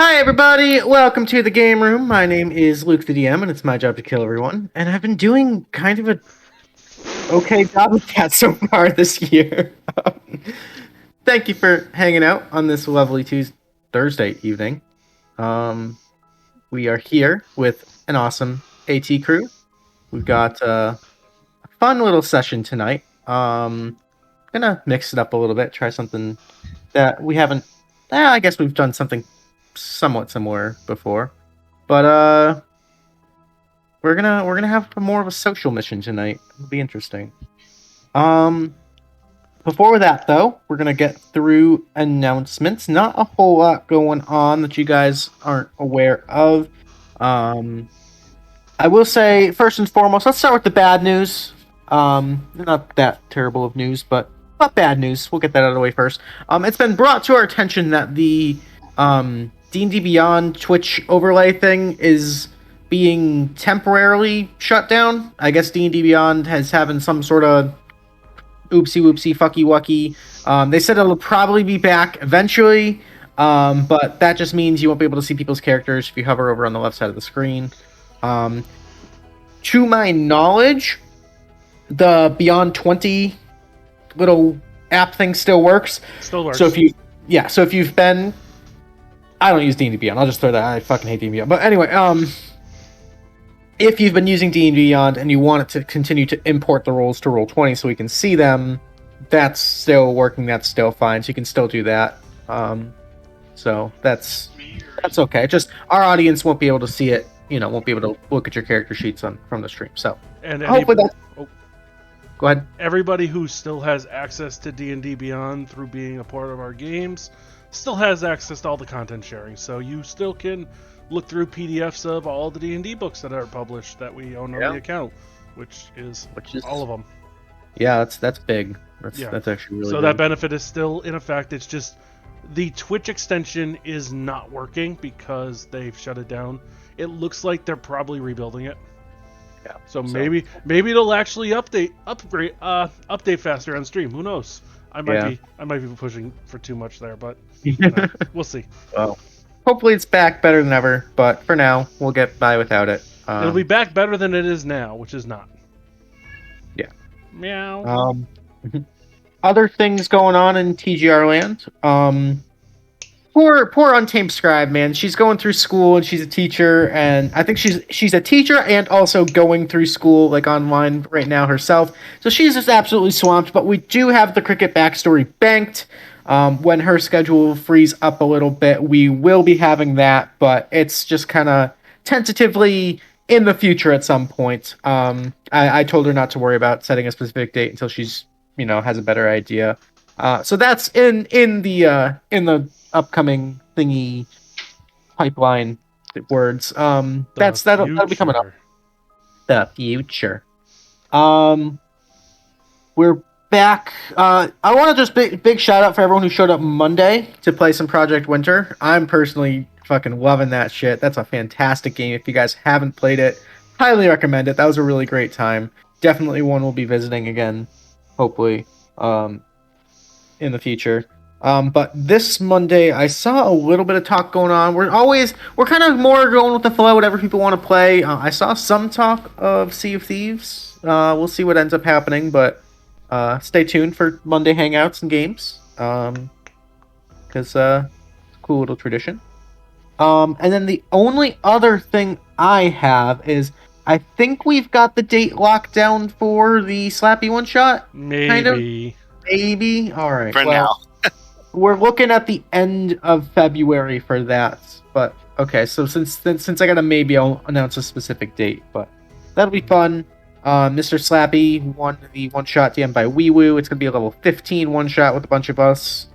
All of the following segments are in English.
Hi everybody, welcome to the game room. My name is LukeTheDM, and it's my job to kill everyone. And I've been doing kind of a okay job with that so far this year. Thank you for hanging out on this lovely Thursday evening. We are here with an awesome AT crew. We've got a fun little session tonight. Gonna mix it up a little bit, try something that we haven't. I guess we've done something somewhat similar before, but we're gonna have more of a social mission tonight. It'll be interesting. Before that though, we're gonna get through announcements. Not a whole lot going on that you guys aren't aware of. I will say first and foremost, let's start with the bad news. Not that terrible of news, but not bad news. We'll get that out of the way first. It's been brought to our attention that the D&D Beyond Twitch overlay thing is being temporarily shut down. I guess D&D Beyond has having some sort of oopsie whoopsie fucky wucky. They said it'll probably be back eventually, but that just means you won't be able to see people's characters if you hover over on the left side of the screen. To my knowledge, the Beyond 20 little app thing still works. Still works. So if you've been, I don't use D&D Beyond. I'll just throw that. I fucking hate D&D Beyond. But anyway, if you've been using D&D Beyond and you want it to continue to import the rolls to Roll20 so we can see them, that's still working. That's still fine. So you can still do that. So that's okay. Just our audience won't be able to see it. Won't be able to look at your character sheets from the stream. So hopefully that's. Go ahead. Everybody who still has access to D&D Beyond through being a part of our games still has access to all the content sharing. So you still can look through PDFs of all the D&D books that are published that we own on the account, which is all of them. Yeah, that's big. That's actually really so big. That benefit is still in effect. It's just the Twitch extension is not working because they've shut it down. It looks like they're probably rebuilding it. Yeah. So maybe it'll actually update faster on stream. Who knows? I might be pushing for too much there, but we'll see. Well, hopefully it's back better than ever, but for now we'll get by without it. It'll be back better than it is now, which is not. Yeah. Meow. Other things going on in TGR land. Poor Untamed Scribe, man. She's going through school and she's a teacher, and I think she's a teacher and also going through school like online right now herself. So she's just absolutely swamped. But we do have the cricket backstory banked. When her schedule frees up a little bit, we will be having that, but it's just kind of tentatively in the future at some point. I told her not to worry about setting a specific date until she's has a better idea. So that's in the upcoming thingy pipeline words. That'll be coming up. The future. We're back. I want to just big shout out for everyone who showed up Monday to play some Project Winter. I'm personally fucking loving that shit. That's a fantastic game. If you guys haven't played it, highly recommend it. That was a really great time. Definitely one we'll be visiting again, hopefully, in the future. But this Monday, I saw a little bit of talk going on. We're kind of more going with the flow, whatever people want to play. I saw some talk of Sea of Thieves. We'll see what ends up happening, but stay tuned for Monday hangouts and games. Because it's a cool little tradition. And then the only other thing I have is I think we've got the date locked down for the Slappy one-shot. Maybe. Kind of. Maybe? Alright. For now. We're looking at the end of February for that, but okay. So since I got a maybe, I'll announce a specific date. But that'll be fun. Mr. Slappy won the one-shot DM by WeeWoo. It's gonna be a level 15 one-shot with a bunch of us.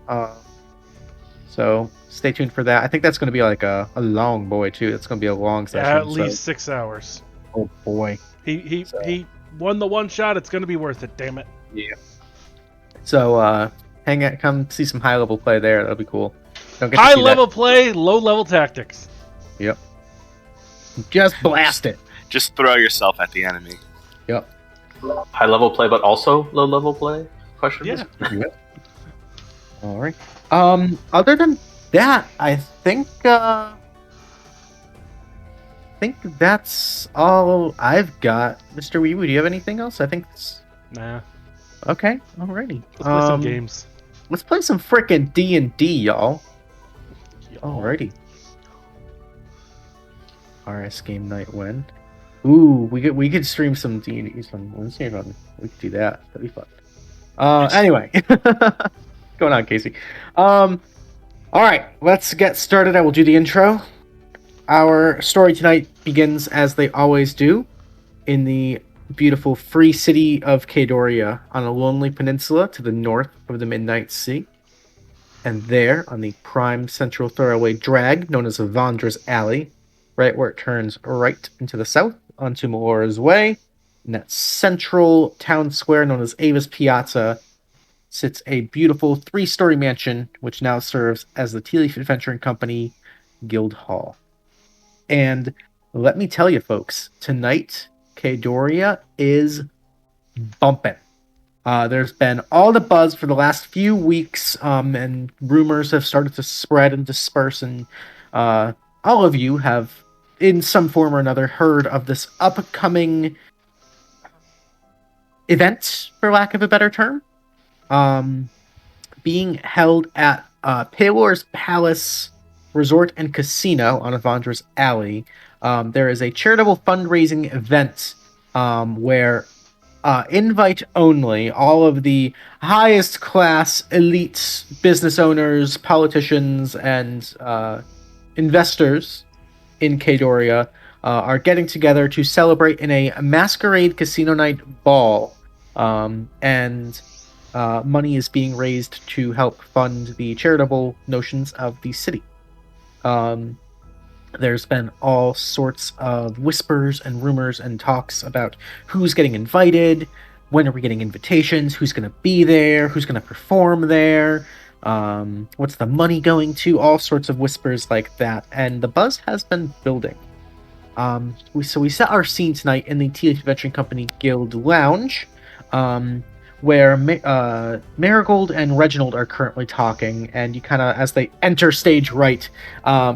So stay tuned for that. I think that's gonna be like a long boy too. It's gonna be a long session. At least 6 hours. Oh boy. He won the one-shot. It's gonna be worth it. Damn it. Yeah. So come see some high level play there. That'll be cool. High level play, low level tactics. Yep. Just blast it. Just throw yourself at the enemy. Yep. High level play, but also low level play? Question. Yeah. All right. Other than that, I think think that's all I've got. Mr. WeeWoo, do you have anything else? I think it's... Nah. Okay, alrighty. Let's play some games. Let's play some frickin' D&D, y'all. Alrighty. RS game night when? Ooh, we could stream some D&D on Wednesday. We could do that. That'd be fun. Anyway. Going on, Casey. Alright, let's get started. I will do the intro. Our story tonight begins, as they always do, in the beautiful free city of Kadoria on a lonely peninsula to the north of the Midnight Sea. And there, on the prime central thoroughway drag known as Vandra's Alley, right where it turns right into the south onto Melora's Way, in that central town square known as Ava's Piazza, sits a beautiful 3-story mansion which now serves as the Tealeaf Adventuring Company Guild Hall. And let me tell you, folks, tonight, Kadoria is bumping. There's been all the buzz for the last few weeks, and rumors have started to spread and disperse, and all of you have, in some form or another, heard of this upcoming event, for lack of a better term, being held at Paylor's Palace Resort and Casino on Avandra's Alley. There is a charitable fundraising event where invite only, all of the highest class elite business owners, politicians, and investors in Kadoria are getting together to celebrate in a masquerade casino night ball, and money is being raised to help fund the charitable notions of the city. There's been all sorts of whispers and rumors and talks about who's getting invited, when are we getting invitations, who's going to be there, who's going to perform there, what's the money going to, all sorts of whispers like that, and the buzz has been building. We set our scene tonight in the Tealeaf Adventuring Company Guild Lounge, where Marigold and Reginald are currently talking, and you kind of, as they enter stage right,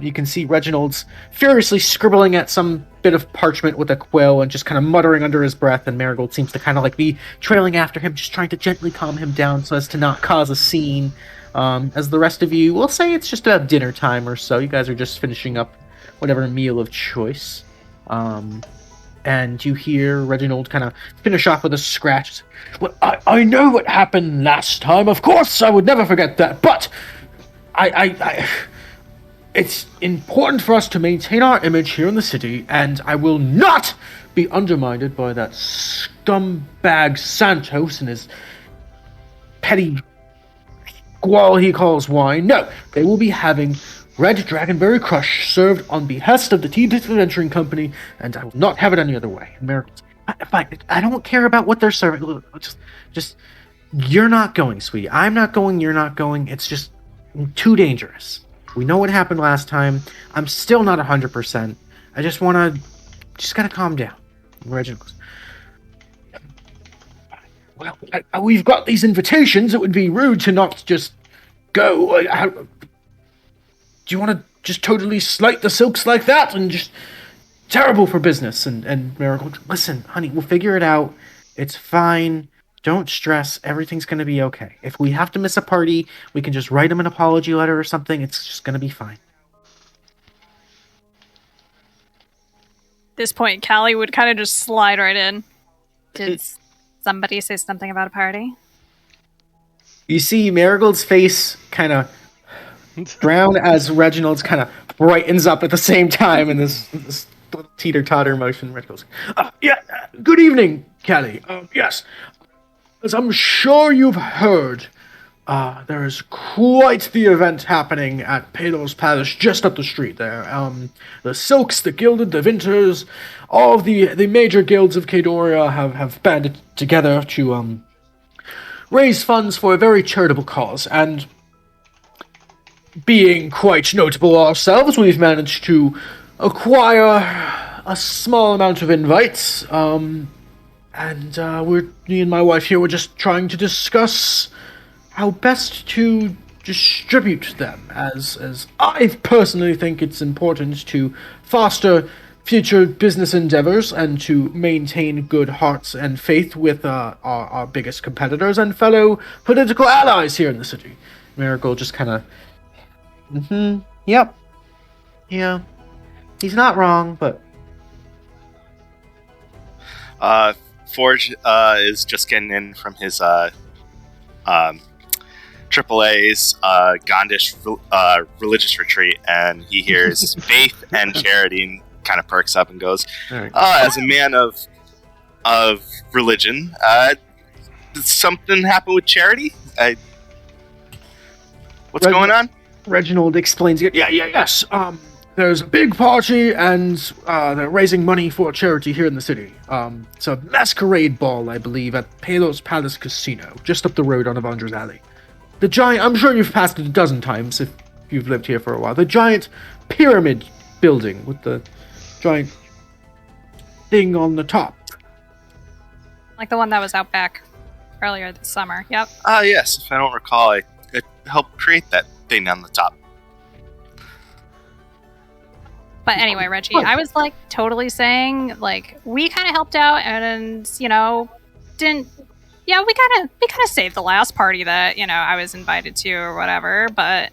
you can see Reginald's furiously scribbling at some bit of parchment with a quill and just kind of muttering under his breath, and Marigold seems to kind of like be trailing after him, just trying to gently calm him down so as to not cause a scene. As the rest of you, we'll say it's just about dinner time or so. You guys are just finishing up whatever meal of choice. And you hear Reginald kind of finish off with a scratch. Well, I know what happened last time. Of course, I would never forget that. But it's important for us to maintain our image here in the city, and I will not be undermined by that scumbag Santos and his petty squall he calls wine. No, they will be having Red Dragonberry Crush served on behest of the Tealeaf Adventuring Company, and I will not have it any other way. I don't care about what they're serving. Just, you're not going, sweetie. I'm not going, you're not going. It's just too dangerous. We know what happened last time. I'm still not 100%. I just gotta calm down. Reginald goes, well, we've got these invitations. It would be rude to not just go. Do you want to just totally slight the silks like that and just terrible for business? And Marigold, listen, honey, we'll figure it out. It's fine. Don't stress. Everything's going to be okay. If we have to miss a party, we can just write him an apology letter or something. It's just going to be fine. At this point, Callie would kind of just slide right in. Did somebody say something about a party? You see Marigold's face kind of drown as Reginald's kind of brightens up at the same time in this little teeter-totter motion. Reginald's, good evening, Callie. Yes, as I'm sure you've heard, there is quite the event happening at Paylor's Palace just up the street there. The Silks, the Gilded, the Vinters, all of the major guilds of Kadoria have banded together to raise funds for a very charitable cause, and being quite notable ourselves, we've managed to acquire a small amount of invites, and me and my wife here were just trying to discuss how best to distribute them, as I personally think it's important to foster future business endeavors and to maintain good hearts and faith with our biggest competitors and fellow political allies here in the city. Marigold just kind of, yep, yeah, he's not wrong, but Forge is just getting in from his AAA's Gondish religious retreat, and he hears faith and charity and kind of perks up and goes, as a man of religion, did something happen with charity? What's going on? Reginald explains it. Yes. There's a big party, and they're raising money for charity here in the city. It's a masquerade ball, I believe, at Palos Palace Casino, just up the road on Avandra's Alley. The giant, I'm sure you've passed it a dozen times if you've lived here for a while. The giant pyramid building with the giant thing on the top. Like the one that was out back earlier this summer. Yep. Yes. If I don't recall, I helped create that thing on the top. But anyway, Reggie, I was like totally saying like we kind of helped out and we kind of saved the last party that I was invited to or whatever. But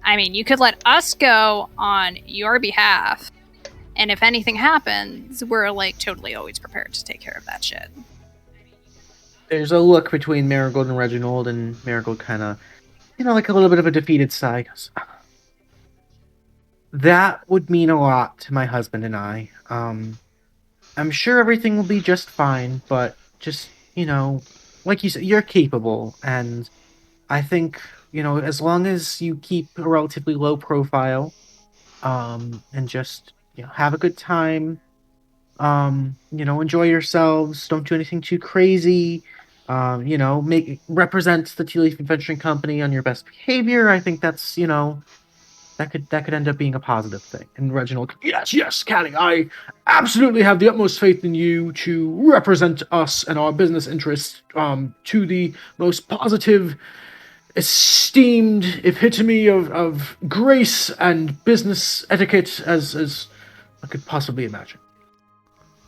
I mean, you could let us go on your behalf, and if anything happens, we're like totally always prepared to take care of that shit. There's a look between Marigold and Reginald, and Marigold kind of, like a little bit of a defeated sigh. Goes, that would mean a lot to my husband and I. I'm sure everything will be just fine, but just, like you said, you're capable, and I think, as long as you keep a relatively low profile, and just, have a good time, enjoy yourselves, don't do anything too crazy, represent the Tealeaf Adventuring Company on your best behavior. I think that's, that could end up being a positive thing. And Reginald, yes, Callie, I absolutely have the utmost faith in you to represent us and our business interests to the most positive, esteemed epitome of grace and business etiquette as I could possibly imagine.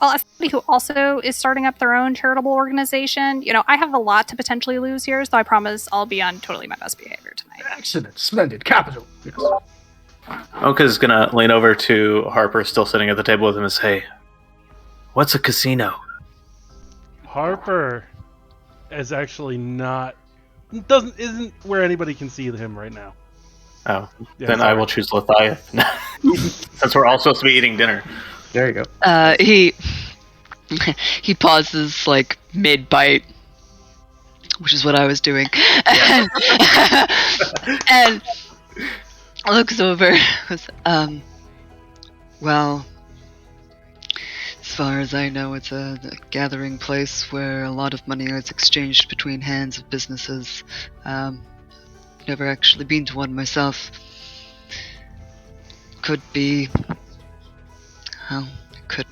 Well, as somebody who also is starting up their own charitable organization, I have a lot to potentially lose here, so I promise I'll be on totally my best behavior tonight. Excellent, splendid, capital. Yes. Ownka's gonna lean over to Harper, still sitting at the table with him, and say, "What's a casino?" Harper is actually isn't where anybody can see him right now. Oh, Yeah, then sorry. I will choose Lethieth. Since we're all supposed to be eating dinner. There you go. He pauses like mid-bite, which is what I was doing, and looks over. Well, as far as I know, it's a gathering place where a lot of money is exchanged between hands of businesses. Never actually been to one myself. Could be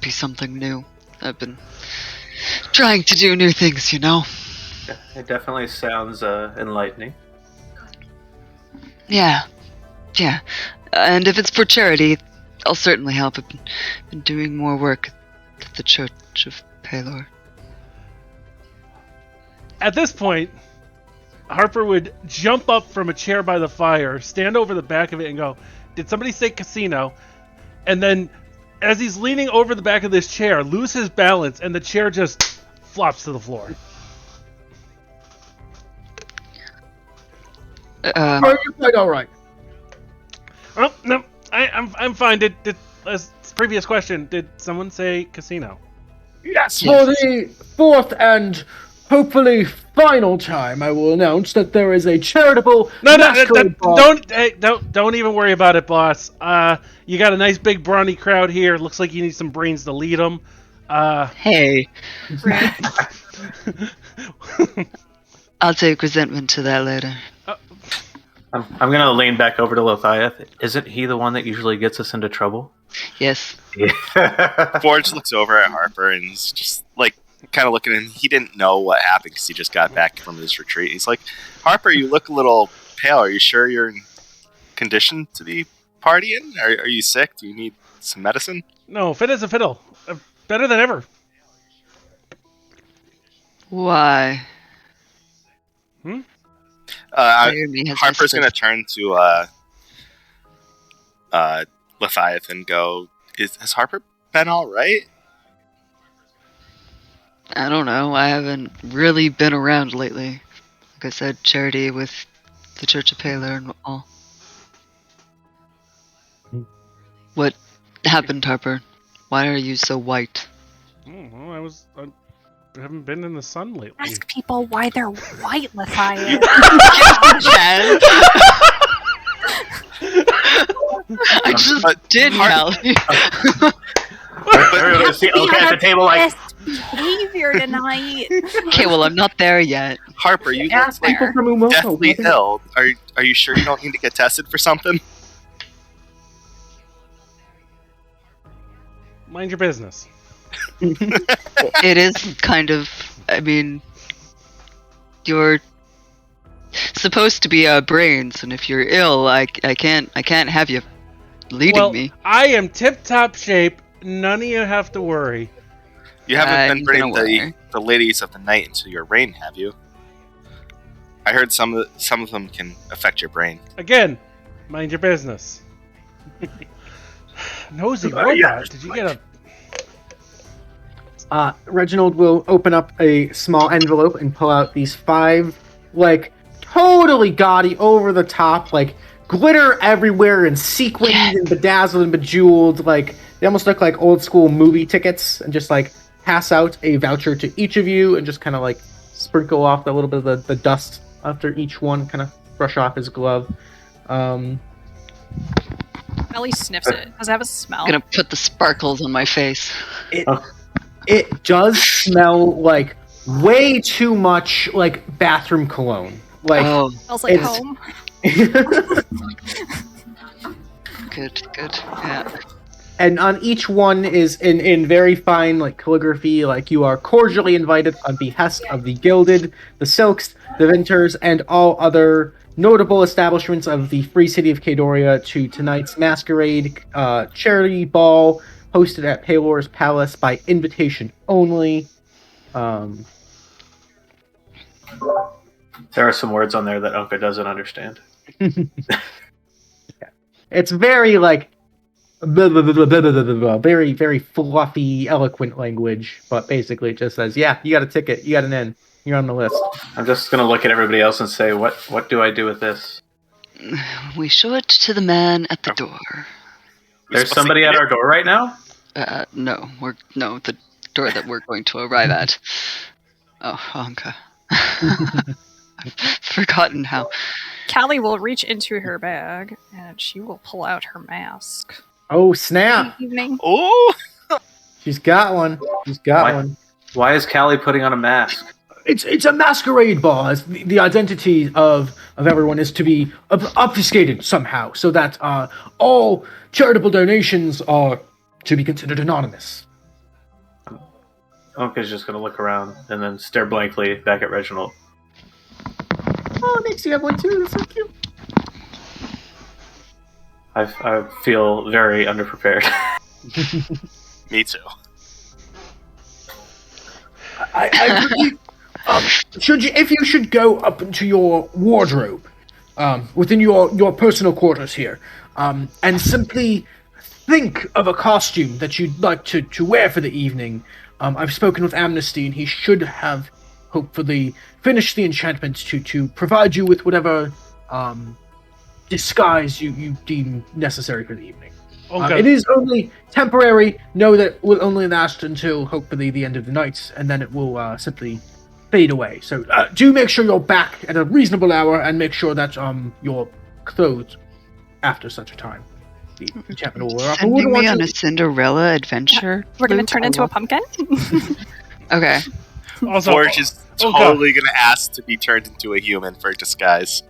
something new. I've been trying to do new things, It definitely sounds enlightening. Yeah. And if it's for charity, I'll certainly help. I've been doing more work at the Church of Palor. At this point, Harper would jump up from a chair by the fire, stand over the back of it, and go, "Did somebody say casino?" And then, as he's leaning over the back of this chair, lose his balance, and the chair just flops to the floor. Are you quite all right? Oh no, I'm fine. Did previous question? Did someone say casino? Yes, for the fourth and hopefully final time, I will announce that there is a charitable masquerade ball. Don't even worry about it, boss. You got a nice big brawny crowd here. Looks like you need some brains to lead them. Hey. I'll take resentment to that later. I'm going to lean back over to Lethieth. Isn't he the one that usually gets us into trouble? Yes. Forge looks over at Harper and he's just like kind of looking at him. He didn't know what happened because he just got back from his retreat. He's like, "Harper, you look a little pale. Are you sure you're in condition to be partying? Are you sick? Do you need some medicine? No, fit as a fiddle. Better than ever. Why? Jeremy has Harper's whispered. gonna turn to Lethieth and go, has Harper been alright? I don't know. I haven't really been around lately. Like I said, charity with the Church of Paler and all. What happened, Harper? Why are you so white? Well, I haven't been in the sun lately. Ask people why they're white, Lethieth. I just did, Callie. Everybody see Ownka at the table like, Best behavior tonight. Okay, well, I'm not there yet. Harper, you look Ask like people from Umoto. deathly ill. Are you sure you don't need to get tested for something? Mind your business. It is kind of. I mean, you're supposed to be brains, and if you're ill, I can't have you leading me. I am tip-top shape. None of you have to worry. You haven't I'm been bringing gonna worry. the ladies of the night into your reign, have you? I heard some of them can affect your brain. Again, mind your business. Nosy robot, did you get a... Reginald will open up a small envelope and pull out these 5, like, totally gaudy, over-the-top, like, glitter everywhere and sequins and bedazzled and bejeweled, like, they almost look like old-school movie tickets, and just, like, pass out a voucher to each of you and just kind of, like, sprinkle off a little bit of the dust after each one, kind of brush off his glove. Ellie sniffs it. Does it have a smell? I'm gonna put the sparkles on my face. It does smell like way too much like bathroom cologne. Like Smells like it's- home. Good. Yeah. And on each one is in very fine like calligraphy, like you are cordially invited on behest of the Gilded, the Silks, the Vinters, and all other notable establishments of the Free City of Kadoria to tonight's masquerade charity ball hosted at Palor's Palace by invitation only. there are some words on there that Ownka doesn't understand. It's very like blah, blah, blah, blah, blah, blah, blah, blah, very, very fluffy, eloquent language, but basically it just says, yeah, you got a ticket, you got an in, you're on the list. I'm just gonna look at everybody else and say, what do I do with this? We show it to the man at the door. There's somebody at our door right now? No, the door that we're going to arrive at. Oh, Ownka. I've forgotten how. Callie will reach into her bag and she will pull out her mask. Oh, snap! Evening. Oh! She's got one. She's got one. Why is Callie putting on a mask? It's a masquerade ball. As the identity of everyone is to be obfuscated somehow, so that all charitable donations are to be considered anonymous. Ownka's just gonna look around and then stare blankly back at Reginald. Oh, it makes you have one too. That's so cute. I feel very underprepared. Me too. I really, if you should go up into your wardrobe, within your personal quarters here, and simply think of a costume that you'd like to wear for the evening. I've spoken with Amnesty, and he should have hopefully finished the enchantment to provide you with whatever disguise you deem necessary for the evening. Okay. It is only temporary. Know that it will only last until hopefully the end of the night, and then it will simply fade away. So do make sure you're back at a reasonable hour, and make sure that you're clothed after such a time. The enchantment will wear off. I wouldn't Sending me want on a to- Cinderella adventure? We're going Luke? to turn into a pumpkin? Okay. Also, Forge is Ownka. totally gonna ask to be turned into a human for disguise.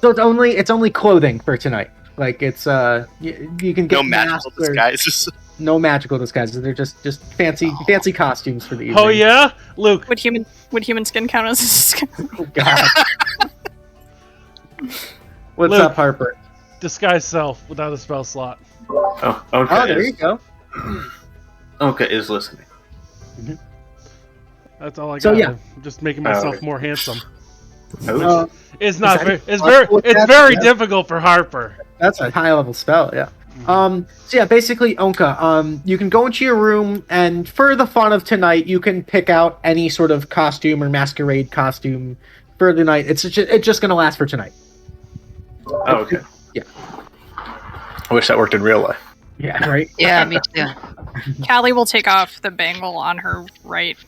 So it's only clothing for tonight. Like it's you can get No magical masks or- disguises. No magical disguises. They're just fancy costumes for the evening. Oh yeah, Luke. Would human skin count as a skin? Oh, God. What's Luke. up, Harper? disguise self without a spell slot. Oh, Oh, Ownka there you go. Ownka is listening. That's all I got. So, yeah. I'm just making myself okay. more handsome. Uh, It's not. that- It's very difficult for Harper. That's a high level spell, yeah. So yeah, basically Ownka, you can go into your room and for the fun of tonight, you can pick out any sort of costume or masquerade costume for the night. It's just gonna last for tonight. Oh, okay. Yeah. I wish that worked in real life. Yeah, right. Yeah, me too. Callie will take off the bangle on her right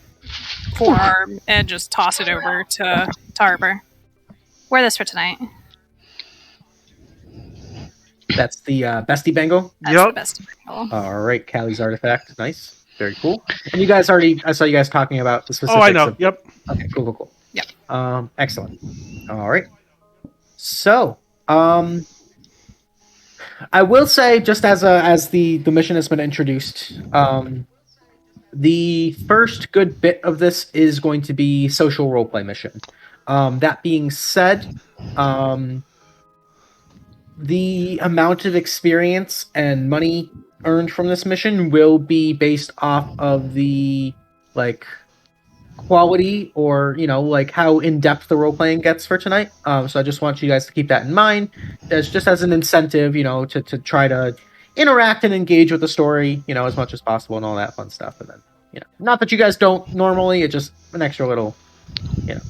forearm and just toss it over to Harper. Wear this for tonight. That's the bestie bangle. That's Yep. the best bangle. All right, Callie's artifact. Nice. Very cool. And you guys I saw you guys talking about the specifics. Oh, I know. of- Yep. Okay, cool. Yep. Excellent. All right. So, I will say, just as the mission has been introduced, the first good bit of this is going to be social roleplay mission. That being said, the amount of experience and money earned from this mission will be based off of the quality or how in-depth the role-playing gets for tonight. So I just want you guys to keep that in mind as just as an incentive, to try to interact and engage with the story, as much as possible and all that fun stuff. And then, not that you guys don't normally, it's just an extra little,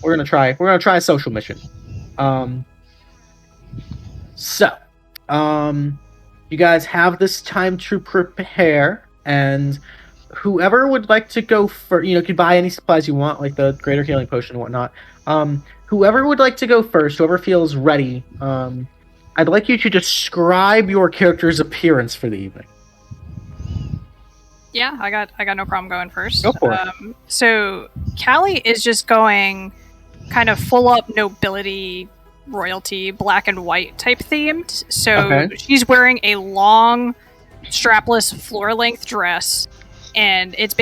we're gonna try a social mission. You guys have this time to prepare, and whoever would like to go for, could buy any supplies you want, like the greater healing potion and whatnot. Whoever would like to go first, whoever feels ready, I'd like you to describe your character's appearance for the evening. Yeah, I got no problem going first. Go for it. So Callie is just going kind of full up nobility, royalty, black and white type themed. So Okay. she's wearing a long, strapless, floor length dress, and it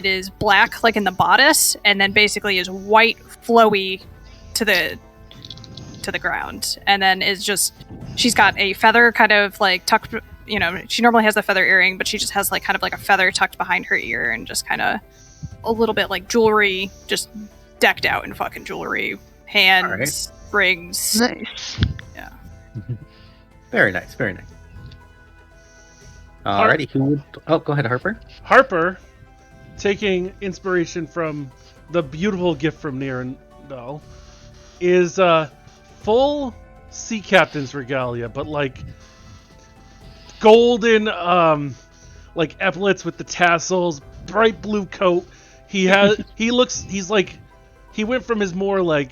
is black like in the bodice, and then basically is white flowy to the ground, and then she's got a feather kind of like tucked. She normally has the feather earring, but she just has kind of like a feather tucked behind her ear, and just kind of a little bit like jewelry, just decked out in fucking jewelry, hands, rings. Nice. Yeah. Very nice. Alrighty, who would... Oh, go ahead, Harper. Harper, taking inspiration from the beautiful gift from Nirendal, is full sea captain's regalia, but golden epaulets with the tassels, bright blue coat. He went from his more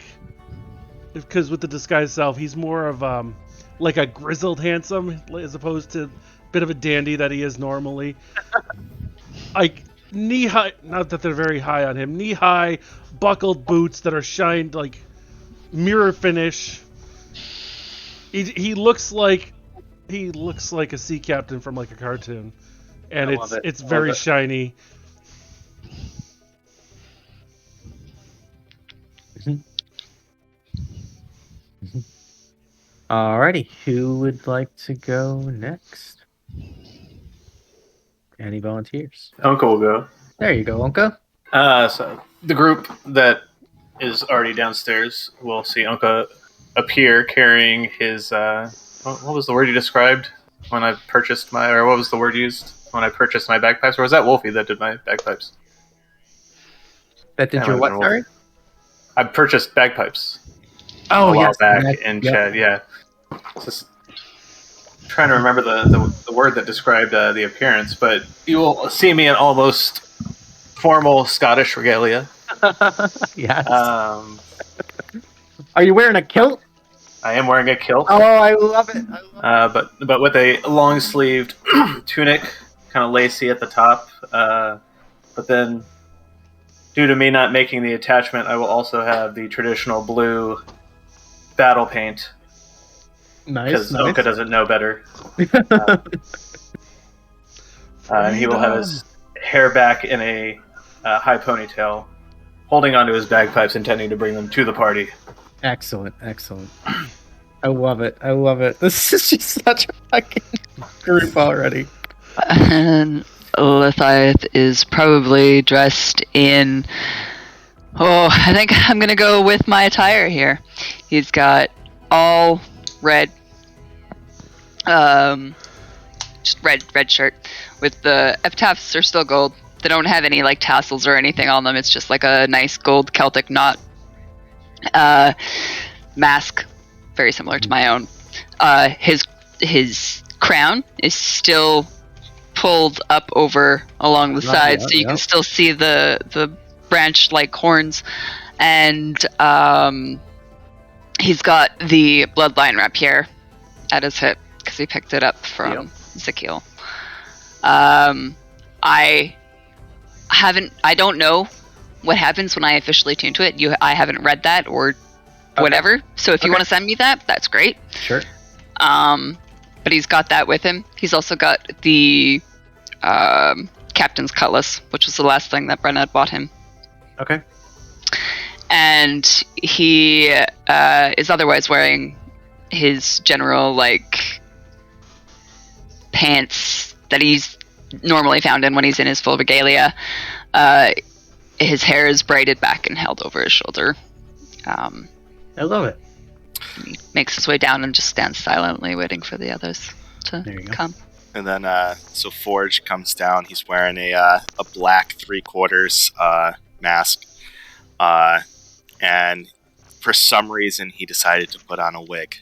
because with the disguise self, he's more of a grizzled handsome as opposed to bit of a dandy that he is normally. Knee high, not that they're very high on him, knee high buckled boots that are shined mirror finish. He looks like a sea captain from a cartoon, and it's very shiny. Alrighty, who would like to go next? Any volunteers? Ownka will go. There you go, Ownka. So the group that is already downstairs will see Ownka appear carrying his. What was the word you described when I purchased or what was the word used when I purchased my bagpipes? Or was that Wolfie that did my bagpipes? That did your what, sorry? I purchased bagpipes. Oh, a while yes. back in chat, yeah. Just trying to remember the word that described the appearance, but you will see me in almost formal Scottish regalia. Yes. Are you wearing a kilt? I am wearing a kilt. Oh, I love it. But with a long-sleeved tunic, kind of lacy at the top. But then, due to me not making the attachment, I will also have the traditional blue battle paint. Nice. Because Ownka doesn't know better. And he will have his hair back in a high ponytail, holding onto his bagpipes, intending to bring them to the party. Excellent. I love it. I love it. This is just such a fucking group already. And Lethieth is probably dressed in... Oh, I think I'm gonna go with my attire here. He's got all red, just red shirt. With the epitaphs are still gold. They don't have any like tassels or anything on them. It's just like a nice gold Celtic knot. Mask, very similar to my own. His crown is still pulled up over along the sides, so you can still see the branch-like horns, and he's got the bloodline rapier at his hip because he picked it up from Zakiel. I don't know what happens when I officially tune to it. I haven't read that or whatever. So if you want to send me that, that's great. Sure. But he's got that with him. He's also got the captain's cutlass, which was the last thing that Brenna had bought him. Okay. And he is otherwise wearing his general like pants that he's normally found in when he's in his full regalia. His hair is braided back and held over his shoulder. I love it. He makes his way down and just stands silently waiting for the others to come. And then, so Forge comes down. He's wearing a black 3/4 mask. And for some reason, he decided to put on a wig.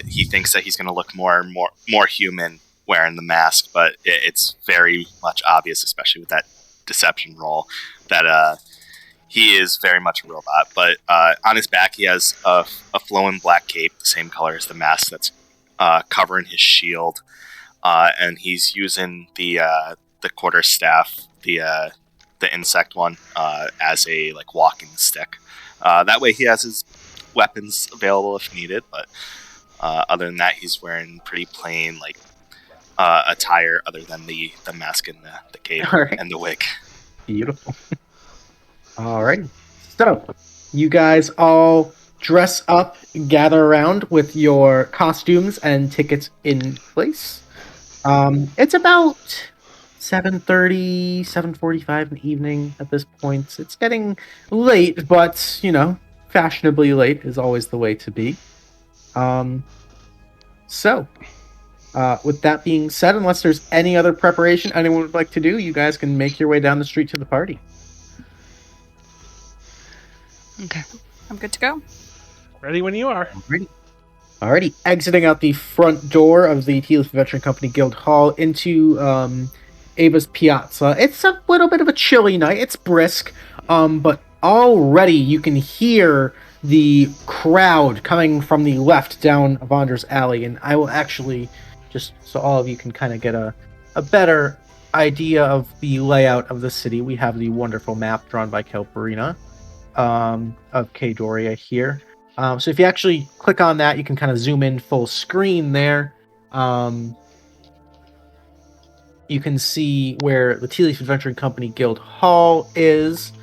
He thinks that he's going to look more human wearing the mask, but it's very much obvious, especially with that deception roll, that he is very much a robot. But on his back, he has a flowing black cape, the same color as the mask that's covering his shield. And he's using the quarterstaff, the insect one, as a like walking stick. That way he has his weapons available if needed, but other than that, he's wearing pretty plain like attire other than the mask and the cape and the wig. Beautiful. All right. So you guys all dress up, gather around with your costumes and tickets in place. It's about 7:30, 7:45 in the evening at this point. It's getting late, but, you know, fashionably late is always the way to be. So, with that being said, unless there's any other preparation anyone would like to do, you guys can make your way down the street to the party. Okay. I'm good to go. Ready when you are. Alrighty. Exiting out the front door of the Tealeaf Adventuring Company Guild Hall into Ava's Piazza. It's a little bit of a chilly night. It's brisk, but already you can hear the crowd coming from the left down Avandra's Alley, and I will actually, just so all of you can kind of get a better idea of the layout of the city, we have the wonderful map drawn by Kelperina of Kadoria here. So if you actually click on that, you can kind of zoom in full screen there. You can see where the Tealeaf Adventuring Company Guild Hall is,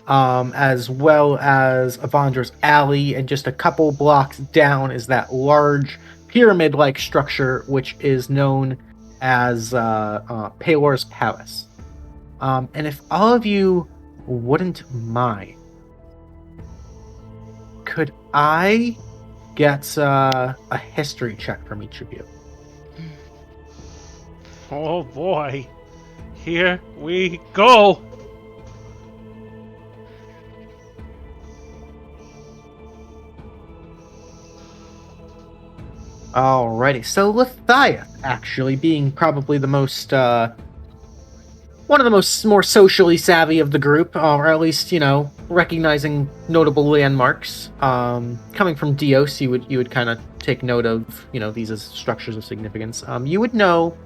as well as Avandra's Alley, and just a couple blocks down is that large pyramid-like structure, which is known as Paylor's Palace. And if all of you wouldn't mind, could I get a history check from each of you? Oh boy. Here we go. Alrighty, so Lethieth, actually, being probably the most, one of the more socially savvy of the group, or at least, you know, recognizing notable landmarks. Coming from Dios, you would kind of take note of, you know, these as structures of significance. You would know,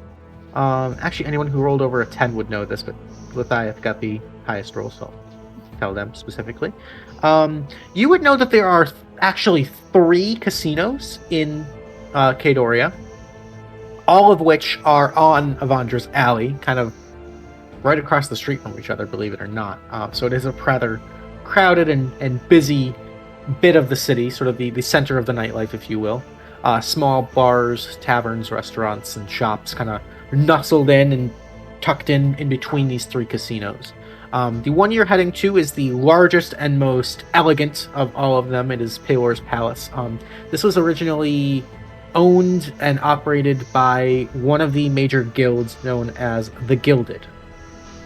actually anyone who rolled over a 10 would know this, but Lethieth got the highest roll, so I'll tell them specifically. You would know that there are actually 3 casinos in Kadoria, all of which are on Avandra's Alley, kind of right across the street from each other, believe it or not. So it is a rather crowded and busy bit of the city, sort of the center of the nightlife, if you will. Small bars, taverns, restaurants, and shops kind of nestled in and tucked in between these 3 casinos. The one you're heading to is the largest and most elegant of all of them. It is Paylor's Palace. This was originally owned and operated by one of the major guilds known as the Gilded.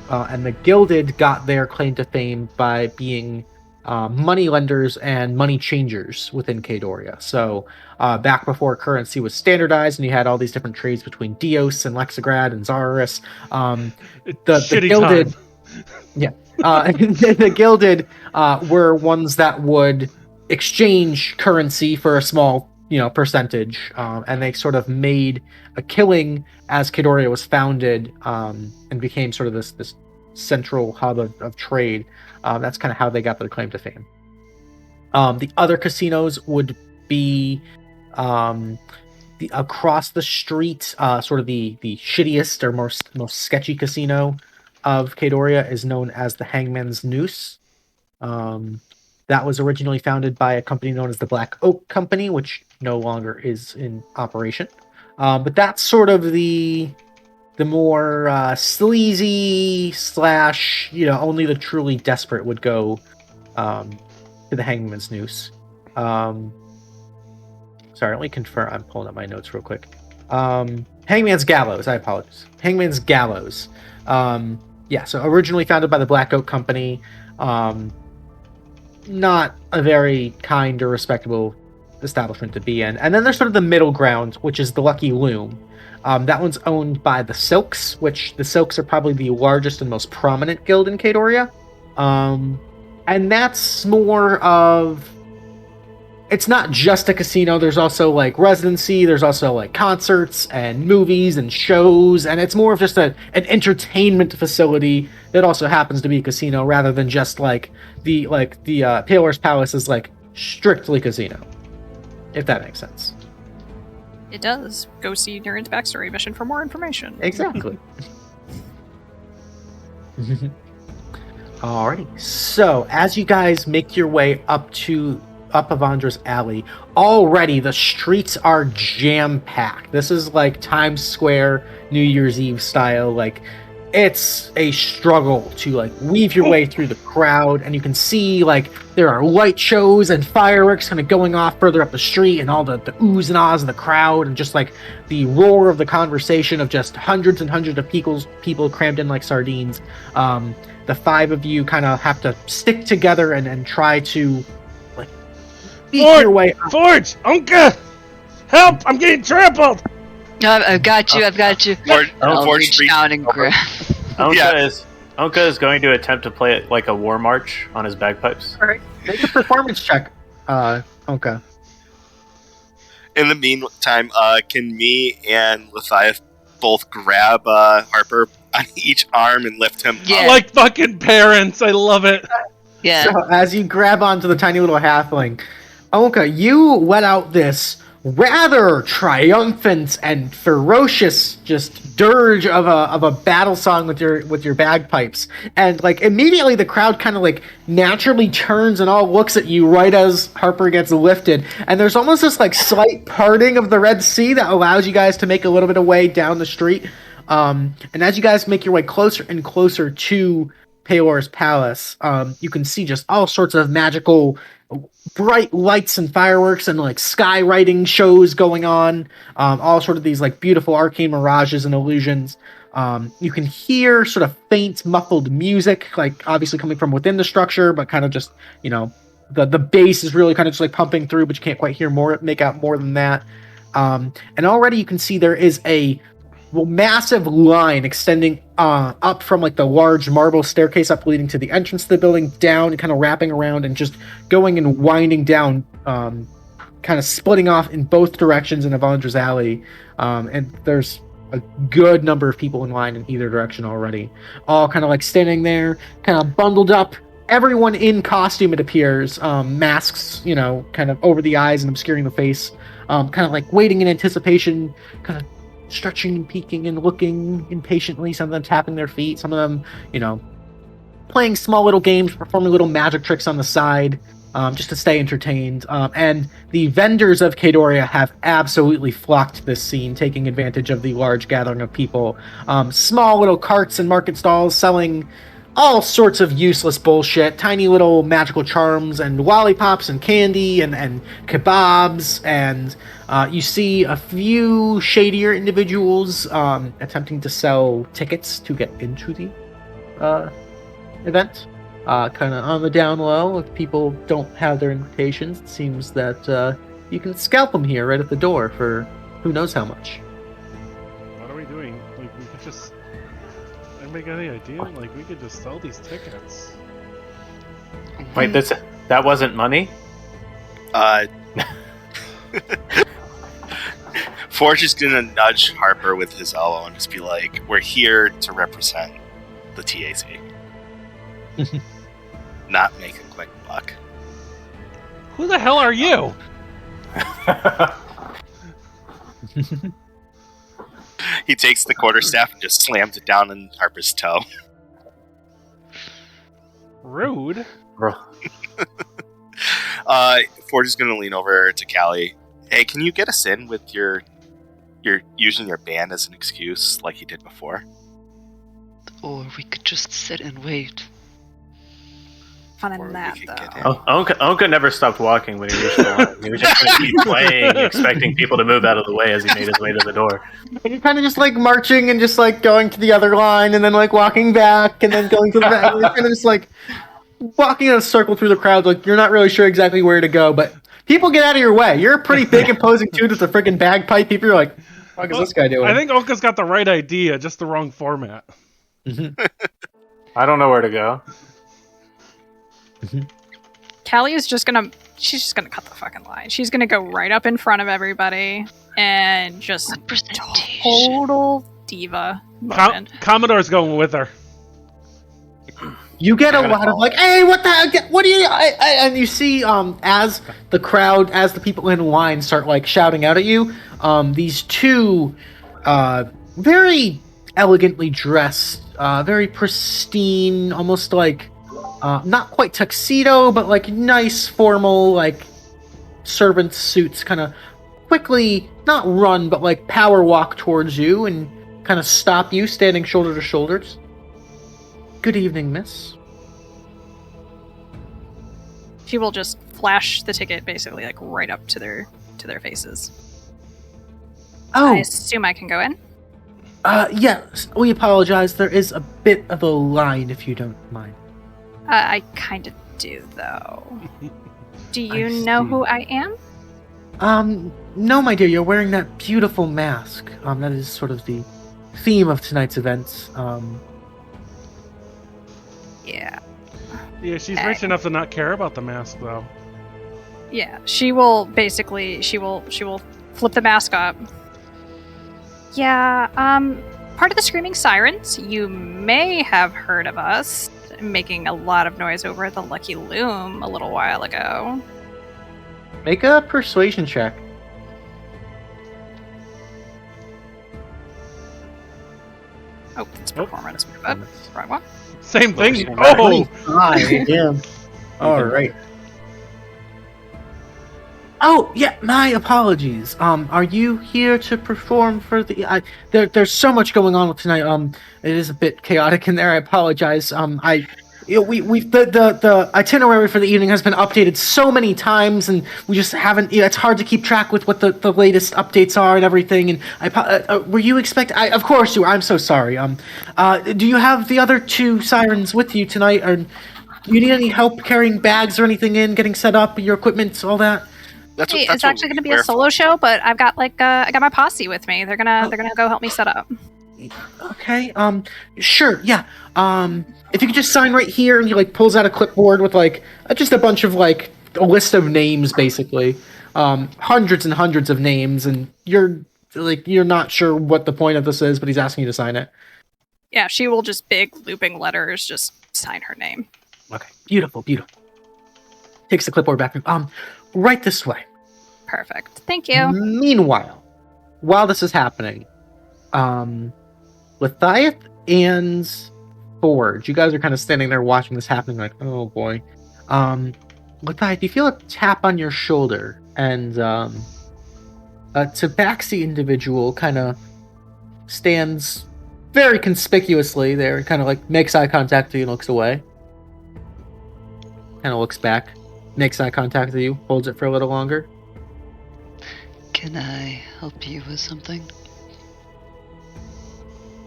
And the Gilded got their claim to fame by being money lenders and money changers within Cadoria. So back before currency was standardized and you had all these different trades between Dios and Lexigrad and Zarus, the Gilded... Yeah. The Gilded were ones that would exchange currency for a small, percentage, and they sort of made a killing as Cadoria was founded, and became sort of this central hub of trade. That's kind of how they got their claim to fame. The other casinos would be across the street, sort of the shittiest or most sketchy casino of Cadoria is known as the Hangman's Noose. That was originally founded by a company known as the Black Oak Company, which no longer is in operation. But that's sort of the more sleazy / only the truly desperate would go to the Hangman's Noose. Sorry, let me confirm. I'm pulling up my notes real quick. Hangman's Gallows. I apologize. Hangman's Gallows. So originally founded by the Black Oak Company. Not a very kind or respectable establishment to be in. And then there's sort of the middle ground, which is the Lucky Loom. That one's owned by the Silks, which the Silks are probably the largest and most prominent guild in Cadoria. And that's more of... It's not just a casino. There's also like residency. There's also like concerts and movies and shows, and it's more of just an entertainment facility that also happens to be a casino, rather than just the Paylor's Palace is like strictly casino, if that makes sense. It does. Go see Nerin's backstory mission for more information. Exactly. Alrighty. So as you guys make your way up Avandra's Alley, already the streets are jam-packed. This is like Times Square New Year's Eve style. Like, it's a struggle to weave your way through the crowd, and you can see there are light shows and fireworks kind of going off further up the street, and all the oohs and ahs of the crowd, and just the roar of the conversation of just hundreds and hundreds of people crammed in like sardines. The 5 of you kind of have to stick together and try to your way up. Forge! Ownka! Help! I'm getting trampled! I've got you. I'll reach down and grab. Ownka is going to attempt to play it like a war march on his bagpipes. All right. Make a performance check, Ownka. In the meantime, can me and Lethieth both grab Harper on each arm and lift him Yeah. up? Like fucking parents. I love it. Yeah. So as you grab onto the tiny little halfling, Ownka, you let out this rather triumphant and ferocious just dirge of a battle song with your bagpipes, and immediately the crowd kind of naturally turns and all looks at you right as Harper gets lifted, and there's almost this slight parting of the Red Sea that allows you guys to make a little bit of way down the street, and as you guys make your way closer and closer to Paylor's Palace, you can see just all sorts of magical bright lights and fireworks and skywriting shows going on, all sort of these beautiful arcane mirages and illusions. You can hear sort of faint muffled music, obviously coming from within the structure, but kind of just the bass is really kind of just pumping through, but you can't quite make out more than that. And already you can see there is a massive line extending up from the large marble staircase up leading to the entrance to the building, down and kind of wrapping around and just going and winding down, kind of splitting off in both directions in Avandra's Alley. And there's a good number of people in line in either direction already, all kind of standing there, kind of bundled up. Everyone in costume, it appears, masks, kind of over the eyes and obscuring the face, kind of waiting in anticipation, kind of stretching and peeking and looking impatiently, some of them tapping their feet, some of them, playing small little games, performing little magic tricks on the side. just to stay entertained. And the vendors of Kadoria have absolutely flocked this scene, taking advantage of the large gathering of people. Small little carts and market stalls selling all sorts of useless bullshit, tiny little magical charms and lollipops and candy and kebabs, and you see a few shadier individuals attempting to sell tickets to get into the event. Kind of on the down low. If people don't have their invitations, it seems that you can scalp them here right at the door for who knows how much. What are we doing? Like, we could just... Anybody got any idea? Like, we could just sell these tickets. Wait, that wasn't money? Forge is gonna nudge Harper with his elbow and just be like, "We're here to represent the TAC, not make a quick buck." Who the hell are you? He takes the quarterstaff and just slams it down in Harper's toe. Rude. Forge is gonna lean over to Callie. Hey, can you get us in with your using your band as an excuse like you did before? Or we could just sit and wait. Fun Or in we that, could though. get in. Ownka never stopped walking when he reached the line. He was just going to keep playing, expecting people to move out of the way as he made his way to the door. You're kind of just like marching and just like going to the other line and then like walking back and then going to the back. You're kind of just like walking in a circle through the crowd. Like you're not really sure exactly where to go, but people get out of your way. You're a pretty big, imposing dude with a freaking bagpipe. People are like, what is this guy doing? I think Ownka's got the right idea, just the wrong format. I don't know where to go. Callie is she's just gonna cut the fucking line. She's gonna go right up in front of everybody and just Representation. total diva moment. Commodore's going with her. You get a lot of like, hey, what the heck? What do you? And you see, as the people in line start like shouting out at you, these two, very elegantly dressed, very pristine, almost like, not quite tuxedo, but like nice formal like servant suits, kind of quickly not run, but like power walk towards you and kind of stop you, standing shoulder to shoulders. Good evening, miss. She will just flash the ticket basically like right up to their faces. Oh, I assume I can go in. yes. We apologize. There is a bit of a line, if you don't mind. I kind of do, though. Do you I know see. who I am? No, my dear. You're wearing that beautiful mask. That is sort of the theme of tonight's events. Yeah. Yeah, she's rich enough to not care about the mask, though. Yeah, she will flip the mask up. Yeah, part of the Screaming Sirens. You may have heard of us making a lot of noise over at the Lucky Loom a little while ago. Make a persuasion check. Oh, it's performance. Wrong one. Same thing. Oh, Oh, damn. All right. Oh, yeah, my apologies. Are you here to perform for the... there's so much going on with tonight. It is a bit chaotic in there. I apologize. The itinerary for the evening has been updated so many times, and we just haven't... it's hard to keep track with what the latest updates are and everything, and were you of course you were. I'm so sorry. Do you have the other two sirens with you tonight, or do you need any help carrying bags or anything in, getting set up, your equipment, all that? It's actually going to be a solo show, but I've got I got my posse with me. They're gonna go help me set up. Okay. Sure. Yeah. If you could just sign right here, and he like pulls out a clipboard with like just a bunch of like a list of names, basically, hundreds and hundreds of names, and you're not sure what the point of this is, but he's asking you to sign it. Yeah, she will just big looping letters just sign her name. Okay. Beautiful. Takes the clipboard back. Right this way. Perfect. Thank you. Meanwhile, while this is happening, Lethieth and Forge, you guys are kind of standing there watching this happening like, oh boy. Lethieth, you feel a tap on your shoulder, and a tabaxi individual kind of stands very conspicuously there, kind of like makes eye contact with you and looks away. Kind of looks back, makes eye contact with you, holds it for a little longer. Can I help you with something?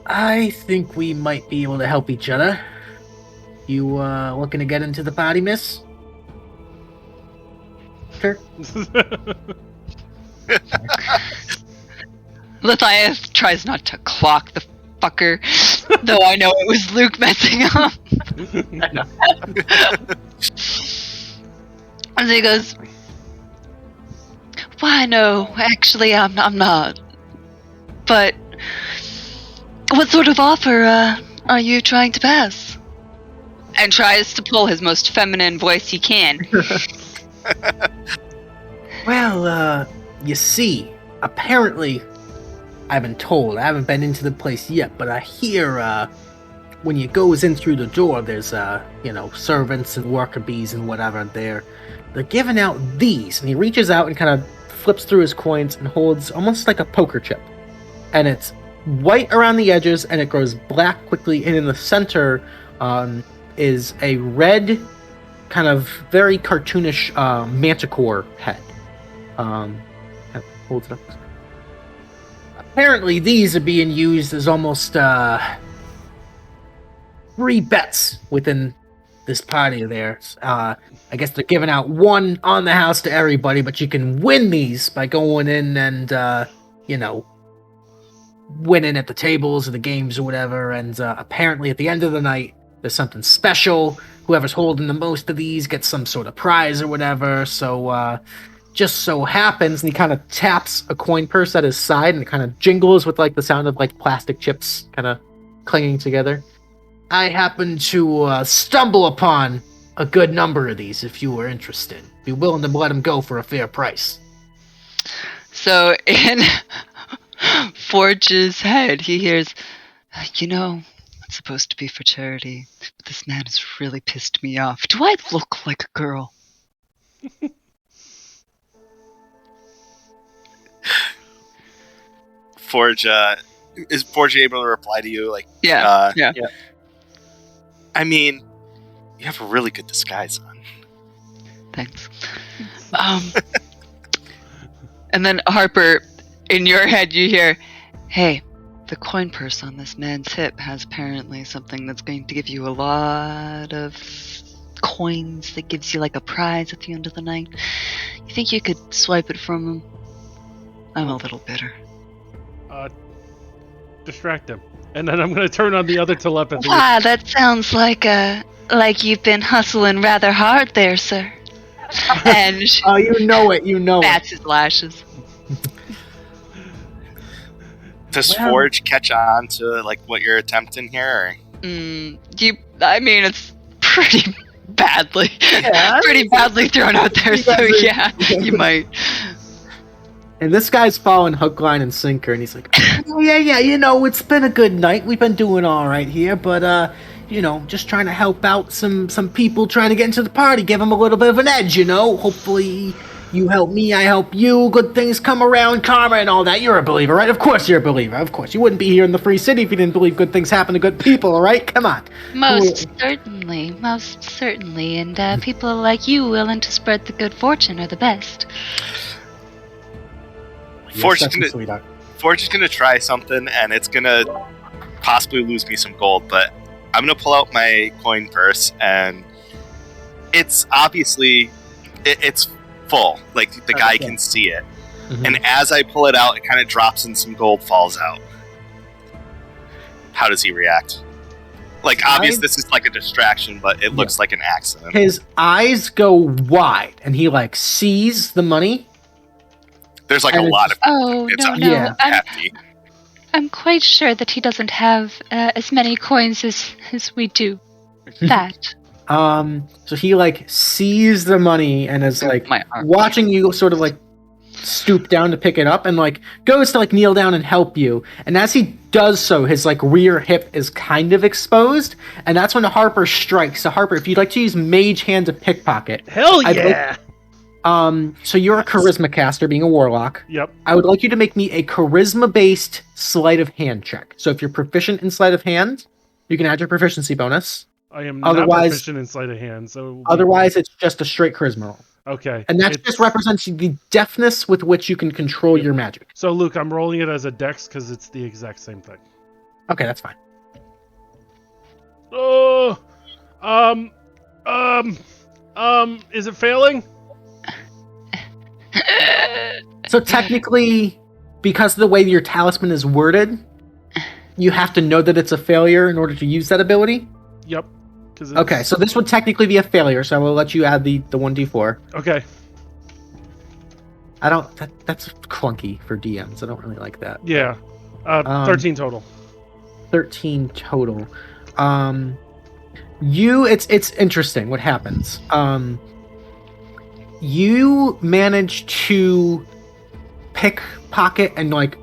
I think we might be able to help each other. You looking to get into the party, miss? Sure. Lethieth tries not to clock the fucker, though I know it was Luke messing up. I know. And he goes, "Why, no, actually, I'm not. But what sort of offer are you trying to pass?" And tries to pull his most feminine voice he can. Well, you see, apparently, I've been told, I haven't been into the place yet, but I hear, when you goes in through the door, there's, servants and worker bees and whatever there. They're giving out these, and he reaches out and kind of flips through his coins and holds almost like a poker chip. And it's white around the edges, and it grows black quickly, and in the center, is a red, kind of very cartoonish, manticore head. Holds it up. Apparently, these are being used as almost free bets within this party of theirs. I guess they're giving out one on the house to everybody, but you can win these by going in and, winning at the tables or the games or whatever. And apparently, at the end of the night, there's something special. Whoever's holding the most of these gets some sort of prize or whatever. So, just so happens, and he kind of taps a coin purse at his side, and it kind of jingles with like the sound of like plastic chips kind of clanging together. I happen to stumble upon a good number of these. If you were interested, be willing to let them go for a fair price. So in Forge's head, he hears, it's supposed to be for charity, but this man has really pissed me off. Do I look like a girl? Forge, is Forge able to reply to you? Like, Yeah. I mean, you have a really good disguise on. Thanks. And then Harper, in your head, you hear, "Hey, the coin purse on this man's hip has apparently something that's going to give you a lot of coins that gives you like a prize at the end of the night. You think you could swipe it from him? I'm a little bitter." Distract him. And then I'm going to turn on the other telepathy. Wow, that sounds like you've been hustling rather hard there, sir. And Oh, you know it. bats his lashes. Does Forge catch on to like what you're attempting here? Or? It's pretty badly, Yeah, pretty badly thrown out there. So yeah, you might. And this guy's following hook, line, and sinker, and he's like, "Oh, yeah, it's been a good night. We've been doing all right here, but, just trying to help out some people trying to get into the party, give them a little bit of an edge, Hopefully you help me, I help you, good things come around, karma and all that. You're a believer, right? Of course you're a believer. Of course. You wouldn't be here in the free city if you didn't believe good things happen to good people, all right? Come on." Most certainly, and people like you willing to spread the good fortune are the best. Forge is gonna try something, and it's gonna possibly lose me some gold, but I'm gonna pull out my coin purse, and it's obviously it's full. Like the guy can see it, and as I pull it out, it kind of drops and some gold falls out. How does he react? Like, obviously, this is like a distraction, but it looks like an accident. His eyes go wide, and he like sees the money. There's like a lot of. Oh, it's no. Yeah. hefty. I'm quite sure that he doesn't have as many coins as we do. That. So he like sees the money and is like My arm. watching you sort of like stoop down to pick it up and like goes to like kneel down and help you. And as he does so, his like rear hip is kind of exposed, and that's when Harper strikes. So Harper, if you'd like to use Mage Hand to pickpocket, Hell yeah! So you're a charisma caster, being a warlock. Yep. I would like you to make me a charisma-based sleight of hand check. So if you're proficient in sleight of hand, you can add your proficiency bonus. I am not proficient in sleight of hand, so... Otherwise, it's just a straight charisma roll. Okay. And that just represents the deftness with which you can control your magic. So, Luke, I'm rolling it as a dex because it's the exact same thing. Okay, that's fine. Is it failing? So technically, because of the way your talisman is worded, you have to know that it's a failure in order to use that ability? Yep. Okay, so this would technically be a failure, so I will let you add the 1d4. Okay. That's clunky for DMs. I don't really like that. Yeah. 13 total. 13 total. It's interesting what happens. You manage to pickpocket and like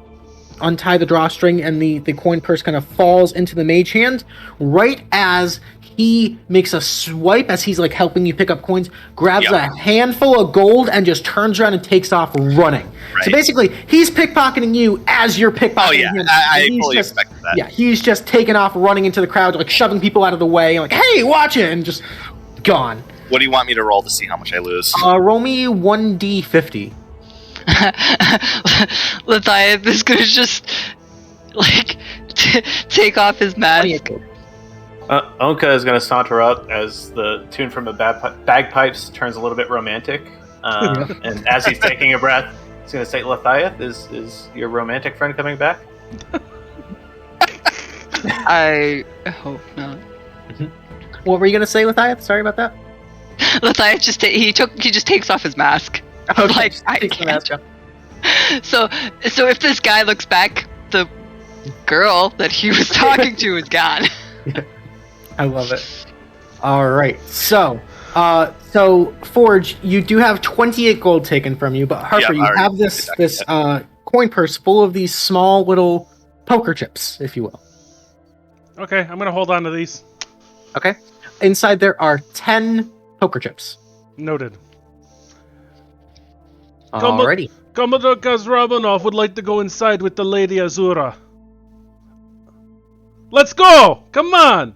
untie the drawstring, and the coin purse kind of falls into the mage hand right as he makes a swipe, as he's like helping you pick up coins, grabs a handful of gold and just turns around and takes off running. Right. So basically, he's pickpocketing you as you're pickpocketing him. I fully expected that. Yeah, he's just taking off running into the crowd, like shoving people out of the way, and like, hey, watch it, and just gone. What do you want me to roll to see how much I lose? Roll me 1d50. Lethieth is gonna just like take off his mask. Ownka is gonna saunter up as the tune from the bagpipes turns a little bit romantic, and as he's taking a breath, he's gonna say, "Lethieth, is your romantic friend coming back?" I hope not. What were you gonna say, Lethieth? Sorry about that. Lethieth just takes off his mask. Okay, like I can't. So if this guy looks back, the girl that he was talking to is gone. I love it. All right, so Forge, you do have 28 gold taken from you, but Harper, you have this coin purse full of these small little poker chips, if you will. Okay, I'm gonna hold on to these. Okay, inside there are 10 poker chips. Noted. Alrighty. Commodore Kazrabanov would like to go inside with the Lady Azura. Let's go! Come on!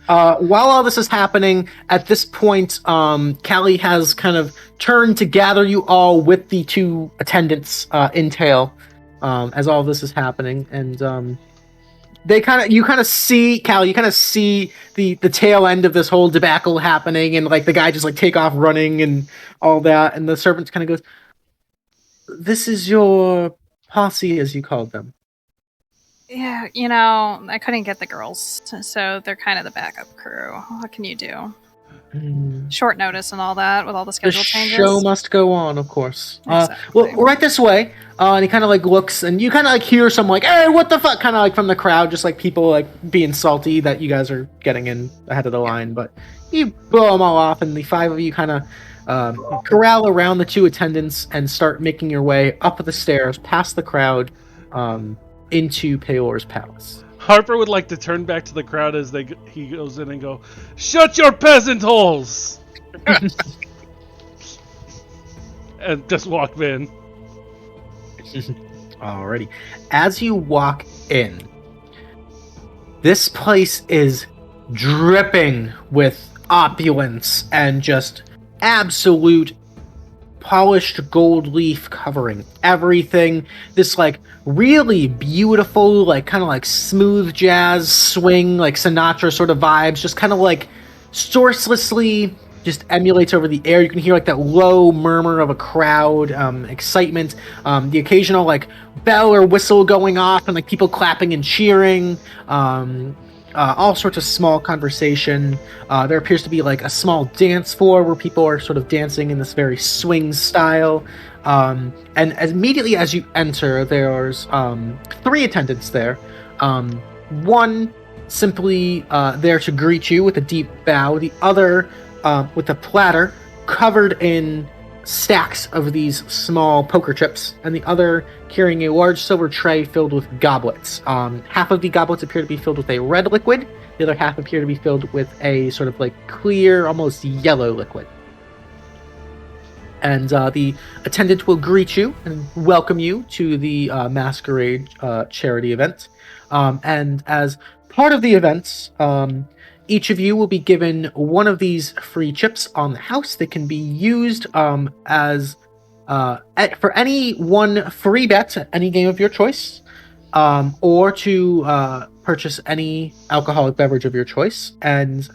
While all this is happening, at this point, Callie has kind of turned to gather you all with the two attendants in tail as all of this is happening, and you kind of see the tail end of this whole debacle happening, and like the guy just like take off running and all that, and the servant kind of goes, "This is your posse, as you called them." Yeah, I couldn't get the girls, so they're kind of the backup crew. What can you do? Short notice and all that, with all the schedule changes. The show must go on, of course. Exactly. Well, right this way. And he kind of like looks, and you kind of like hear some like, "Hey, what the fuck?" kind of like from the crowd, just like people like being salty that you guys are getting in ahead of the line. But you blow them all off, and the five of you kind of corral around the two attendants and start making your way up the stairs, past the crowd, into Payor's palace. Harper would like to turn back to the crowd as he goes in and go, "Shut your peasant holes!" and just walk in. Alrighty. As you walk in, this place is dripping with opulence and just absolute polished gold leaf covering everything. This like really beautiful, like kind of like smooth jazz swing, like Sinatra sort of vibes, just kind of like sourcelessly just emulates over the air. You can hear like that low murmur of a crowd, excitement, the occasional like bell or whistle going off, and like people clapping and cheering, all sorts of small conversation. There appears to be like a small dance floor where people are sort of dancing in this very swing style. And immediately as you enter, there's 3 attendants there. One simply there to greet you with a deep bow. The other with a platter covered in stacks of these small poker chips, and the other carrying a large silver tray filled with goblets. Half of the goblets appear to be filled with a red liquid. The other half appear to be filled with a sort of like clear, almost yellow liquid. And the attendant will greet you and welcome you to the Masquerade charity event. And as part of the event, each of you will be given one of these free chips on the house that can be used as for any one free bet at any game of your choice, or to purchase any alcoholic beverage of your choice. And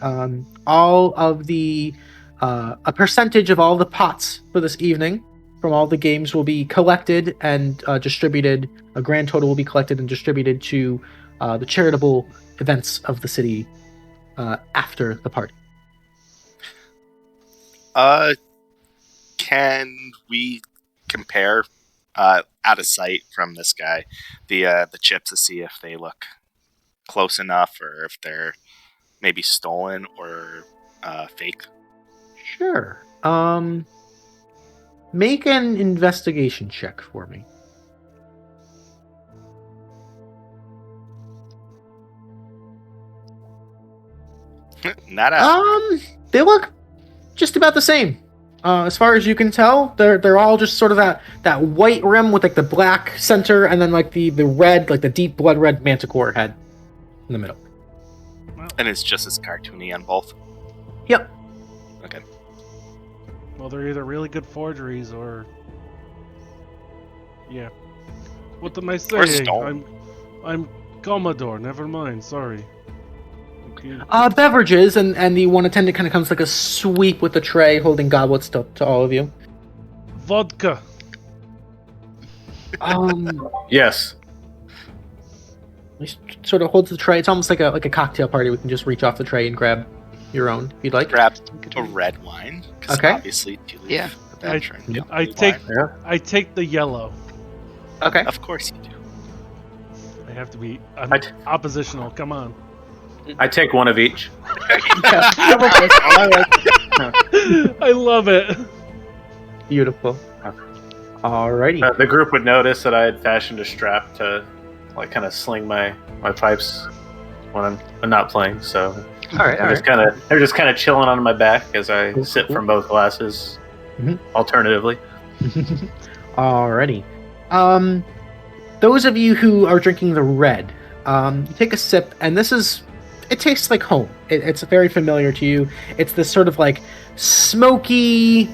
all of the a percentage of all the pots for this evening from all the games will be collected and distributed. A grand total will be collected and distributed to the charitable events of the city after the party. Can we compare out of sight from this guy the chips to see if they look close enough, or if they're maybe stolen or fake? Sure. Make an investigation check for me. Not a... They look just about the same. As far as you can tell, they're all just sort of that white rim with like the black center, and then like the red, like the deep blood red manticore head in the middle. And it's just as cartoony on both? Yep. Okay. Well, they're either really good forgeries or... Yeah. What am I saying? Or stolen. I'm Commodore, never mind, sorry. Beverages, and the one attendant kind of comes like a sweep with the tray, holding goblets to all of you. Vodka. Yes. He sort of holds the tray. It's almost like a cocktail party. We can just reach off the tray and grab your own if you'd like. Grab a red wine. Okay. Obviously, Tealeaf, Yeah. I take the yellow. Okay. Of course you do. I have to be oppositional. Come on. I take one of each. I love it. Beautiful. Alrighty. The group would notice that I had fashioned a strap to, like, kind of sling my pipes when I'm not playing. So they're just kind of chilling on my back as I sip from both glasses, alternatively. Alrighty. Those of you who are drinking the red, you take a sip, and it tastes like home. It's very familiar to you. It's this sort of like smoky,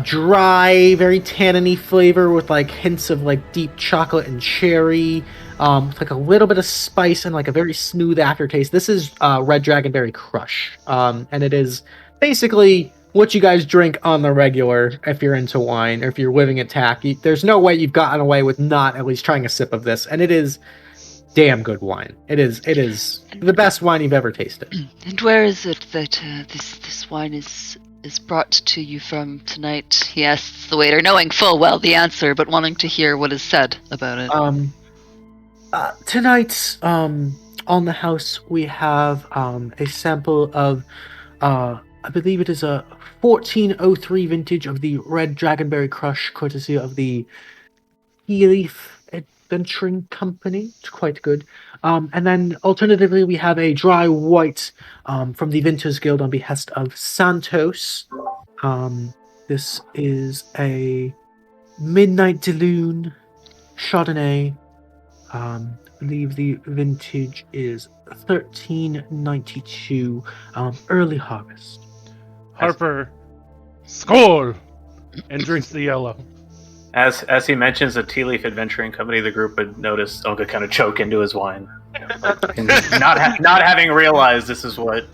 dry, very tanniny flavor with like hints of like deep chocolate and cherry, with like a little bit of spice and like a very smooth aftertaste. This is Red Dragonberry Crush, and it is basically what you guys drink on the regular if you're into wine or if you're living at TAC. There's no way you've gotten away with not at least trying a sip of this, and it is damn good wine. It is the best wine you've ever tasted. And where is it that this wine is brought to you from tonight? He asks the waiter, knowing full well the answer, but wanting to hear what is said about it. Tonight, on the house, we have a sample of, I believe it is a 1403 vintage of the Red Dragonberry Crush, courtesy of the Tealeaf Adventuring Company. It's quite good. And then alternatively, we have a dry white from the Vinters Guild on behest of Santos. This is a Midnight Deloon Chardonnay. I believe the vintage is 1392, early harvest. Harper, score! And drinks the yellow. As he mentions the Tealeaf Adventuring Company, the group would notice Ownka kind of choke into his wine, not having realized this is what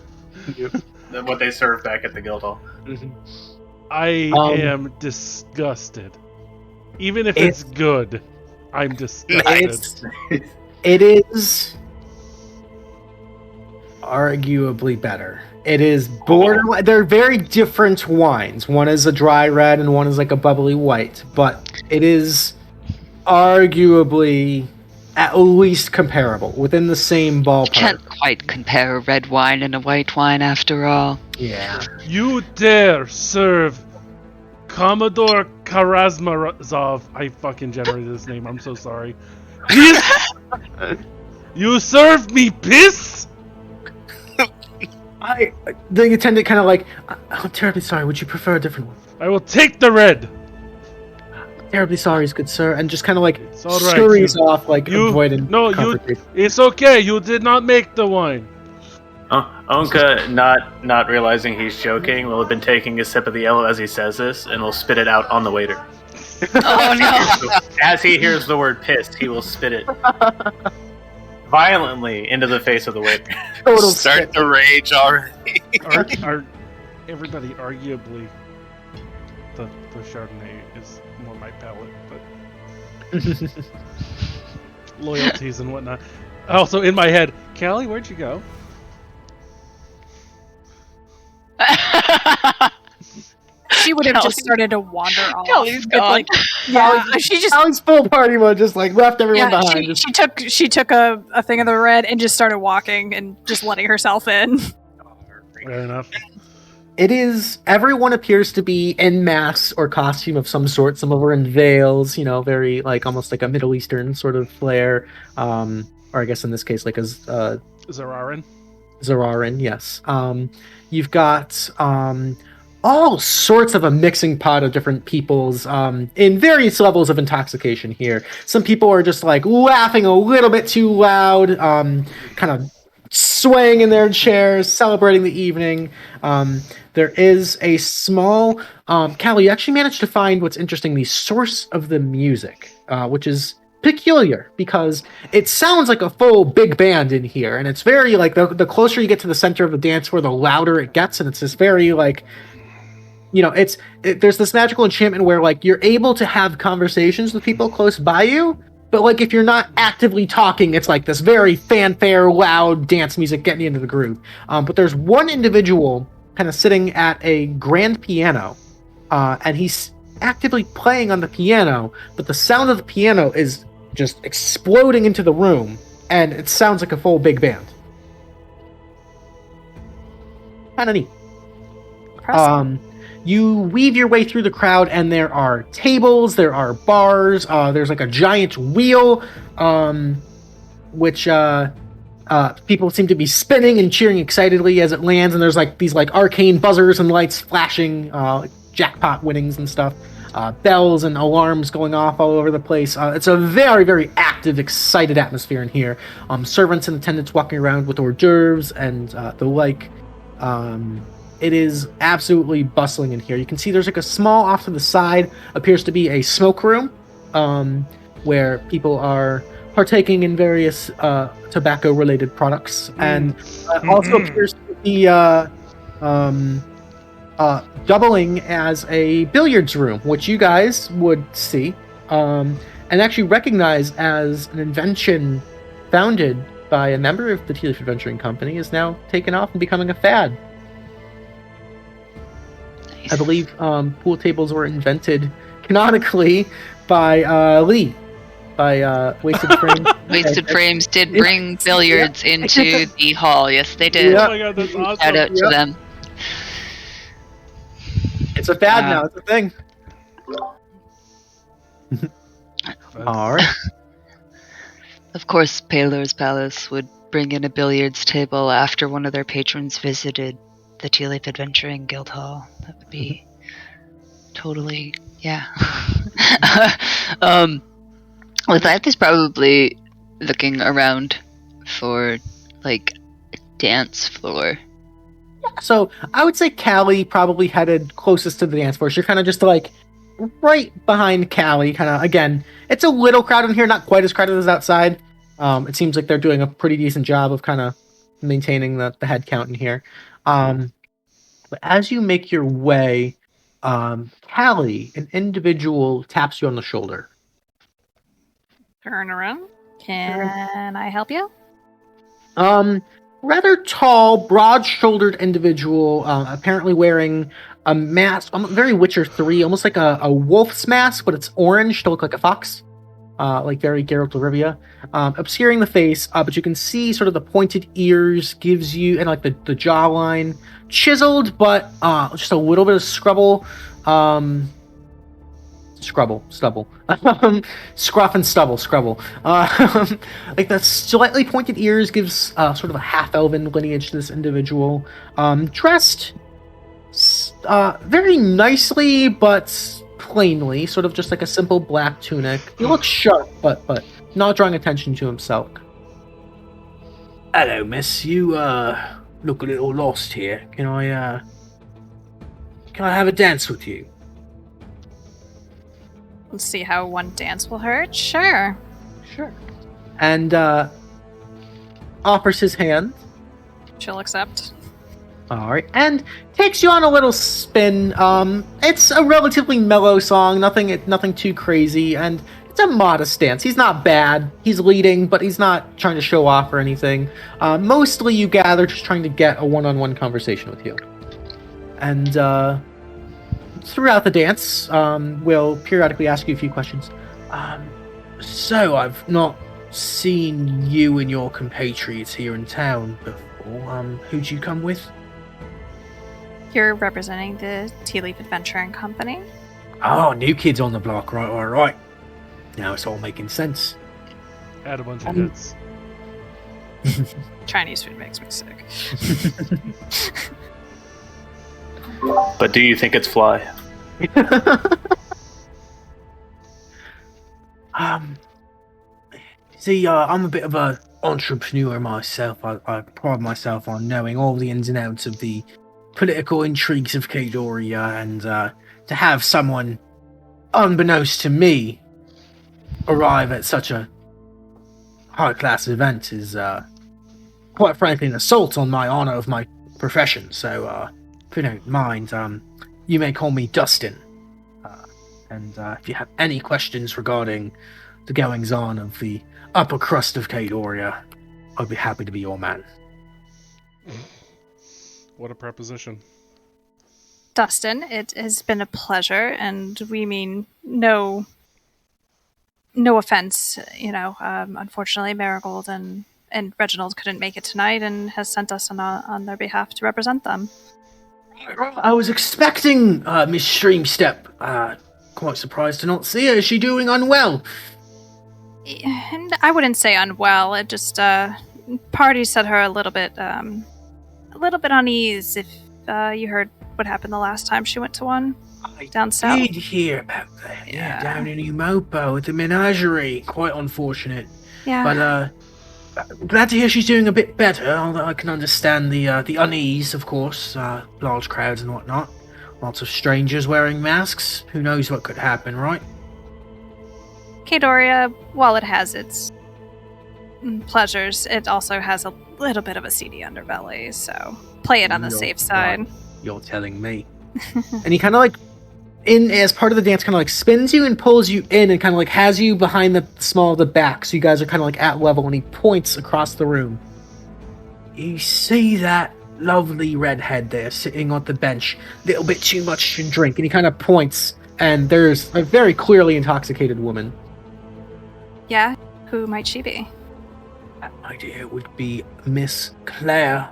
they serve back at the guild hall. I am disgusted. Even if it's good, I'm disgusted. It is arguably better. It is borderline. They're very different wines. One is a dry red and one is like a bubbly white. But it is arguably at least comparable, within the same ballpark. You can't quite compare a red wine and a white wine after all. Yeah. You dare serve Commodore Karazmarazov. I fucking generated this name. I'm so sorry. Piss! You served me piss? The attendant kind of like, I'm terribly sorry. Would you prefer a different one? I will take the red. Terribly sorry, good sir, and just kind of like It's all right. scurries off, like avoiding. It's okay. You did not make the wine. Ownka, not realizing he's joking, will have been taking a sip of the yellow as he says this, and will spit it out on the waiter. Oh no! So as he hears the word "pissed," he will spit it violently into the face of the waiter. Total Start spit. the rage already. Everybody, arguably, the Chardonnay is more my palate, but loyalties and whatnot. Also, in my head, Callie, where'd you go? She would have just started to wander off. Callie's gone. She just Alex full party mode, just like left everyone behind. she took a thing of the red and just started walking and just letting herself in. Fair enough. It is. Everyone appears to be in mask or costume of some sort. Some of them are in veils, very like almost like a Middle Eastern sort of flair. Or I guess in this case, like a Zararin. Zararin, yes. You've got all sorts of a mixing pot of different peoples in various levels of intoxication here. Some people are just like laughing a little bit too loud, kind of swaying in their chairs, celebrating the evening. There is a small... Callie, you actually managed to find what's interesting, the source of the music, which is peculiar because it sounds like a full big band in here, and it's very like the closer you get to the center of the dance floor, the louder it gets, and it's this very like there's this magical enchantment where like you're able to have conversations with people close by you, but like if you're not actively talking, it's like this very fanfare, loud dance music getting you into the groove. But there's one individual kind of sitting at a grand piano, and he's actively playing on the piano, but the sound of the piano is just exploding into the room, and it sounds like a full big band. Kind of neat. You weave your way through the crowd, and there are tables, there are bars, there's like a giant wheel, which people seem to be spinning and cheering excitedly as it lands, and there's like these like arcane buzzers and lights flashing, jackpot winnings and stuff. Bells and alarms going off all over the place. It's a very, very active, excited atmosphere in here. Servants and attendants walking around with hors d'oeuvres and the like. It is absolutely bustling in here. You can see there's like a small off to the side, appears to be a smoke room, where people are partaking in various tobacco-related products, and also appears to be doubling as a billiards room, which you guys would see and actually recognize as an invention founded by a member of the Tealeaf Adventuring Company, is now taken off and becoming a fad. Nice. I believe pool tables were invented canonically by Lee, by Wasted Frames. Wasted Frames did bring billiards into the hall. Yes, they did. Yeah. Oh my god, that's awesome. Shout out to them. It's a fad now. It's a thing. All right. Of course, Paler's Palace would bring in a billiards table after one of their patrons visited the Tealeaf Adventuring Guild Hall. That would be totally, yeah. Lethieth is probably looking around for, like, a dance floor. So I would say Callie probably headed closest to the dance floor. You're kind of just like right behind Callie. Kind of, again, it's a little crowded in here, not quite as crowded as outside. It seems like they're doing a pretty decent job of kind of maintaining the head count in here. But as you make your way, Callie, an individual taps you on the shoulder. Turn around. Can I help you? Rather tall, broad-shouldered individual, apparently wearing a mask, very Witcher 3, almost like a wolf's mask, but it's orange to look like a fox, like very Geralt of Rivia, obscuring the face, but you can see sort of the pointed ears gives you, and like the jawline, chiseled, but just a little bit of scrubble, Scrubble, stubble. Scruff and stubble, scrubble. Like the slightly pointed ears gives sort of a half-elven lineage to this individual. Dressed very nicely, but plainly, sort of just like a simple black tunic. He looks sharp, but not drawing attention to himself. Hello, miss. You look a little lost here. Can I have a dance with you? Let's see how one dance will hurt. Sure. And offers his hand. She'll accept. Alright, and takes you on a little spin. It's a relatively mellow song, nothing too crazy, and it's a modest dance. He's not bad. He's leading, but he's not trying to show off or anything. Mostly you gather just trying to get a one-on-one conversation with you. And throughout the dance, we'll periodically ask you a few questions. So I've not seen you and your compatriots here in town before. Who'd you come with? You're representing the Tealeaf Adventuring Company? Oh, new kids on the block, right. Now it's all making sense. Add a bunch of hits. Chinese food makes me sick. But do you think it's fly? See, I'm a bit of an entrepreneur myself. I pride myself on knowing all the ins and outs of the political intrigues of Kadoria, and to have someone, unbeknownst to me, arrive at such a high-class event is, quite frankly, an assault on my honor of my profession. So, if you don't mind, you may call me Dustin. And if you have any questions regarding the goings-on of the upper crust of Kadoria, I'd be happy to be your man. What a proposition. Dustin, it has been a pleasure, and we mean no offense. Unfortunately, Marigold and Reginald couldn't make it tonight, and has sent us on their behalf to represent them. I was expecting Miss Streamstep. Quite surprised to not see her. Is she doing unwell? And I wouldn't say unwell. It just party set her a little bit unease. If you heard what happened the last time she went to one down south. I did hear about that. Yeah, down in Umopo at the menagerie. Quite unfortunate. Yeah. But glad to hear she's doing a bit better. Although I can understand the unease, of course. Large crowds and whatnot. Lots of strangers wearing masks. Who knows what could happen, right? Kadoria, while it has its pleasures, it also has a little bit of a seedy underbelly, so play it on the safe side. You're telling me. And he kind of like, as part of the dance, kind of like spins you and pulls you in and kind of like has you behind the small of the back, so you guys are kind of like at level, and he points across the room. You see that lovely redhead there sitting on the bench? Little bit too much to drink. And he kind of points, and there's a very clearly intoxicated woman. Yeah? Who might she be? That idea would be Miss Claire,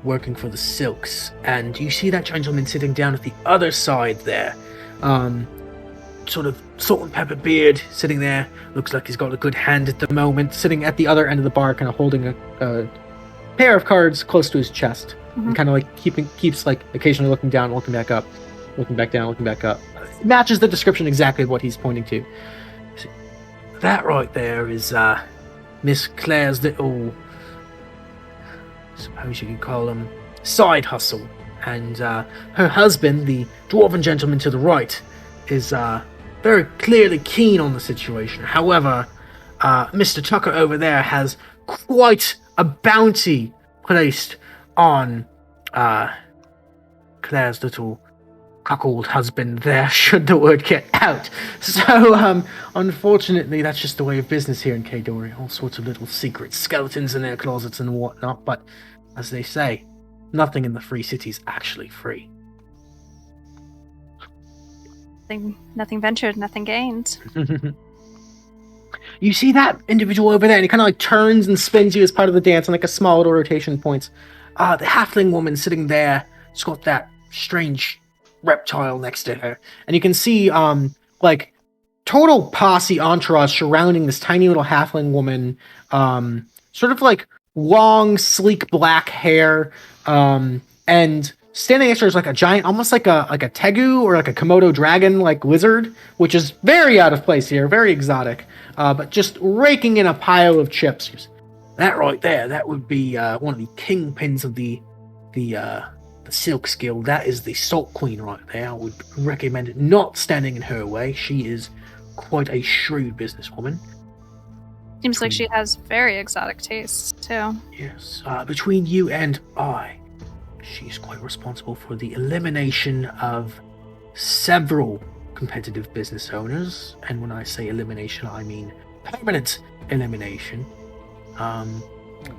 working for the Silks. And you see that gentleman sitting down at the other side there. Sort of salt and pepper beard sitting there. Looks like he's got a good hand at the moment. Sitting at the other end of the bar, kind of holding a pair of cards close to his chest. Mm-hmm. And kind of like keeps like occasionally looking down, looking back up, looking back down, looking back up. It matches the description exactly of what he's pointing to. That right there is Miss Claire's little, suppose you could call him, side hustle. And her husband, the dwarven gentleman to the right, is very clearly keen on the situation. However, Mr. Tucker over there has quite a bounty placed on Claire's little cuckold husband there, should the word get out. So, unfortunately, that's just the way of business here in Kadoria. All sorts of little secret skeletons in their closets and whatnot, but, as they say, nothing in the free city is actually free. Nothing ventured, nothing gained. You see that individual over there, and he kind of like turns and spins you as part of the dance, and like a small little rotation points. The halfling woman sitting there, she's got that strange reptile next to her, and you can see like total posse entourage surrounding this tiny little halfling woman, sort of like long, sleek black hair, and standing next to her is like a giant, almost like a tegu or like a Komodo dragon like lizard, which is very out of place here, very exotic, but just raking in a pile of chips. That right there, that would be one of the kingpins of the Silk Guild. That is the Salt Queen right there. I would recommend it not standing in her way. She is quite a shrewd businesswoman. Seems like she has very exotic tastes, too. Yes. Between you and I, she's quite responsible for the elimination of several competitive business owners. And when I say elimination, I mean permanent elimination.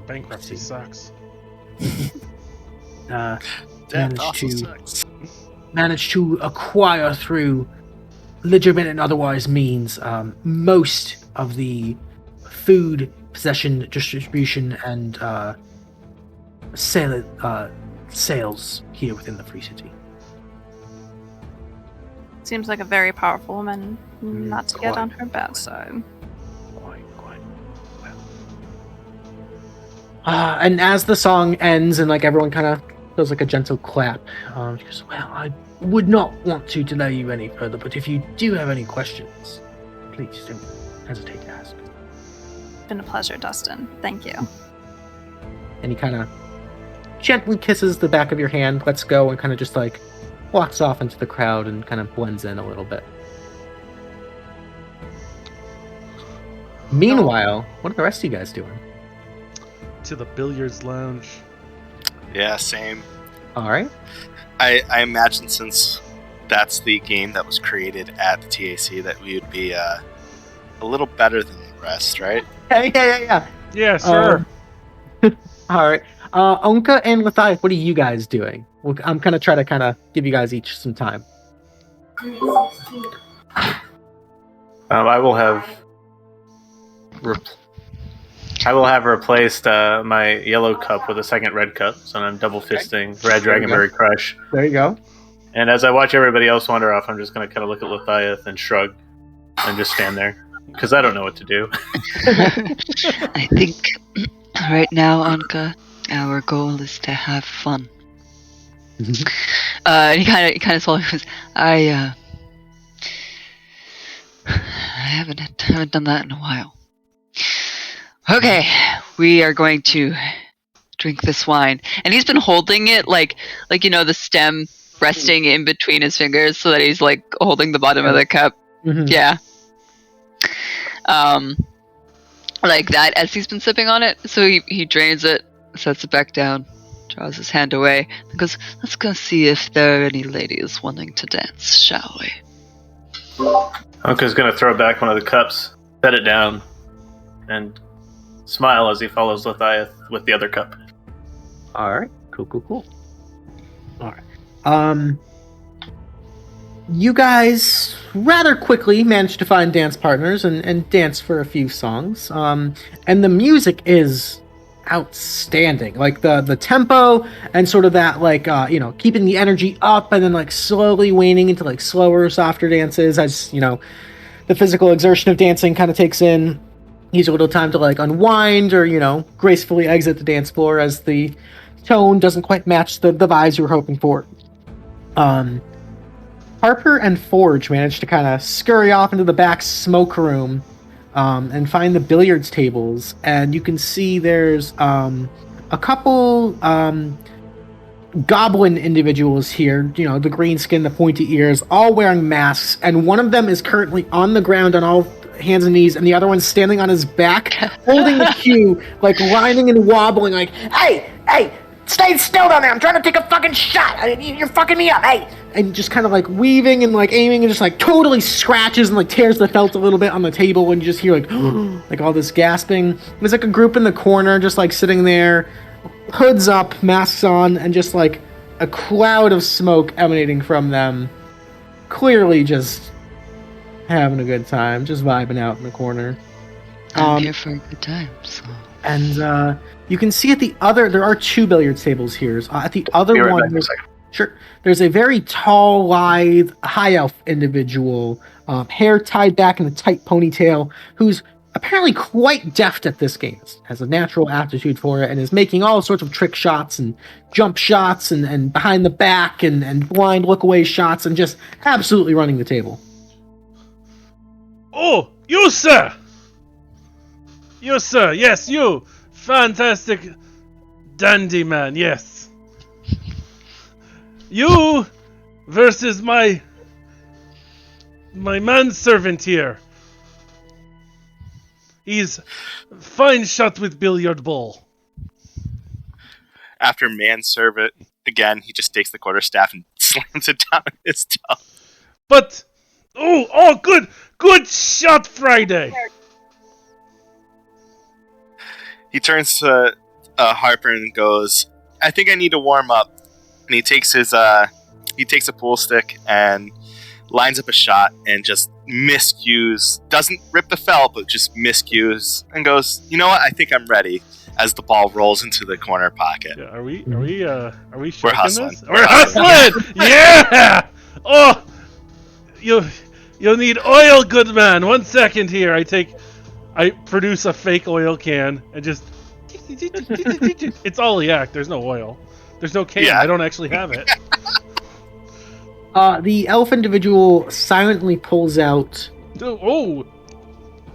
Bankruptcy sucks. Managed to acquire through legitimate and otherwise means most of the food possession, distribution, and sales here within the Free City. Seems like a very powerful woman, not to get quite. on her bad side. Quite well. And as the song ends and like everyone kind of does like a gentle clap, she goes, well, I would not want to delay you any further, but if you do have any questions, please don't hesitate to ask. It's been a pleasure, Dustin. Thank you. And he kind of gently kisses the back of your hand, lets go, and kind of just like walks off into the crowd and kind of blends in a little bit. Meanwhile, what are the rest of you guys doing? To the billiards lounge. Yeah, same. All right. I imagine since that's the game that was created at the TAC that we would be a little better than the rest, right? Yeah. Yeah, sure. All right. Ownka and Lethieth, what are you guys doing? Well, I'm going to try to give you guys each some time. I will have replaced my yellow cup with a second red cup, so I'm double fisting Red Dragonberry Crush. There you go. And as I watch everybody else wander off, I'm just going to kind of look at Lethieth and shrug and just stand there because I don't know what to do. I think right now, Ownka, our goal is to have fun. And he kind of slowly goes, I haven't done that in a while. Okay, we are going to drink this wine. And he's been holding it like the stem resting in between his fingers so that he's like holding the bottom of the cup. Mm-hmm. Yeah. Like that as he's been sipping on it. So he drains it, sets it back down, draws his hand away, and goes, let's go see if there are any ladies wanting to dance, shall we? Unka's going to throw back one of the cups, set it down, and smile as he follows Lethieth with the other cup. All right. Cool. All right. You guys rather quickly managed to find dance partners and dance for a few songs. And the music is outstanding. Like the tempo and sort of that like keeping the energy up and then like slowly waning into like slower, softer dances as the physical exertion of dancing kind of takes in. Gives you a little time to like unwind or gracefully exit the dance floor as the tone doesn't quite match the vibes you were hoping for. Harper and Forge managed to kind of scurry off into the back smoke room and find the billiards tables, and you can see there's a couple goblin individuals here, the green skin, the pointy ears, all wearing masks, and one of them is currently on the ground on all hands and knees, and the other one's standing on his back, holding the cue, like whining and wobbling, like, hey, stay still down there, I'm trying to take a fucking shot, you're fucking me up, hey! And just kind of like weaving and like aiming and just like totally scratches and like tears the felt a little bit on the table, and you just hear like, like all this gasping. There's like a group in the corner just like sitting there, hoods up, masks on, and just like a cloud of smoke emanating from them, clearly just having a good time, just vibing out in the corner. I'm here for a good time, so. And you can see at the other, there are two billiards tables here. At the other Be right one, back in a second. Sure. There's a very tall, lithe, high elf individual, hair tied back in a tight ponytail, who's apparently quite deft at this game, has a natural aptitude for it, and is making all sorts of trick shots and jump shots and behind the back and blind look away shots and just absolutely running the table. Oh, you sir! You sir, yes, you! Fantastic dandy man, yes. You versus my manservant here. He's fine shot with billiard ball. After manservant, again, he just takes the quarterstaff and slams it down on his tongue. But, oh, good shot, Friday. He turns to Harper and goes, I think I need to warm up. And he takes a pool stick and lines up a shot and just miscues, doesn't rip the felt, but just miscues and goes, you know what, I think I'm ready, as the ball rolls into the corner pocket. Yeah, are we shaking We're hustling. this? We're hustling! Yeah! Oh, you'll need oil, good man. 1 second here. I produce a fake oil can and just it's all yak. There's no oil. There's no can. Yeah. I don't actually have it. The elf individual silently pulls out Oh,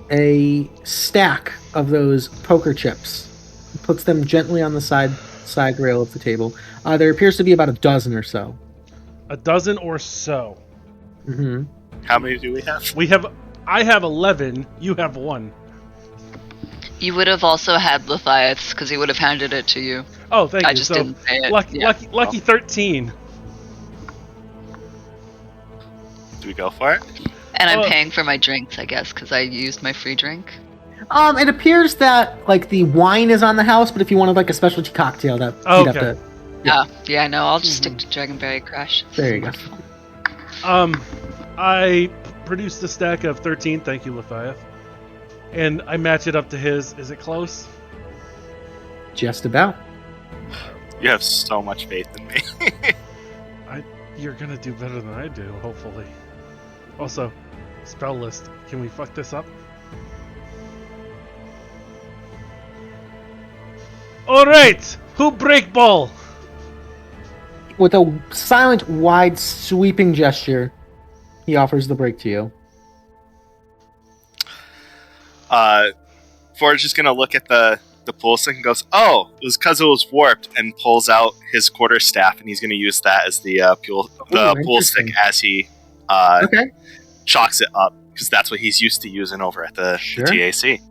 a stack of those poker chips, puts them gently on the side rail of the table. There appears to be about a dozen or so. a dozen or so. Mm-hmm. How many do we have? I have 11. You have 1. You would have also had Lethieth's, because he would have handed it to you. Oh, thank you. I just So, didn't say it. Lucky 13. Do we go for it? And I'm Oh. paying for my drinks, I guess, because I used my free drink. It appears that like the wine is on the house, but if you wanted like a specialty cocktail, that Oh, you'd okay. have to. Yeah, no, I'll just stick to Dragonberry Crash. There you go. I produced a stack of 13. Thank you, Lethieth. And I match it up to his. Is it close? Just about. You have so much faith in me. You're gonna do better than I do, hopefully. Also, spell list. Can we fuck this up? Alright! Who break ball? With a silent, wide, sweeping gesture, he offers the break to you. Forge is gonna look at the pool stick and goes, oh, it was because it was warped, and pulls out his quarterstaff, and he's gonna use that as the pool stick as he Okay. chalks it up, because that's what he's used to using over at the Sure. TAC.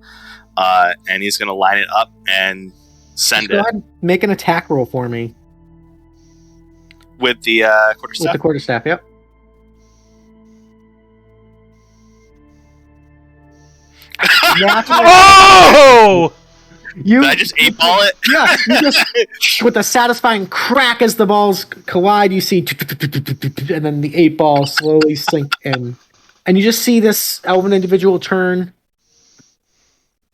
And he's gonna line it up and send Go it ahead and make an attack roll for me with the with quarterstaff. the quarterstaff. Yep. Oh! You, Did I just 8-ball it? yeah, you just with a satisfying crack as the balls collide, you see, and then the 8-ball slowly sink in, and you just see this elven individual turn,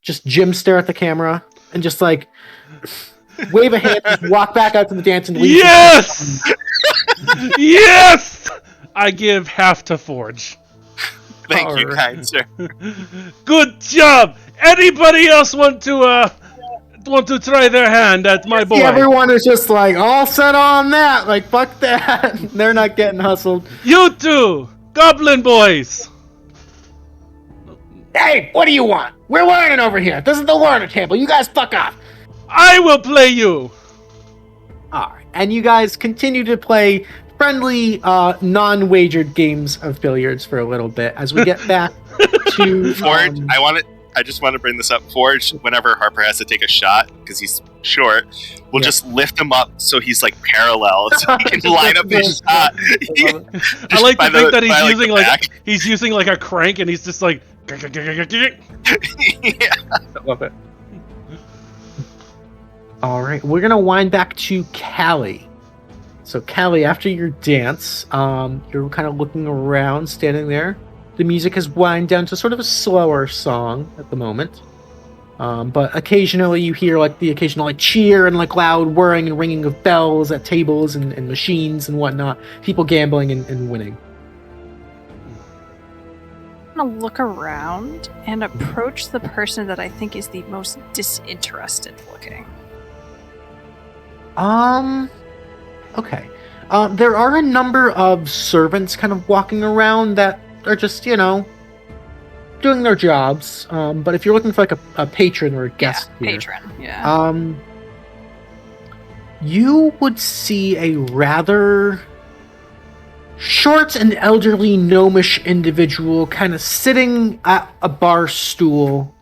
just Jim stare at the camera, and just like wave a hand, just walk back out to the dance and leave. Yes! Yes! I give half to Forge. Thank you, Alright. kind sir. Good job! Anybody else want to try their hand at my boy? Everyone is just like all set on that, like fuck that. They're not getting hustled. You two! Goblin boys! Hey, what do you want? We're learning over here. This is the learner table. You guys fuck off. I will play you! Alright, and you guys continue to play friendly, non-wagered games of billiards for a little bit as we get back to Forge, I just want to bring this up. Forge, whenever Harper has to take a shot, because he's short, we'll just lift him up so he's like parallel, so he can line up his shot. I like to think that he's using like a crank and he's just like Yeah. love it. Alright, we're gonna wind back to Callie. So Callie, after your dance, you're kind of looking around, standing there. The music has wind down to sort of a slower song at the moment. But occasionally you hear like the occasional like cheer and like loud whirring and ringing of bells at tables and machines and whatnot. People gambling and winning. I'm gonna look around and approach the person that I think is the most disinterested looking. Okay. There are a number of servants kind of walking around that are just, doing their jobs. But if you're looking for like a patron or a guest here, patron, yeah. You would see a rather short and elderly gnomish individual kind of sitting at a bar stool,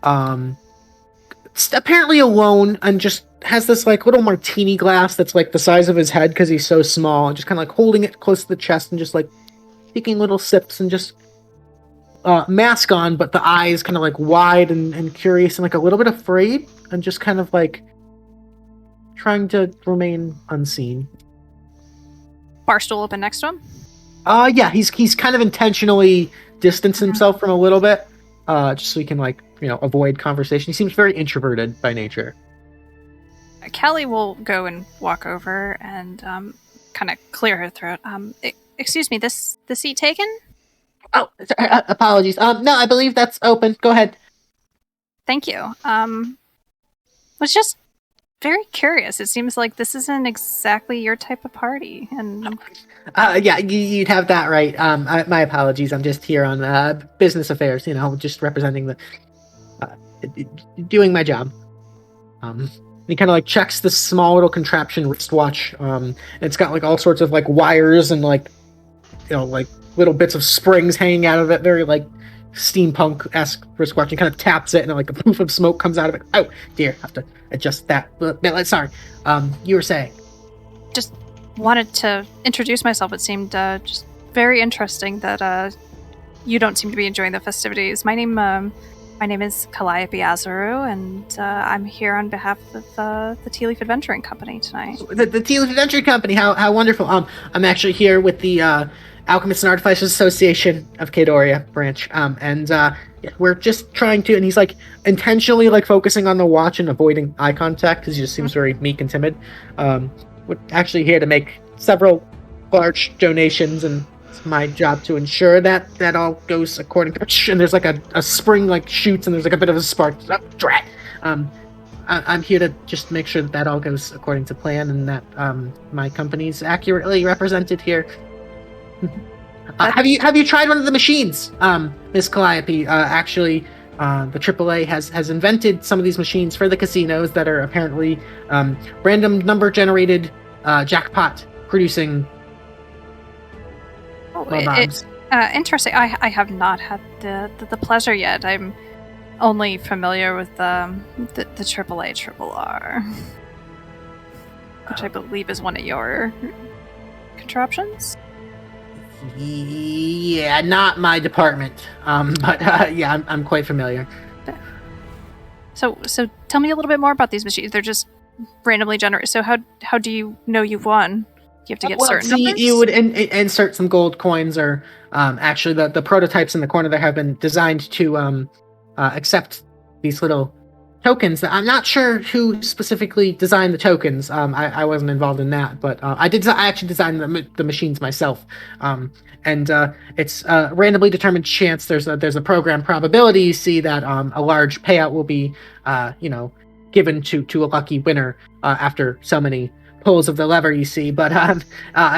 apparently alone, and just has this like little martini glass that's like the size of his head because he's so small, and just kind of like holding it close to the chest and just like taking little sips and just mask on, but the eyes kind of like wide and curious and like a little bit afraid and just kind of like trying to remain unseen. Bar stool open next to him? Yeah, he's kind of intentionally distanced himself from a little bit, just so he can like, avoid conversation. He seems very introverted by nature. Callie will go and walk over and kind of clear her throat. Excuse me, the seat taken? Oh, sorry, apologies. No, I believe that's open. Go ahead. Thank you. Was just very curious. It seems like this isn't exactly your type of party, and yeah, you'd have that right. My apologies. I'm just here on business affairs. Just representing the, doing my job. He kind of like checks this small little contraption wristwatch. And it's got like all sorts of like wires and like, like little bits of springs hanging out of it. Very like steampunk-esque wristwatch. He kind of taps it and like a poof of smoke comes out of it. Oh dear, have to adjust that. Sorry. You were saying? Just wanted to introduce myself. It seemed just very interesting that you don't seem to be enjoying the festivities. My name is Calliope Azaru, and I'm here on behalf of the Tealeaf Adventuring Company tonight. The Tealeaf Adventuring Company, how wonderful. I'm actually here with the Alchemists and Artificers Association of Kadoria branch, and we're just trying to, and he's like intentionally like focusing on the watch and avoiding eye contact because he just seems very meek and timid. We're actually here to make several large donations, and it's my job to ensure that all goes according to. And there's like a spring like shoots, and there's like a bit of a spark. Oh, drat! I'm here to just make sure that all goes according to plan, and that my company's accurately represented here. Have you tried one of the machines, Miss Calliope? Actually, the AAA has invented some of these machines for the casinos that are apparently random number generated jackpot producing. It's interesting. I have not had the pleasure yet. I'm only familiar with the AAA RRR, which I believe is one of your contraptions. Yeah, not my department. But yeah, I'm quite familiar. So tell me a little bit more about these machines. They're just randomly generated. So how do you know you've won? You have to get certain numbers? You would insert some gold coins, or actually the prototypes in the corner there have been designed to accept these little tokens. I'm not sure who specifically designed the tokens. I wasn't involved in that, but I actually designed the machines myself. And it's a randomly determined chance. There's a program probability you see that a large payout will be given to a lucky winner after so many pulls of the lever you see. But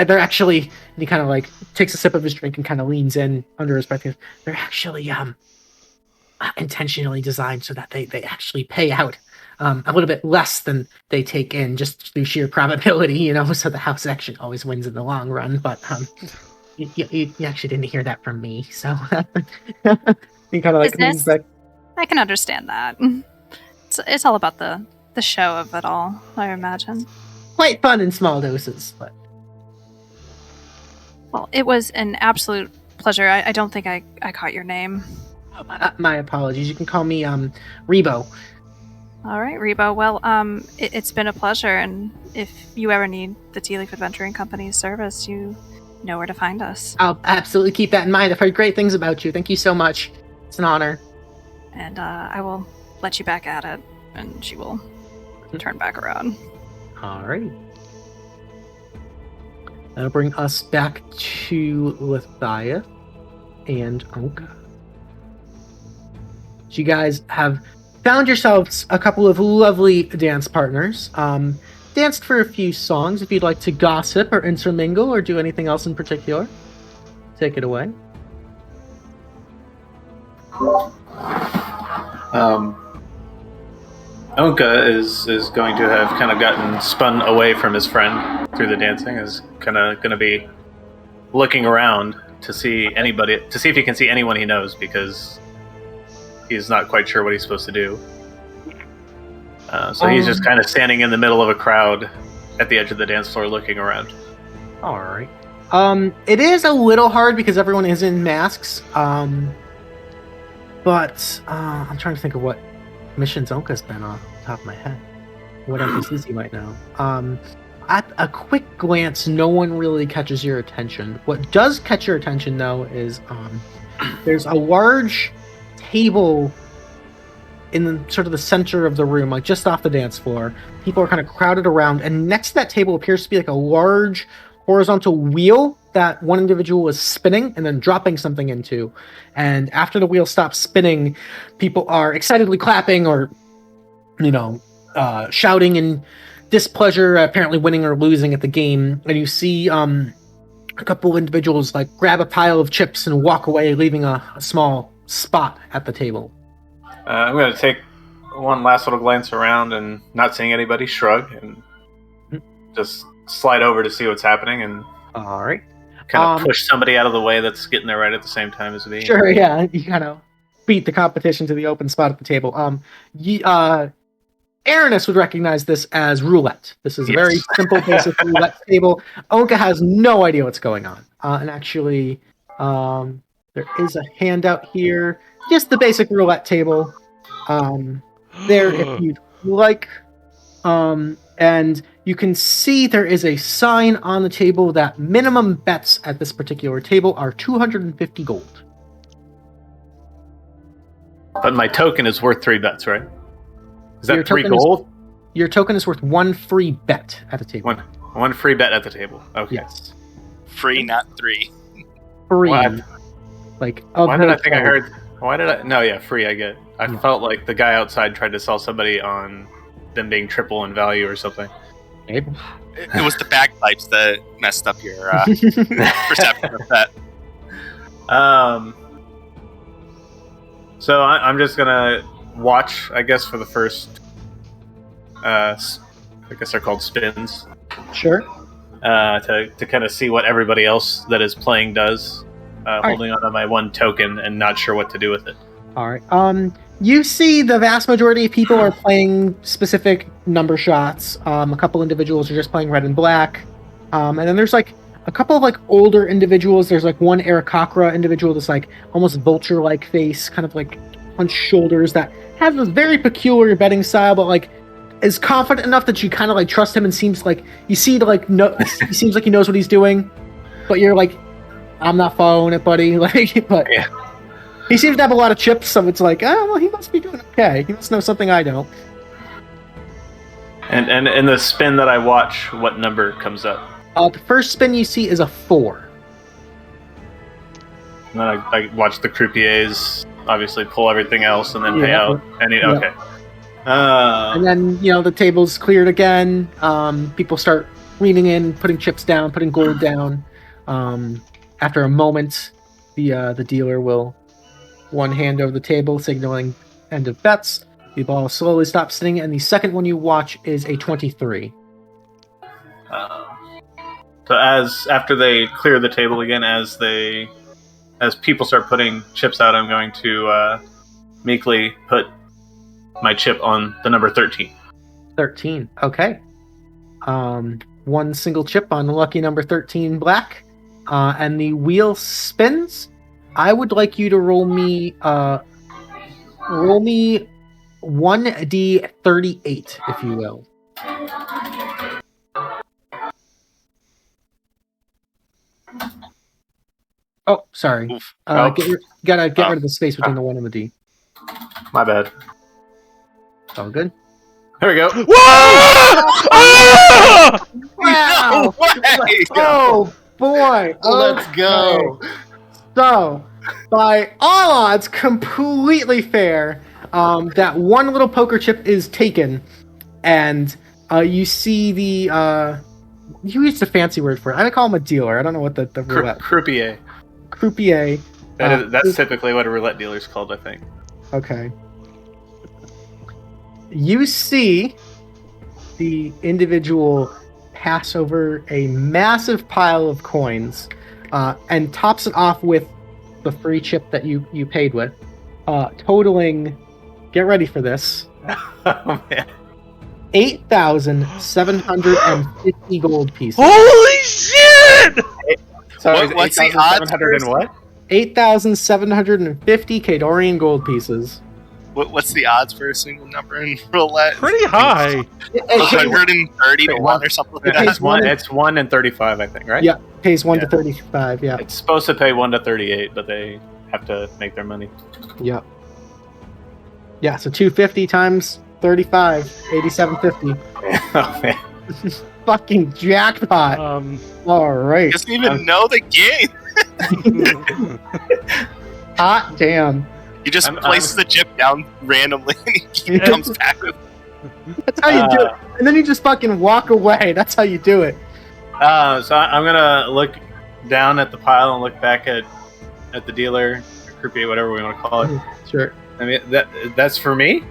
they're actually, and he kind of like takes a sip of his drink and kind of leans in under his breath. They're actually intentionally designed so that they actually pay out a little bit less than they take in, just through sheer probability, so the house actually always wins in the long run. But you actually didn't hear that from me, so he kind of like leans back. I can understand that. It's all about the show of it all, I imagine. Quite fun in small doses, but well, it was an absolute pleasure. I don't think I caught your name. My apologies. You can call me Rebo. All right, Rebo. Well, it's been a pleasure, and if you ever need the Tealeaf Adventuring Company's service, you know where to find us. I'll absolutely keep that in mind. I've heard great things about you. Thank you so much. It's an honor. And I will let you back at it, and she will turn back around. Alright. That'll bring us back to Lethieth and Ownka. So you guys have found yourselves a couple of lovely dance partners. Danced for a few songs. If you'd like to gossip or intermingle or do anything else in particular, take it away. Ownka is going to have kind of gotten spun away from his friend through the dancing. Is kind of going to be looking around to see if he can see anyone he knows, because he's not quite sure what he's supposed to do. So he's just kind of standing in the middle of a crowd at the edge of the dance floor looking around. All right. It is a little hard because everyone is in masks. But I'm trying to think of what missions Ownka's been off the top of my head. What NPCs you might know. At a quick glance, no one really catches your attention. What does catch your attention, though, is there's a large table in the, sort of the center of the room, like just off the dance floor. People are kind of crowded around, and next to that table appears to be like a large horizontal wheel that one individual is spinning and then dropping something into. And after the wheel stops spinning, people are excitedly clapping or, shouting in displeasure, apparently winning or losing at the game. And you see a couple individuals like grab a pile of chips and walk away, leaving a small spot at the table. I'm going to take one last little glance around, and not seeing anybody, shrug and just slide over to see what's happening, and all right, kind of push somebody out of the way that's getting there right at the same time as me. Sure, yeah, you kind of beat the competition to the open spot at the table. Erenes would recognize this as roulette. This is a very simple, basic roulette table. Ownka has no idea what's going on. And actually, there is a handout here. Just the basic roulette table. There, if you'd like. And you can see there is a sign on the table that minimum bets at this particular table are 250 gold. But my token is worth 3 bets, right? Is that 3 gold? Your token is worth 1 free bet at the table. One free bet at the table. Okay. Yes. Free, not 3. Free. What? Like, why did I think I heard? Why did I? No, yeah, free. I get. I felt like the guy outside tried to sell somebody on them being triple in value or something. It was the bagpipes that messed up your perception of that. So I'm just gonna watch, I guess, for the first. I guess they're called spins. Sure. To kind of see what everybody else that is playing does. Holding on to my 1 token and not sure what to do with it. All right. You see the vast majority of people are playing specific number shots. A couple individuals are just playing red and black. And then there's like a couple of like older individuals. There's like one Aarakocra individual that's like almost vulture-like face, kind of like hunched shoulders, that has a very peculiar betting style, but like is confident enough that you kind of like trust him and seems like you see like he seems like he knows what he's doing, but you're like, I'm not following it, buddy. Like, but yeah. He seems to have a lot of chips, so it's like, oh, well, he must be doing okay. He must know something I don't. And in the spin that I watch, what number comes up? The first spin you see is a 4. And then I watch the croupiers, obviously pull everything else and then pay out. Okay. And then, the table's cleared again. People start leaning in, putting chips down, putting gold down. After a moment, the dealer will one hand over the table, signaling end of bets. The ball slowly stops sitting, and the second one you watch is a 23. So after they clear the table again, as people start putting chips out, I'm going to meekly put my chip on the number 13. 13. Okay. One single chip on the lucky number 13 black. And the wheel spins. I would like you to roll me 1d38, if you will. Oh, sorry. Gotta get rid of the space between the 1 and the D. My bad. It's all good. There we go. Whoa! Ah! Wow! way! Oh boy! Let's go. So, by all odds, completely fair. That one little poker chip is taken, and you see the you used a fancy word for it. I call him a dealer. I don't know what the roulette Croupier. croupier. That's typically what a roulette dealer is called, I think. Okay. You see the individual pass over a massive pile of coins and tops it off with the free chip that you paid with, totaling, get ready for this, Oh, man. 8,750 gold pieces. Holy shit! Sorry, What's the odds 8,700 and what? 8,750 Kadorian gold pieces. What's the odds for a single number in roulette? Pretty high. 130 to 1 or something like that. It's 1 and 35, I think, right? Yeah, pays 1 to Yeah. 35, yeah. It's supposed to pay 1 to 38, but they have to make their money. Yep. Yeah, so 250 times 35, 8750. Oh, man. Fucking jackpot. All right. Doesn't even know the game. Hot damn. He just I'm- places the chip down randomly and he comes back with. That's how you do it. And then you just fucking walk away. That's how you do it. So I'm gonna look down at the pile and look back at the dealer, or croupier, whatever we want to call it. Sure. I mean, that's for me.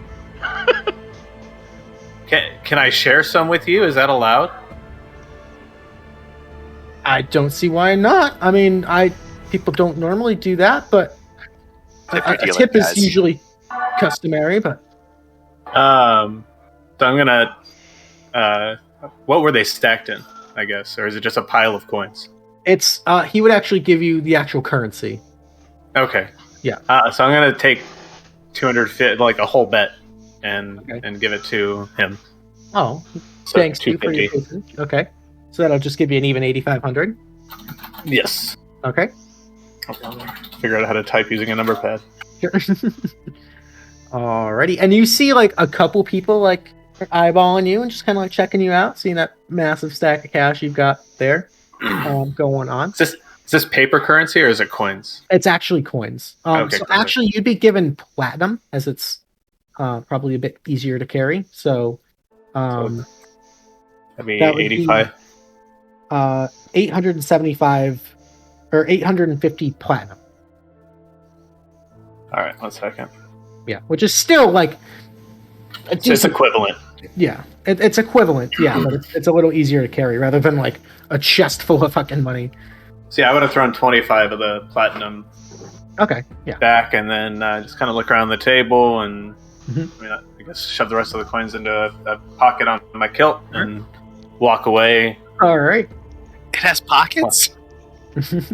Can I share some with you? Is that allowed? I don't see why not. I mean, people don't normally do that, but a tip is usually customary, but So I'm gonna. What were they stacked in? I guess, or is it just a pile of coins? it's he would actually give you the actual currency. Okay. Yeah. So I'm gonna take 250, like a whole bet, and Okay. and give it to him. Oh, So thanks to you for your 250. patience. Okay. So that'll just give you an even 8,500. Yes. Okay. Figure out how to type using a number pad. Sure. Alrighty. And you see like a couple people like eyeballing you and just kind of like checking you out, seeing that massive stack of cash you've got there going on. Is this paper currency or is it coins? It's actually coins. Okay, So cool. actually you'd be given platinum as it's probably a bit easier to carry. So That'd be that would be- 85. 875 or 850 platinum. All right, 1 second. Yeah, which is still like a So it's decent. equivalent. Yeah, it's equivalent. Yeah, but it's a little easier to carry rather than like a chest full of fucking money. See, I would have thrown 25 of the platinum Okay, yeah. back, and then just kind of look around the table, and Mhm. I guess shove the rest of the coins into a pocket on my kilt and walk away. All right. It has pockets?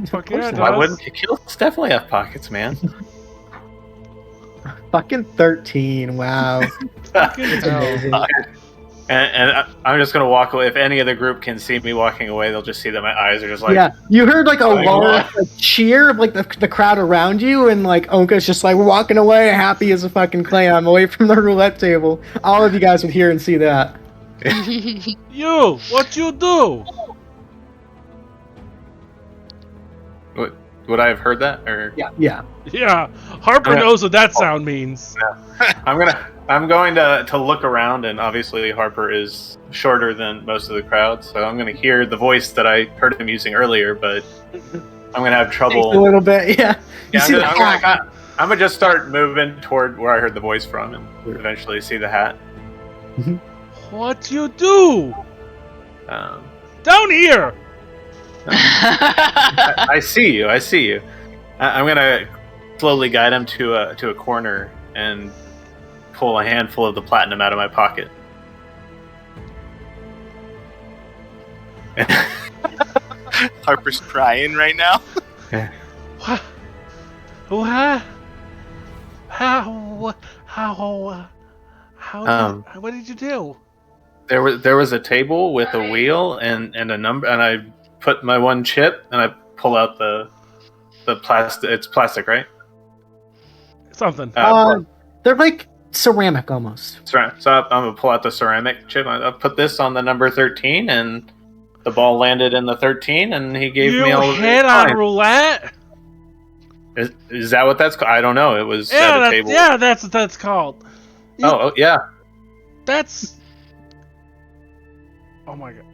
Fuck yeah, it Why does. wouldn't kilts definitely have pockets, man? Fucking 13. Wow. Fucking It's hell. amazing. And I'm just gonna walk away. If any of the group can see me walking away, they'll just see that my eyes are just like, Yeah, you heard like a Oh my large God. like, cheer of like the crowd around you, and like Ownka's just like walking away, happy as a fucking clam, away from the roulette table. All of you guys would hear and see that. You, what you do? would I have heard that? Or Yeah. Yeah, Harper Yeah. knows what that sound means. I'm going to look around, and obviously Harper is shorter than most of the crowd, so I'm gonna hear the voice that I heard him using earlier, but I'm gonna have Takes trouble. a little bit. Yeah. You Yeah, see the hat. I'm gonna just start moving toward where I heard the voice from, and eventually see the hat. What you do? Um, Down here! I see you. I see you. I'm gonna slowly guide him to a corner and pull a handful of the platinum out of my pocket. Harper's crying right now. What? What? How? What did you do? There was a table with a wheel and a number, and I put my one chip and I pull out the plastic. It's plastic, right? Something. They're like ceramic almost. So I'm gonna pull out the ceramic chip. I'll put this on the number 13, and the ball landed in the 13, and he gave me all of You hit on coins. roulette? Is that what that's called? I don't know. It was at a table. Yeah, that's what that's called. Oh, yeah. That's... Oh my god.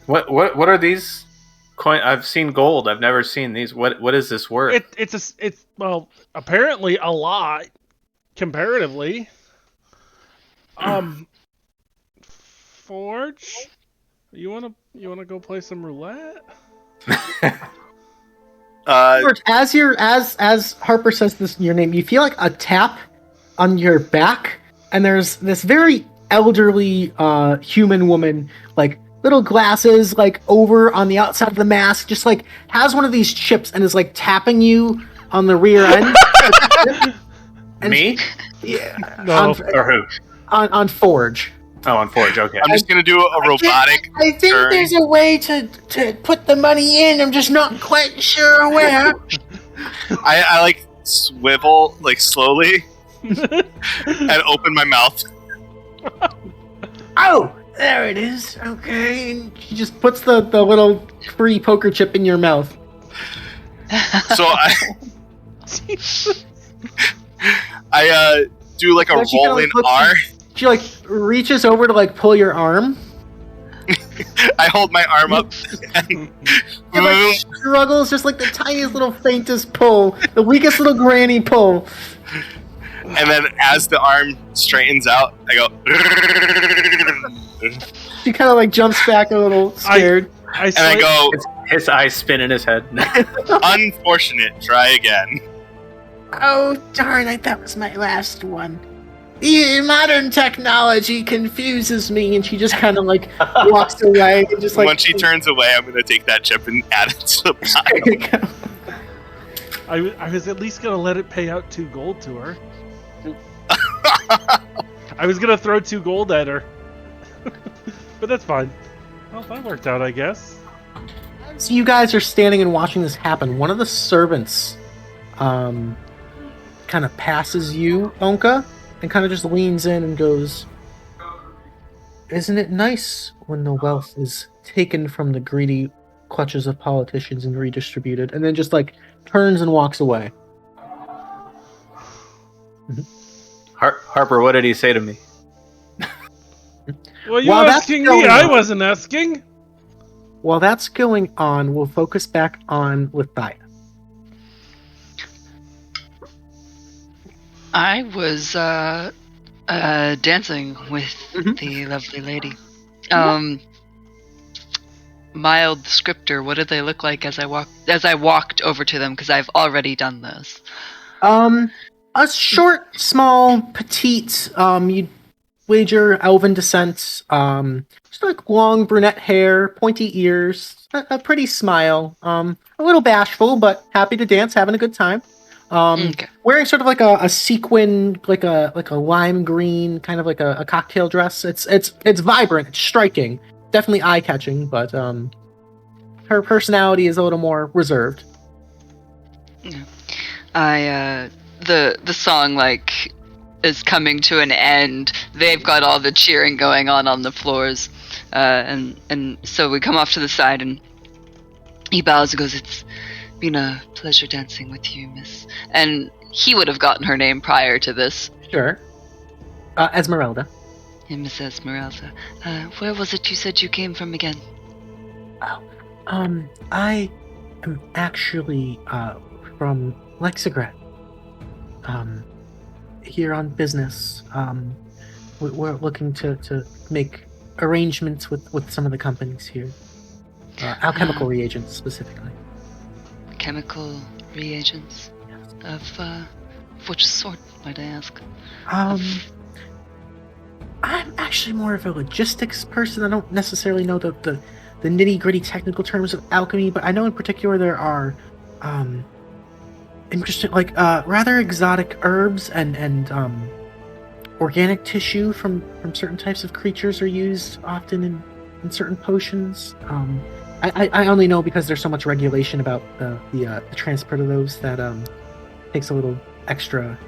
What are these coin? I've seen gold. I've never seen these. What is this worth? It's well, apparently a lot comparatively. Forge, you wanna go play some roulette? As Harper says your name, you feel like a tap on your back, and there's this very elderly human woman, like little glasses, like over on the outside of the mask, just like has one of these chips and is like tapping you on the rear end. Me? Yeah. No. Or who? On Forge. Oh, on Forge. Okay. I'm just gonna do a robotic. I think turn. there's a way to put the money in. I'm just not quite sure where. I like swivel like slowly and open my mouth. Oh, there it is. Okay, and she just puts the little free poker chip in your mouth. So I do like a Then she kinda, rolling like, R. She like reaches over to like pull your arm. I hold my arm up and It like struggles, just like the tiniest little faintest pull, the weakest little granny pull. and then as the arm straightens out, I go. She kind of like jumps back a little scared. And I go, His eyes spin in his head. unfortunate, try again. Oh darn! That was my last one. Modern technology confuses me, and she just kind of like walks away and just like. When she turns away, I'm gonna take that chip and add it to the pile. There you go. I was at least gonna let it pay out 2 gold to her. I was gonna throw 2 gold at her, but that's fine. Well, that worked out, I guess. So you guys are standing and watching this happen. One of the servants, kind of passes you, Ownka, and kind of just leans in and goes, "Isn't it nice when the wealth is taken from the greedy clutches of politicians and redistributed?" And then just like turns and walks away. Harper, what did he say to me? Well, you While that's asking going me? I on- wasn't asking. While that's going on, we'll focus back on Lethieth. I was dancing with the lovely lady. Mild descriptor. What did they look like as I walked over to them? Because I've already done this. A short, small, petite, you'd wager elven descent, just like long brunette hair, pointy ears, a pretty smile, a little bashful, but happy to dance, having a good time. Okay. Wearing sort of like a sequin, like a lime green, kind of like a cocktail dress. It's vibrant, it's striking, definitely eye catching, but her personality is a little more reserved. The song like is coming to an end. They've got all the cheering going on the floors, and so we come off to the side, and he bows and goes, "It's been a pleasure dancing with you, miss." And he would have gotten her name prior to this. Sure. Esmeralda. Yeah, Miss Esmeralda. Where was it you said you came from again? I am actually from Lexigrat. Here on business. We're looking to make arrangements with some of the companies here. Alchemical reagents specifically. Chemical reagents? Yes. Of which sort, might I ask? I'm actually more of a logistics person. I don't necessarily know the nitty-gritty technical terms of alchemy, but I know in particular there are interesting, like rather exotic herbs and organic tissue from certain types of creatures are used often in certain potions. I only know because there's so much regulation about the transport of those that takes a little extra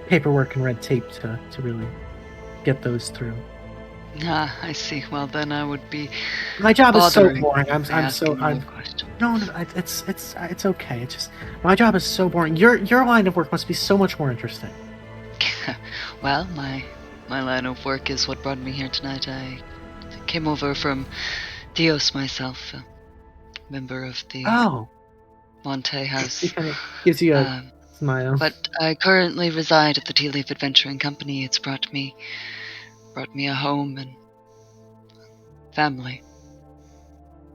paperwork and red tape to really get those through. Ah, I see. Well, then I would be. My job is so bothering boring. I'm no, it's okay. It's just my job is so boring. Your line of work must be so much more interesting. Well, my line of work is what brought me here tonight. I came over from Dios myself, a member of the Monte house. He kind of gives you a smile. But I currently reside at the Tealeaf Adventuring Company. It's brought me a home and family.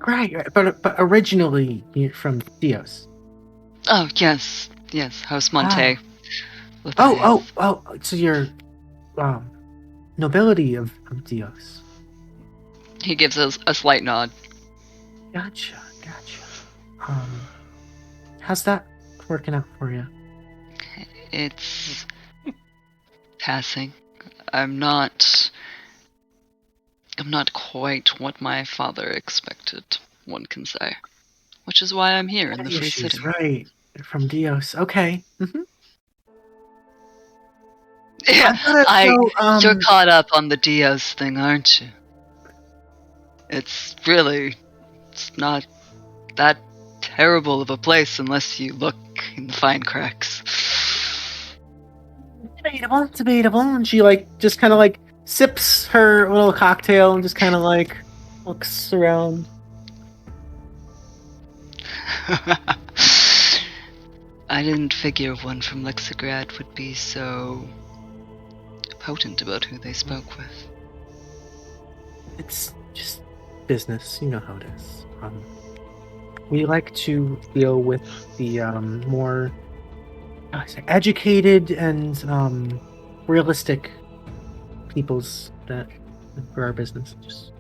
Right, but originally you're from Dios. Oh, yes, House Monte. So you're nobility of Dios. He gives us a slight nod. Gotcha. How's that working out for you? It's passing. I'm not quite what my father expected, one can say. Which is why I'm here in the Free City. Right, from Dios. Okay. Mm-hmm. Yeah, you're caught up on the Dios thing, aren't you? It's not that terrible of a place unless you look in the fine cracks. Debatable. And she just kind of sips her little cocktail and just kind of looks around. I didn't figure one from Lexigrad would be so potent about who they spoke with. It's just business, you know how it is. We like to deal with the more educated and realistic peoples that for our business. Just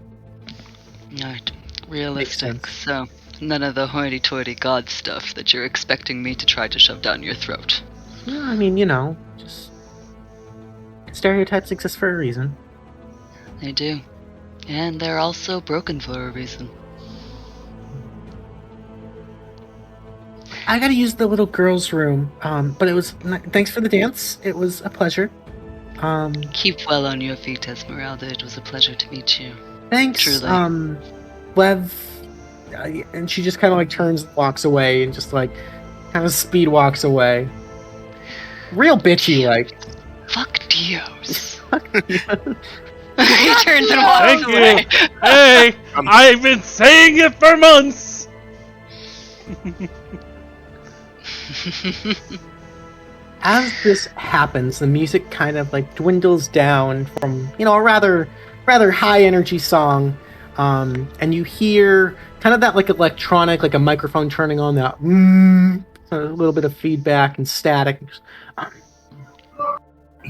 right, realistic. So none of the hoity-toity god stuff that you're expecting me to try to shove down your throat. Yeah, I mean, just stereotypes exist for a reason. They do, and they're also broken for a reason. I gotta use the little girl's room, but it was thanks for the dance. It was a pleasure. Keep well on your feet, Esmeralda. It was a pleasure to meet you. Thanks, truly. Lev. And she just kind of turns, walks away, and just kind of speed walks away. Real bitchy, Fuck Dios. He turns and walks Thank away. you. Hey, I've been saying it for months. As this happens, the music kind of dwindles down from a rather high energy song, and you hear kind of that electronic, a microphone turning on, that a little bit of feedback and static.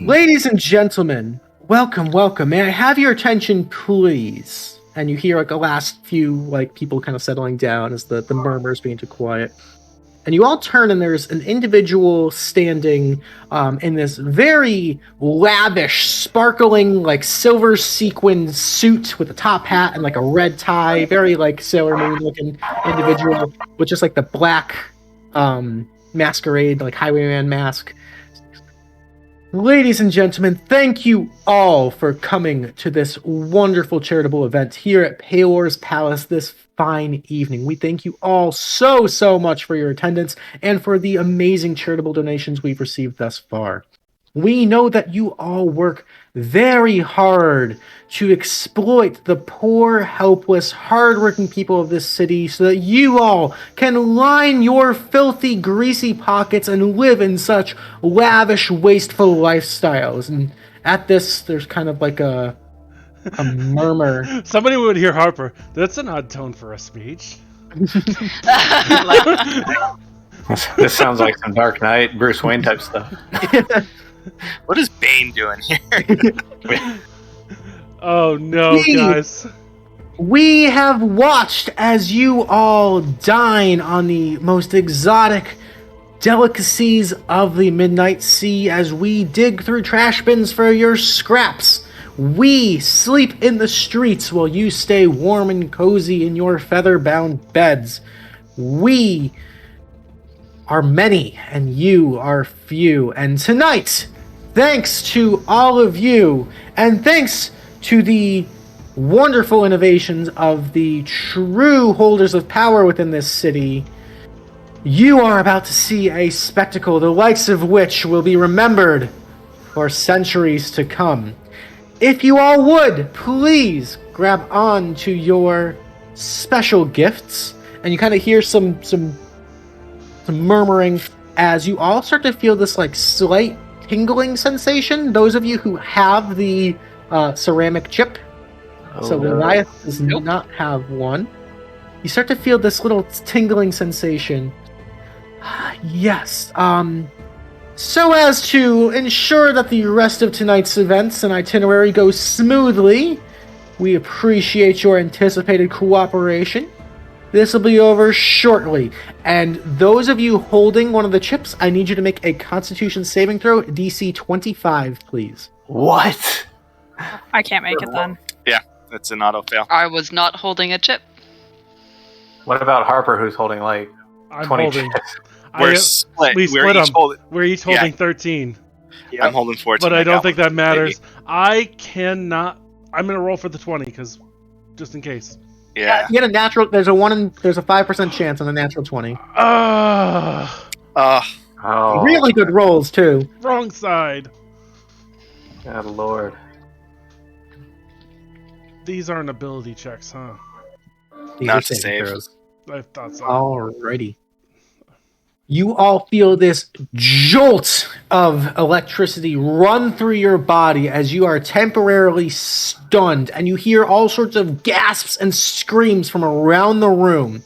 Ladies and gentlemen, welcome. May I have your attention, please? And you hear a last few people kind of settling down as the murmurs begin to quiet. And you all turn, and there's an individual standing in this very lavish, sparkling, silver sequin suit with a top hat and a red tie. Very Sailor Moon looking individual with just the black masquerade, highwayman mask. Ladies and gentlemen, thank you all for coming to this wonderful charitable event here at Payor's Palace this fine evening. We thank you all so much for your attendance and for the amazing charitable donations we've received thus far. We know that you all work very hard to exploit the poor, helpless, hard-working people of this city so that you all can line your filthy, greasy pockets and live in such lavish, wasteful lifestyles. And at this, there's kind of a murmur. Somebody would hear Harper. That's an odd tone for a speech. This sounds like some Dark Knight, Bruce Wayne type stuff. What is Bane doing here? Oh no, guys. We have watched as you all dine on the most exotic delicacies of the Midnight Sea as we dig through trash bins for your scraps. We sleep in the streets while you stay warm and cozy in your feather-bound beds. We are many and you are few. And tonight, thanks to all of you, and thanks to the wonderful innovations of the true holders of power within this city, you are about to see a spectacle the likes of which will be remembered for centuries to come. If you all would, please grab on to your special gifts, and you kind of hear some murmuring as you all start to feel this like slight tingling sensation. Those of you who have the ceramic chip, Lethieth does not have one. You start to feel this little tingling sensation. Yes. So as to ensure that the rest of tonight's events and itinerary goes smoothly, we appreciate your anticipated cooperation. This will be over shortly, and those of you holding one of the chips, I need you to make a Constitution saving throw, DC 25, please. What? I can't make it then. Yeah, that's an auto fail. I was not holding a chip. What about Harper, who's holding like I'm 20 holding. chips? We're split. We split them. We're each holding Yeah. 13. I'm holding 14. But I don't think that Maybe. matters. I cannot. I'm gonna roll for the 20 because just in case. Yeah. You get a natural. There's a 5% chance on a natural 20. Oh, Really good rolls too. Wrong side. God Lord. These aren't ability checks, huh? These Not are to saving save. throws. I thought so. Alrighty. You all feel this jolt of electricity run through your body as you are temporarily stunned, and you hear all sorts of gasps and screams from around the room.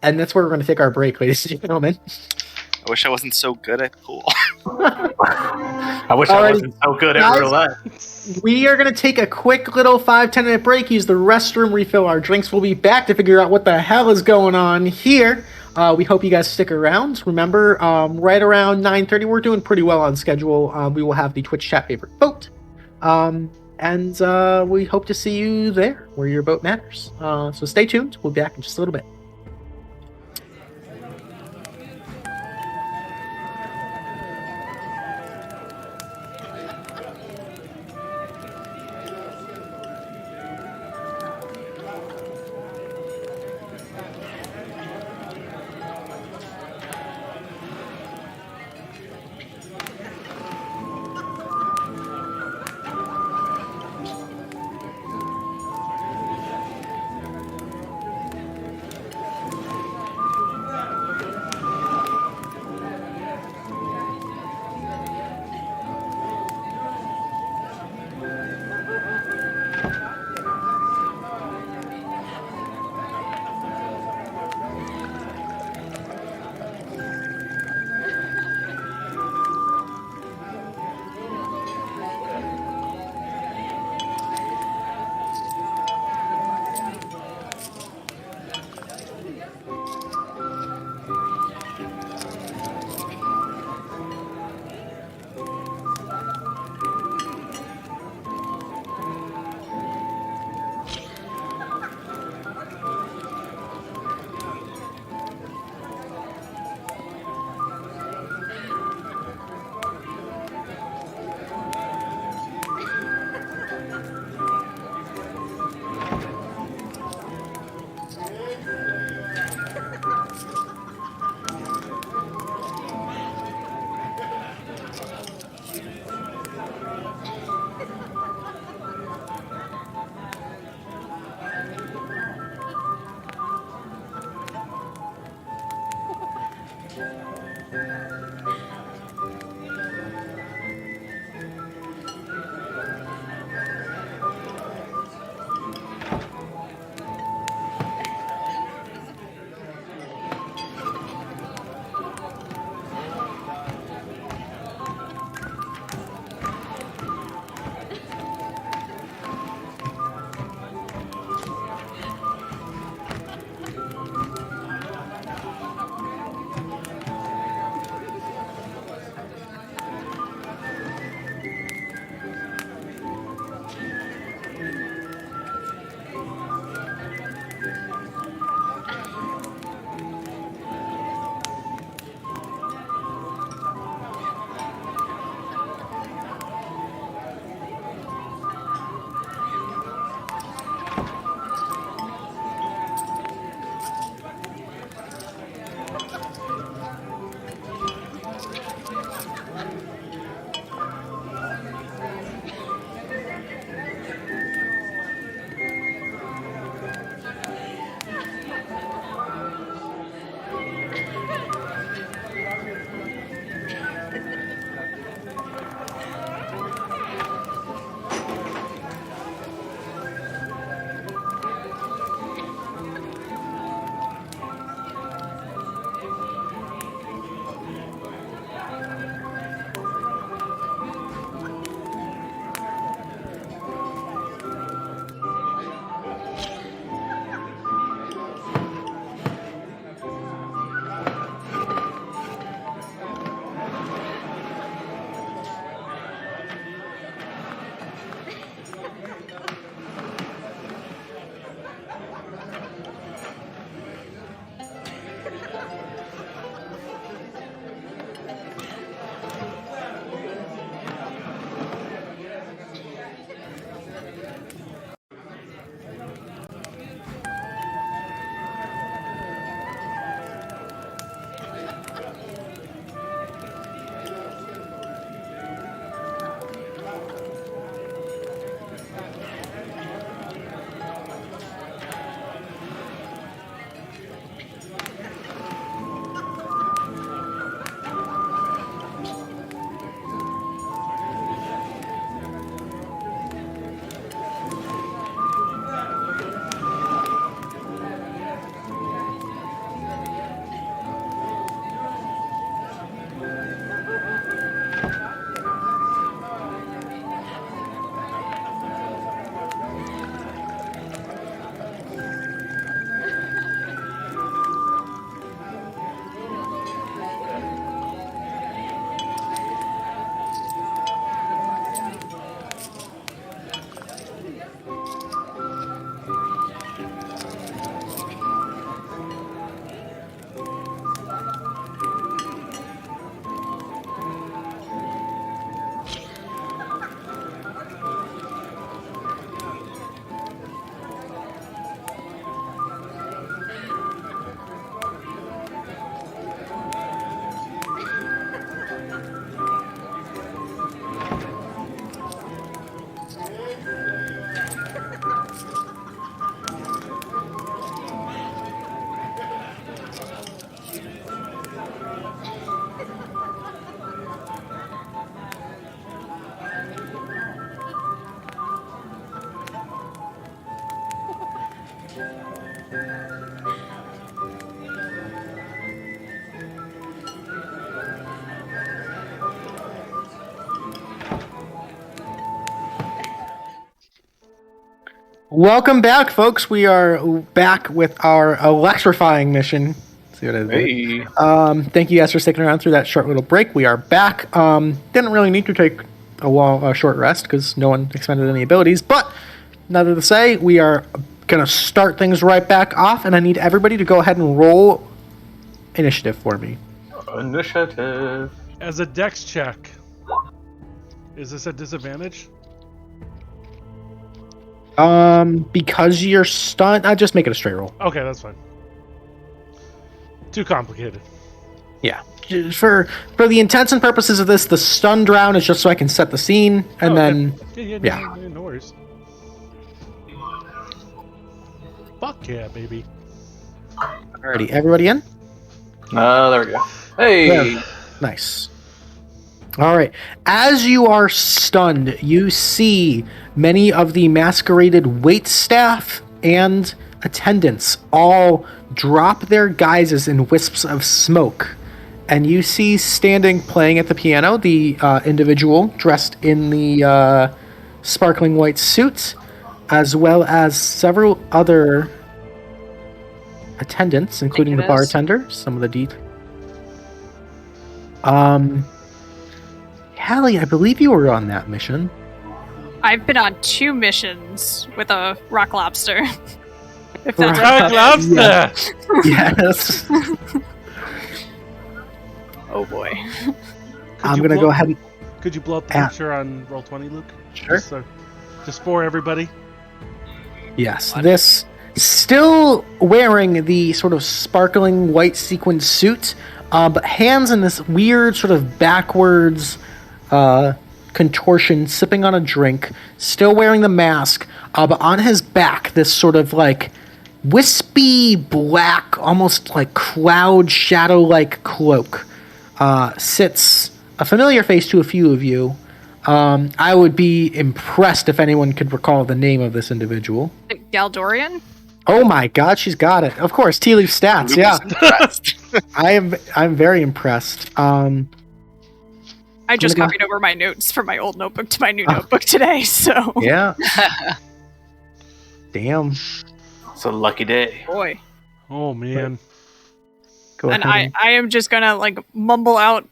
And that's where we're going to take our break, ladies and gentlemen. I wish I wasn't so good at pool. I wish I Alrighty. wasn't so good at Guys. roulette. We are going to take a quick little 5-10 minute break, use the restroom, refill our drinks. We'll be back to figure out what the hell is going on here. We hope you guys stick around. Remember, right around 9:30, we're doing pretty well on schedule. We will have the Twitch chat favorite vote. And we hope to see you there, where your vote matters. So stay tuned. We'll be back in just a little bit. Welcome back, folks. We are back with our electrifying mission. See what I did? Hey. Thank you guys for sticking around through that short little break. We are back. Didn't really need to take a short rest because no one expended any abilities. But neither to say, we are gonna start things right back off, and I need everybody to go ahead and roll initiative for me. Initiative. As a dex check, is this a disadvantage? Because you're stunned, I just make it a straight roll. Okay, that's fine. Too complicated. Yeah. For the intents and purposes of this, the stunned round is just so I can set the scene, and then Yeah, no worries. Fuck yeah, baby. alrighty, everybody in? There we go. Hey. Yeah. Nice. All right. As you are stunned, you see many of the masqueraded waitstaff and attendants all drop their guises in wisps of smoke. And you see standing playing at the piano the individual dressed in the sparkling white suit, as well as several other attendants, including the bartender, some of the Callie, I believe you were on that mission. I've been on 2 missions with a rock lobster. If Rock that's Rock lobster! Yes. Oh boy. I'm going to go ahead and... Could you blow up the picture on Roll20, Luke? Sure. Just for everybody. Yes, this still wearing the sort of sparkling white sequined suit, but hands in this weird sort of backwards contortion, sipping on a drink, still wearing the mask, but on his back, this sort of like wispy black, almost like cloud shadow-like cloak sits a familiar face to a few of you. I would be impressed if anyone could recall the name of this individual. Galdorian? Oh my god, she's got it. Of course, Tealeaf stats, yeah. I'm very impressed. I just copied over my notes from my old notebook to my new notebook today, so... Yeah. Damn. It's a lucky day. Boy. Oh, man. Go And ahead. I am just gonna, like, mumble out,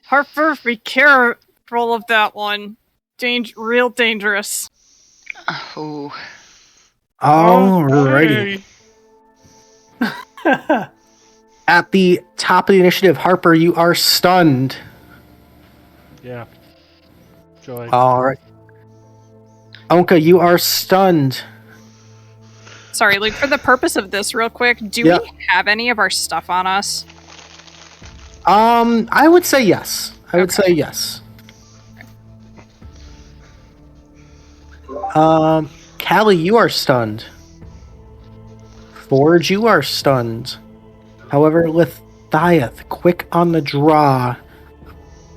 Harper, be careful of that one. Real dangerous. Oh. Alrighty. at the top of the initiative, Harper, you are stunned. Yeah. Joy. All right. Ownka, you are stunned. Sorry, Luke, for the purpose of this, real quick, do Yep. we have any of our stuff on us? I would say yes. I would say yes. Callie, you are stunned. Forge, you are stunned. However, Lethieth, quick on the draw,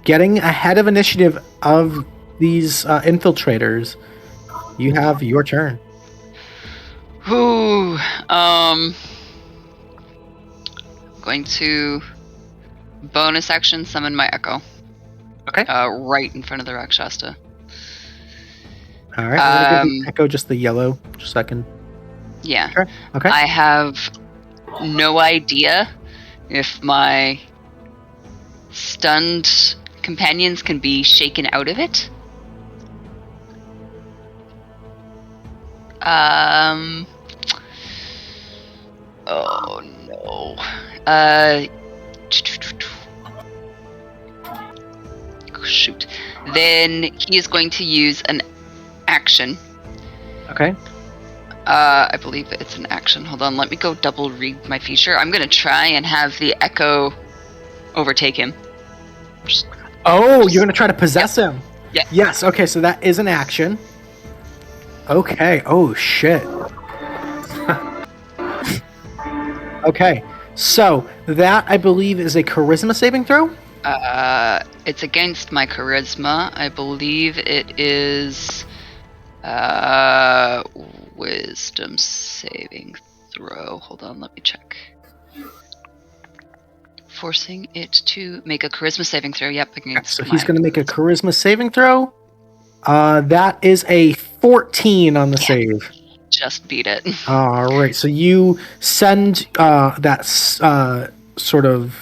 getting ahead of initiative of these infiltrators. You have your turn. Ooh, going to bonus action summon my Echo. Okay. Right in front of the Rakshasa. All right. I'm gonna give the Echo just the yellow, just a second. Yeah. Sure. Okay. I have no idea if my stunned companions can be shaken out of it. Oh no. Shoot. Then he is going to use an action. Okay. I believe it's an action. Hold on, let me go double read my feature. I'm gonna try and have the Echo overtake him. Oh, you're gonna try to possess him? Yeah. Yes. Okay. So that is an action. Okay. Oh shit. Okay. So that I believe is a charisma saving throw. It's against my charisma. I believe it is wisdom saving throw. Hold on, let me check. Forcing it to make a charisma saving throw. Yep, against So he's going to make a charisma saving throw. That is a 14 on the save. Just beat it. All right. So you send that sort of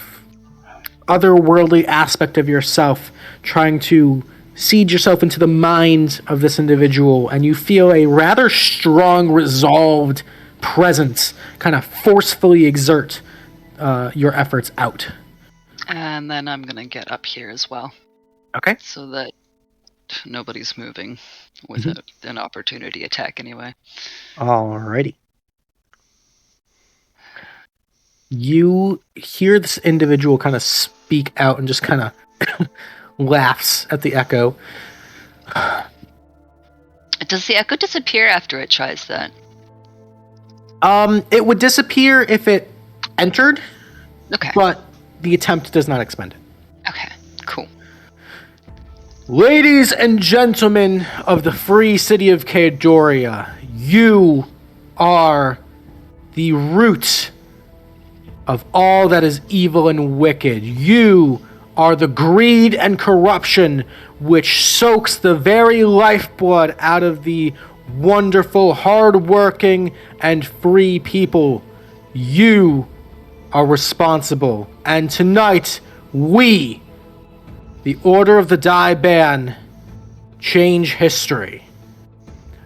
otherworldly aspect of yourself, trying to seed yourself into the mind of this individual, and you feel a rather strong, resolved presence kind of forcefully exert your efforts out. And then I'm gonna get up here as well. Okay. So that nobody's moving without an opportunity attack anyway. Alrighty. You hear this individual kind of speak out and just kind of laughs at the Echo. Does the Echo disappear after it tries that? It would disappear if it entered, Okay. but the attempt does not expend it. Okay, cool. Ladies and gentlemen of the free city of Kaedoria, you are the root of all that is evil and wicked. You are the greed and corruption which soaks the very lifeblood out of the wonderful, hard-working, and free people. You are responsible. And tonight, we, the Order of the Diban, change history.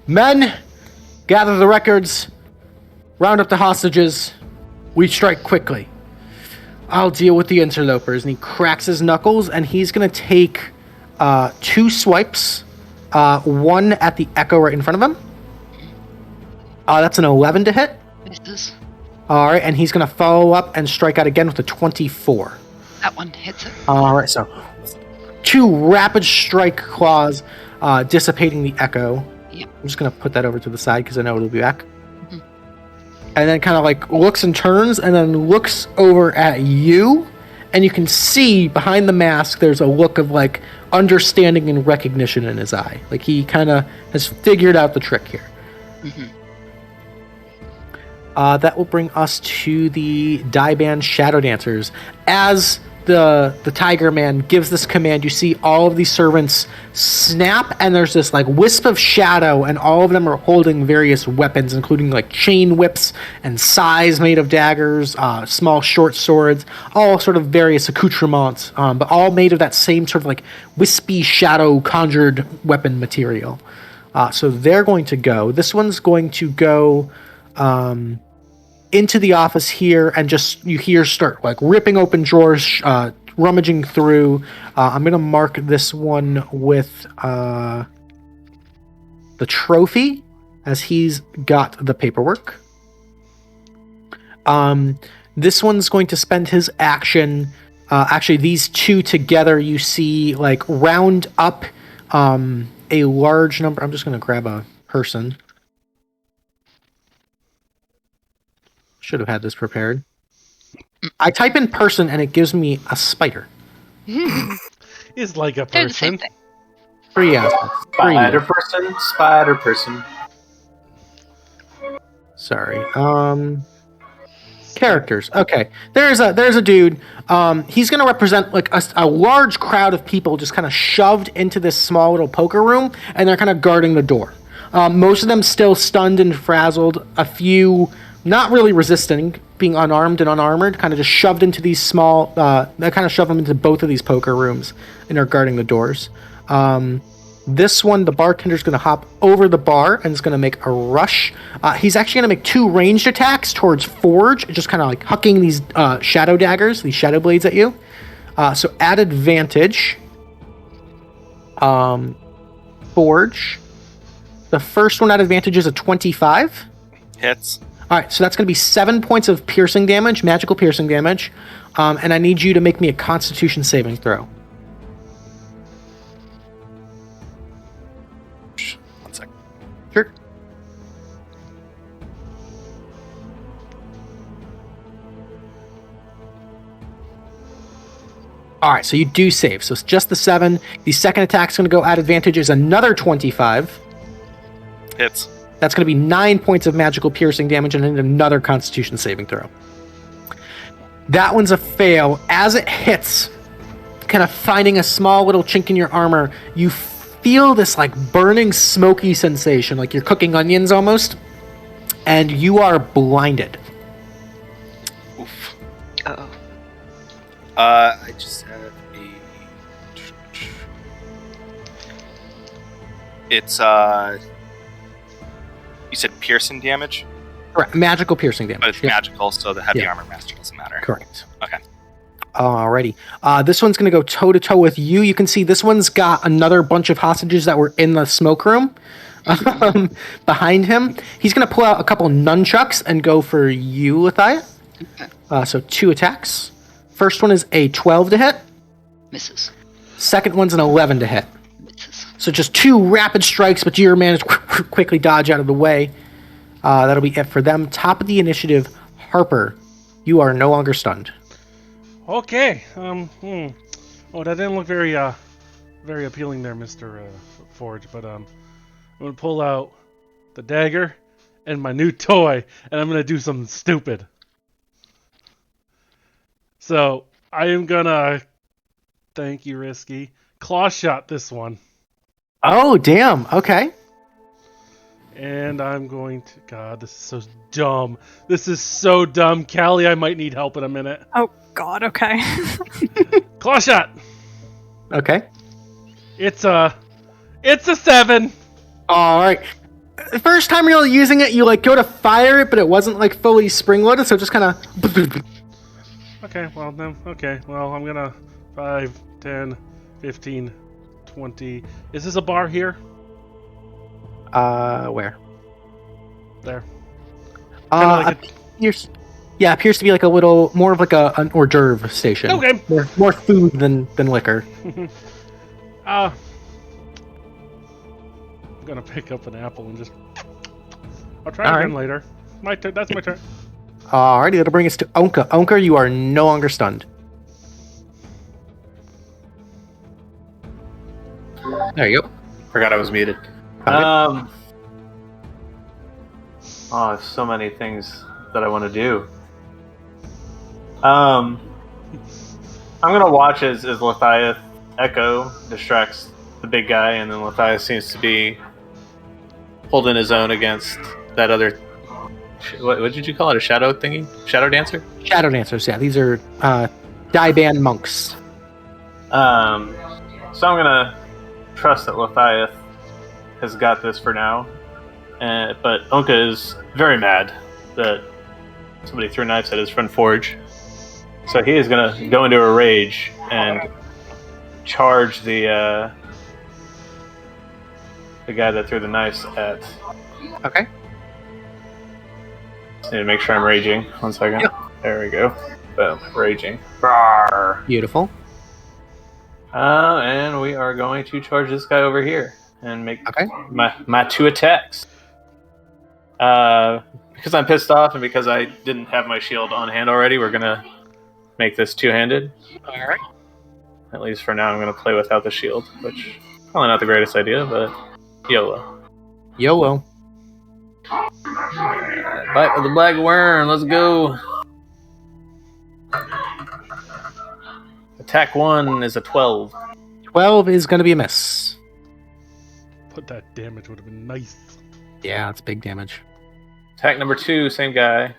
Men, gather the records, round up the hostages. We strike quickly. I'll deal with the interlopers. And he cracks his knuckles, and he's going to take 2 swipes. One at the Echo right in front of him. That's an 11 to hit. Misses. All right, and he's going to follow up and strike out again with a 24. That one hits it. All right, so 2 rapid strike claws dissipating the Echo. Yep. I'm just going to put that over to the side because I know it'll be back. And then kind of like looks and turns and then looks over at you. And you can see behind the mask, there's a look of like understanding and recognition in his eye. Like he kind of has figured out the trick here. That will bring us to the Diban Shadow Dancers. As the Tiger Man gives this command, you see all of these servants snap, and there's this like wisp of shadow, and all of them are holding various weapons, including like chain whips and sais made of daggers, small short swords, all sort of various accoutrements, but all made of that same sort of like wispy shadow conjured weapon material. So they're going to go. This one's going to go into the office here, and just you hear start like ripping open drawers, rummaging through. I'm gonna mark this one with the trophy, as he's got the paperwork. This one's going to spend his action. Actually, these two together, you see, like, round up a large number. I'm just going to grab a person. Should have had this prepared. I type in person, and it gives me a spider. It's like a They're the same person. thing. 3 aspects. 3. Spider person. Sorry. Characters. Okay. There's a dude. He's going to represent like a large crowd of people just kind of shoved into this small little poker room, and they're kind of guarding the door. Most of them still stunned and frazzled. A few not really resisting, being unarmed and unarmored, kind of just shoved into these small... they kind of shove them into both of these poker rooms and are guarding the doors. This one, the bartender's going to hop over the bar and is going to make a rush. He's actually going to make 2 ranged attacks towards Forge, just kind of like hucking these shadow daggers, these shadow blades at you. So at advantage, Forge. The first one at advantage is a 25. Hits. All right, so that's going to be 7 points of piercing damage, magical piercing damage. And I need you to make me a Constitution saving throw. One second. Sure. All right, so you do save. So it's just the 7. The second attack's going to go at advantage is another 25. Hits. That's going to be 9 points of magical piercing damage and then another Constitution saving throw. That one's a fail. As it hits, kind of finding a small little chink in your armor, you feel this like burning smoky sensation, like you're cooking onions almost, and you are blinded. Oof. Uh-oh. I just have a... It's, you said piercing damage? Correct. Magical piercing damage. But it's Yep. magical, so the heavy Yeah. armor master doesn't matter. Correct. Okay. Alrighty. This one's going to go toe-to-toe with you. You can see this one's got another bunch of hostages that were in the smoke room behind him. He's going to pull out a couple nunchucks and go for you, Lethieth. So 2 attacks. First one is a 12 to hit. Misses. Second one's an 11 to hit. Misses. So just 2 rapid strikes, but you manage to quickly dodge out of the way. That'll be it for them. Top of the initiative, Harper. You are no longer stunned. Okay. Oh, that didn't look very appealing there, Mr. Forge. But I'm gonna pull out the dagger and my new toy, and I'm gonna do something stupid. So I am gonna, thank you, Risky, claw shot this one. Oh, damn. Okay. And I'm going to... God, this is so dumb. This is so dumb. Callie, I might need help in a minute. Oh, God, okay. Claw shot! Okay. It's a 7! All right. The first time you're using it, you like go to fire it, but it wasn't like fully spring-loaded, so just kind of... Okay, well, then, okay. Well, I'm gonna... 5, 10, 15, 20... Is this a bar here? Where? There. Like appears to be like a little more of like an hors d'oeuvre station. Okay. More food than liquor. I'm gonna pick up an apple and just... I'll try All again right. later. My turn. That's my turn. Alrighty, that'll bring us to Ownka. Ownka, you are no longer stunned. There you go. Forgot I was muted. Okay. There's so many things that I want to do. I'm gonna watch as Lethieth Echo distracts the big guy, and then Lethieth seems to be holding his own against that other. What did you call it? A shadow thingy? Shadow dancer? Shadow Dancers, yeah. These are Diban monks. So I'm gonna trust that Lethieth has got this for now. But Ownka is very mad that somebody threw knives at his friend Forge. So he is going to go into a rage and charge the guy that threw the knives at. Okay. Just need to make sure I'm raging. 1 second. Yep. There we go. Boom. Raging. Rawr. Beautiful. And we are going to charge this guy over here and make my 2 attacks. Because I'm pissed off and because I didn't have my shield on hand already, we're going to make this 2-handed. Alright. At least for now, I'm going to play without the shield, which probably not the greatest idea, but YOLO. YOLO. Bite of the black worm, let's go. Attack 1 is a 12. 12 is going to be a miss. But that damage would have been nice. Yeah, it's big damage. Attack number 2, same guy.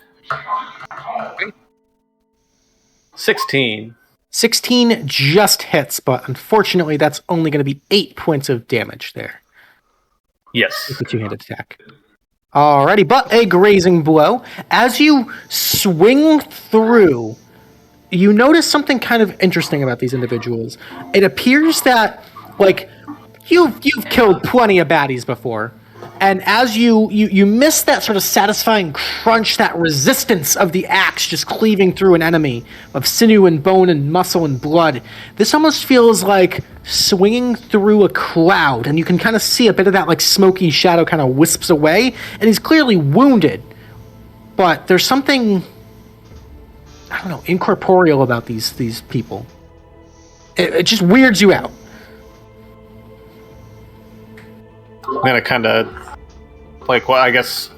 16. 16 just hits, but unfortunately that's only going to be 8 points of damage there. Yes. With the 2-handed attack. Alrighty, but a grazing blow. As you swing through, you notice something kind of interesting about these individuals. It appears that, like, you've killed plenty of baddies before, and as you miss that sort of satisfying crunch, that resistance of the axe just cleaving through an enemy of sinew and bone and muscle and blood, this almost feels like swinging through a cloud, and you can kind of see a bit of that like smoky shadow kind of wisps away, and he's clearly wounded, but there's something, I don't know, incorporeal about these people. It just weirds you out. I'm going to kind of, like, well, I guess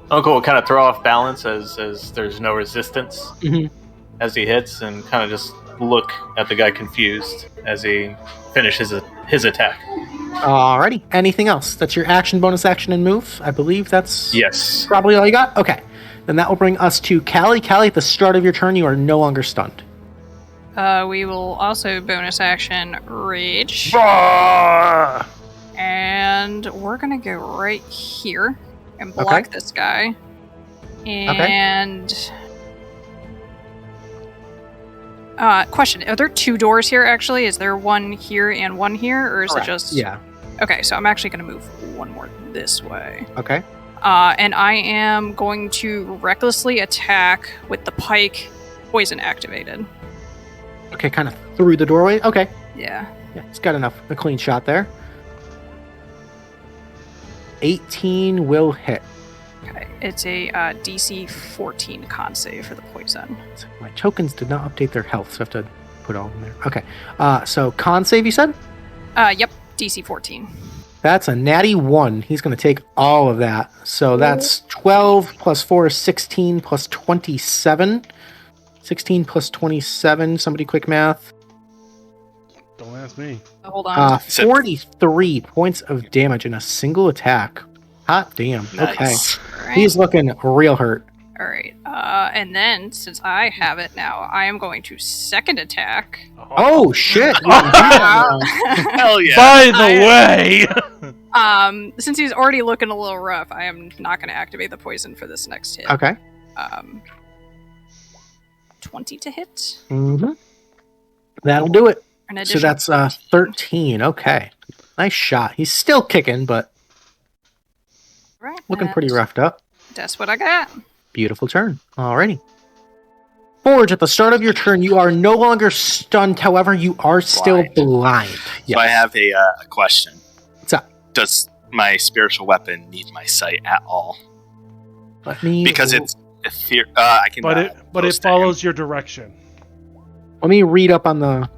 Uncle will kind of throw off balance as there's no resistance as he hits, and kind of just look at the guy confused as he finishes his attack. Alrighty. Anything else? That's your action, bonus action, and move? I believe that's probably all you got? Okay. Then that will bring us to Callie. Callie, at the start of your turn, you are no longer stunned. We will also bonus action rage. And we're going to go right here and block this guy. And... question, are there 2 doors here, actually? Is there one here and one here, or is it just... Yeah. Okay, so I'm actually going to move one more this way. Okay. And I am going to recklessly attack with the pike, poison activated. Okay, kind of through the doorway? Okay. Yeah. Yeah, it's got enough. A clean shot there. 18 will hit. Okay, it's a DC 14 con save for the poison. So my tokens did not update their health, so I have to put all in there. Okay, so con save, you said? Yep, DC 14. That's a natty 1. He's going to take all of that. So that's 12 plus 4 is 16 plus 27. 16 plus 27. Somebody quick math. Don't ask me. Hold on. 43 points of damage in a single attack. Hot damn. Nice. Okay. Right. He's looking real hurt. All right. And then, since I have it now, I am going to second attack. Oh, shit. Hell yeah. By the way! Since he's already looking a little rough, I am not going to activate the poison for this next hit. Okay. 20 to hit. Mm-hmm. That'll do it. An So that's 13. Okay. Nice shot. He's still kicking, but right, looking pretty roughed up. That's what I got. Beautiful turn. Alrighty. Forge, at the start of your turn, you are no longer stunned. However, you are still blind. Yes. So I have a question. What's up? Does my spiritual weapon need my sight at all? Let me... Because it's I can. But it follows your direction. Let me read up on the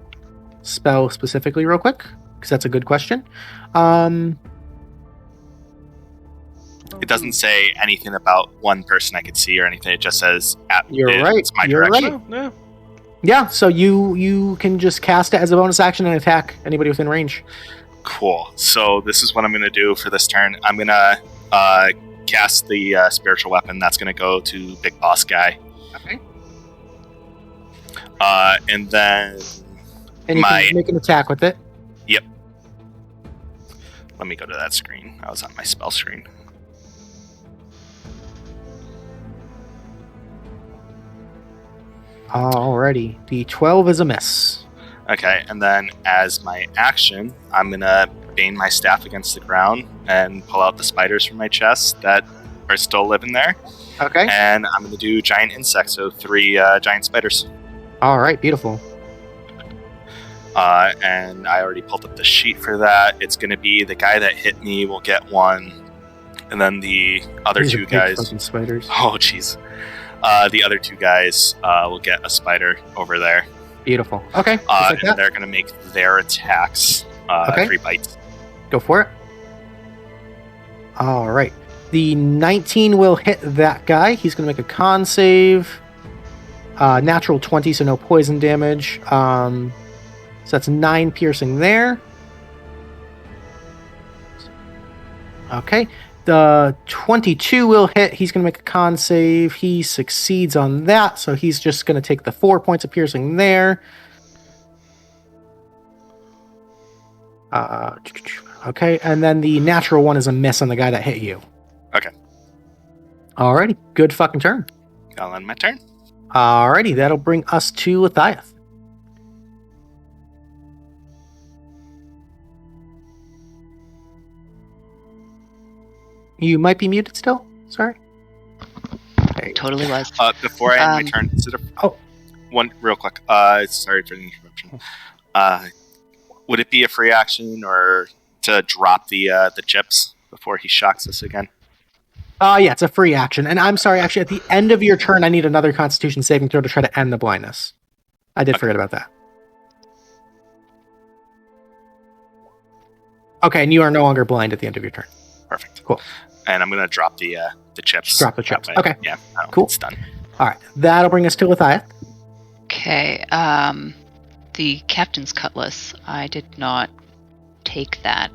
spell specifically real quick, because that's a good question. It doesn't say anything about one person I could see or anything. It just says You're right. It's my You're direction. right. No. Yeah, so you can just cast it as a bonus action and attack anybody within range. Cool. So this is what I'm going to do for this turn. I'm going to cast the spiritual weapon. That's going to go to Big Boss Guy. Okay. And then... And you can make an attack with it. Yep. Let me go to that screen. I was on my spell screen. Alrighty. The 12 is a miss. Okay, and then as my action, I'm gonna bang my staff against the ground and pull out the spiders from my chest that are still living there. Okay. And I'm gonna do giant insects, so 3 giant spiders. Alright, beautiful. And I already pulled up the sheet for that. It's gonna be the guy that hit me will get 1, and then the other These are 2 big guys. fucking spiders. Oh, jeez. The other 2 guys will get a spider over there. Beautiful. Okay. Just like And that. they're going to make their attacks Okay. 3 bites. Go for it. Alright. The 19 will hit that guy. He's going to make a con save. Natural 20, so no poison damage. So that's 9 piercing there. Okay. The 22 will hit. He's going to make a con save. He succeeds on that, so he's just going to take the 4 points of piercing there. Okay, and then the natural 1 is a miss on the guy that hit you. Okay. Alrighty, good fucking turn. I'll end my turn. Alrighty, that'll bring us to Lethieth. You might be muted still. Sorry. Totally was. Before I end my turn, is it one real quick? Sorry for the interruption. Would it be a free action or to drop the chips before he shocks us again? Yeah, it's a free action. And I'm sorry, actually, at the end of your turn, I need another Constitution saving throw to try to end the blindness. I did forget about that. Okay, and you are no longer blind at the end of your turn. Perfect. Cool. And I'm going to drop the chips. Drop the chips. That way. Okay. Yeah. Cool. It's done. All right, that'll bring us to Lethieth. Okay. The captain's cutlass. I did not take that.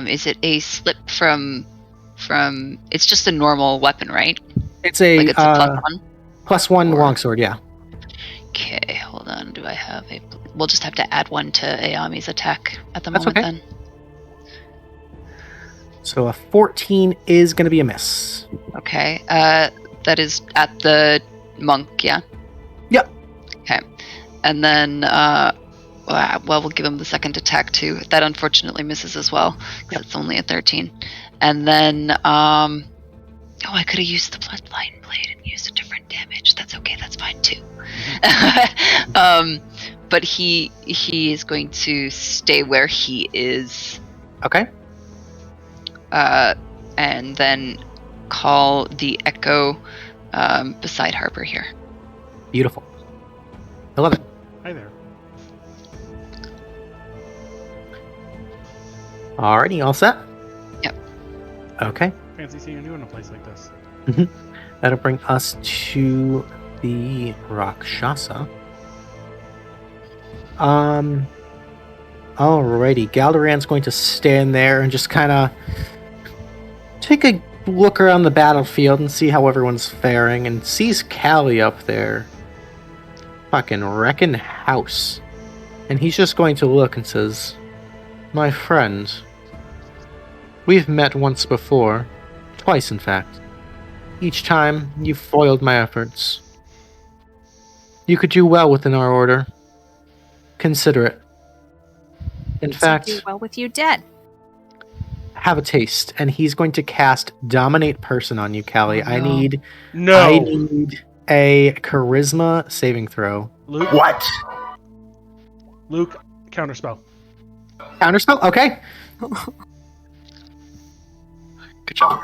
Is it a slip from? It's just a normal weapon, right? It's a, like it's a +1. +1 longsword. Yeah. Okay, hold on. Do I have a? We'll just have to add 1 to Ayami's attack at the That's moment okay. then. So a 14 is going to be a miss. Okay. That is at the monk, yeah? Yep. Okay. And then, we'll give him the second attack too. That unfortunately misses as well, because it's only a 13. And then, I could have used the Bloodline Blade and used a different damage. That's okay, that's fine too. But he is going to stay where he is. Okay. And then call the Echo beside Harper here. Beautiful. I love it. Hi there. Alrighty, all set? Yep. Okay. Fancy seeing you in a place like this. That'll bring us to the Rakshasa. Alrighty, Galderan's going to stand there and just kind of take a look around the battlefield and see how everyone's faring, and sees Callie up there. Fucking wrecking house. And he's just going to look and says, "My friend, we've met once before. Twice, in fact. Each time, you foiled my efforts. You could do well within our order. Consider it. In fact, do well with you dead. have a taste." And he's going to cast Dominate Person on you, Callie. Oh, I no. need a charisma saving throw. Luke. What? Luke, counterspell. Counterspell? Okay. Good job.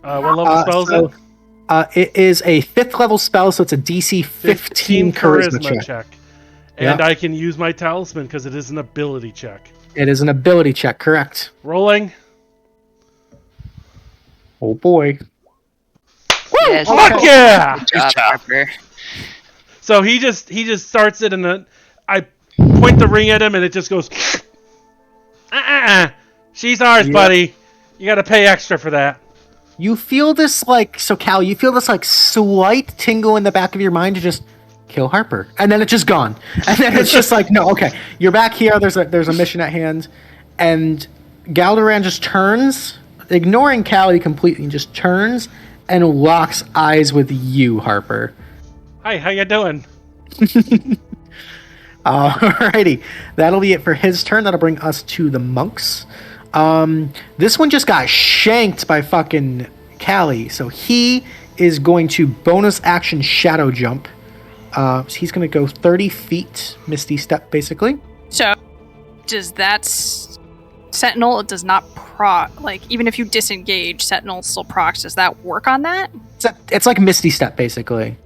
What level spell is it? It is a 5th level spell, so it's a DC 15 charisma check. And Yep. I can use my talisman because it is an ability check. It is an ability check, correct? Rolling. Oh boy. Yes. Fuck yeah! Good job, job. Harper. So he just starts it, and then I point the ring at him, and it just goes. She's ours, Yep. buddy. You got to pay extra for that. You feel this Cal, you feel this slight tingle in the back of your mind to just kill Harper, and then it's just gone. And then it's just like, no, okay, you're back here. There's a mission at hand, and Galderan just turns, ignoring Callie completely, and just turns and locks eyes with you, Harper. Hi, how you doing? Alrighty, that'll be it for his turn. That'll bring us to the monks. This one just got shanked by fucking Callie, so he is going to bonus action shadow jump. So he's going to go 30 feet, Misty Step, basically. So, does that Sentinel does not proc, like, even if you disengage, Sentinel still procs. Does that work on that? It's like Misty Step, basically.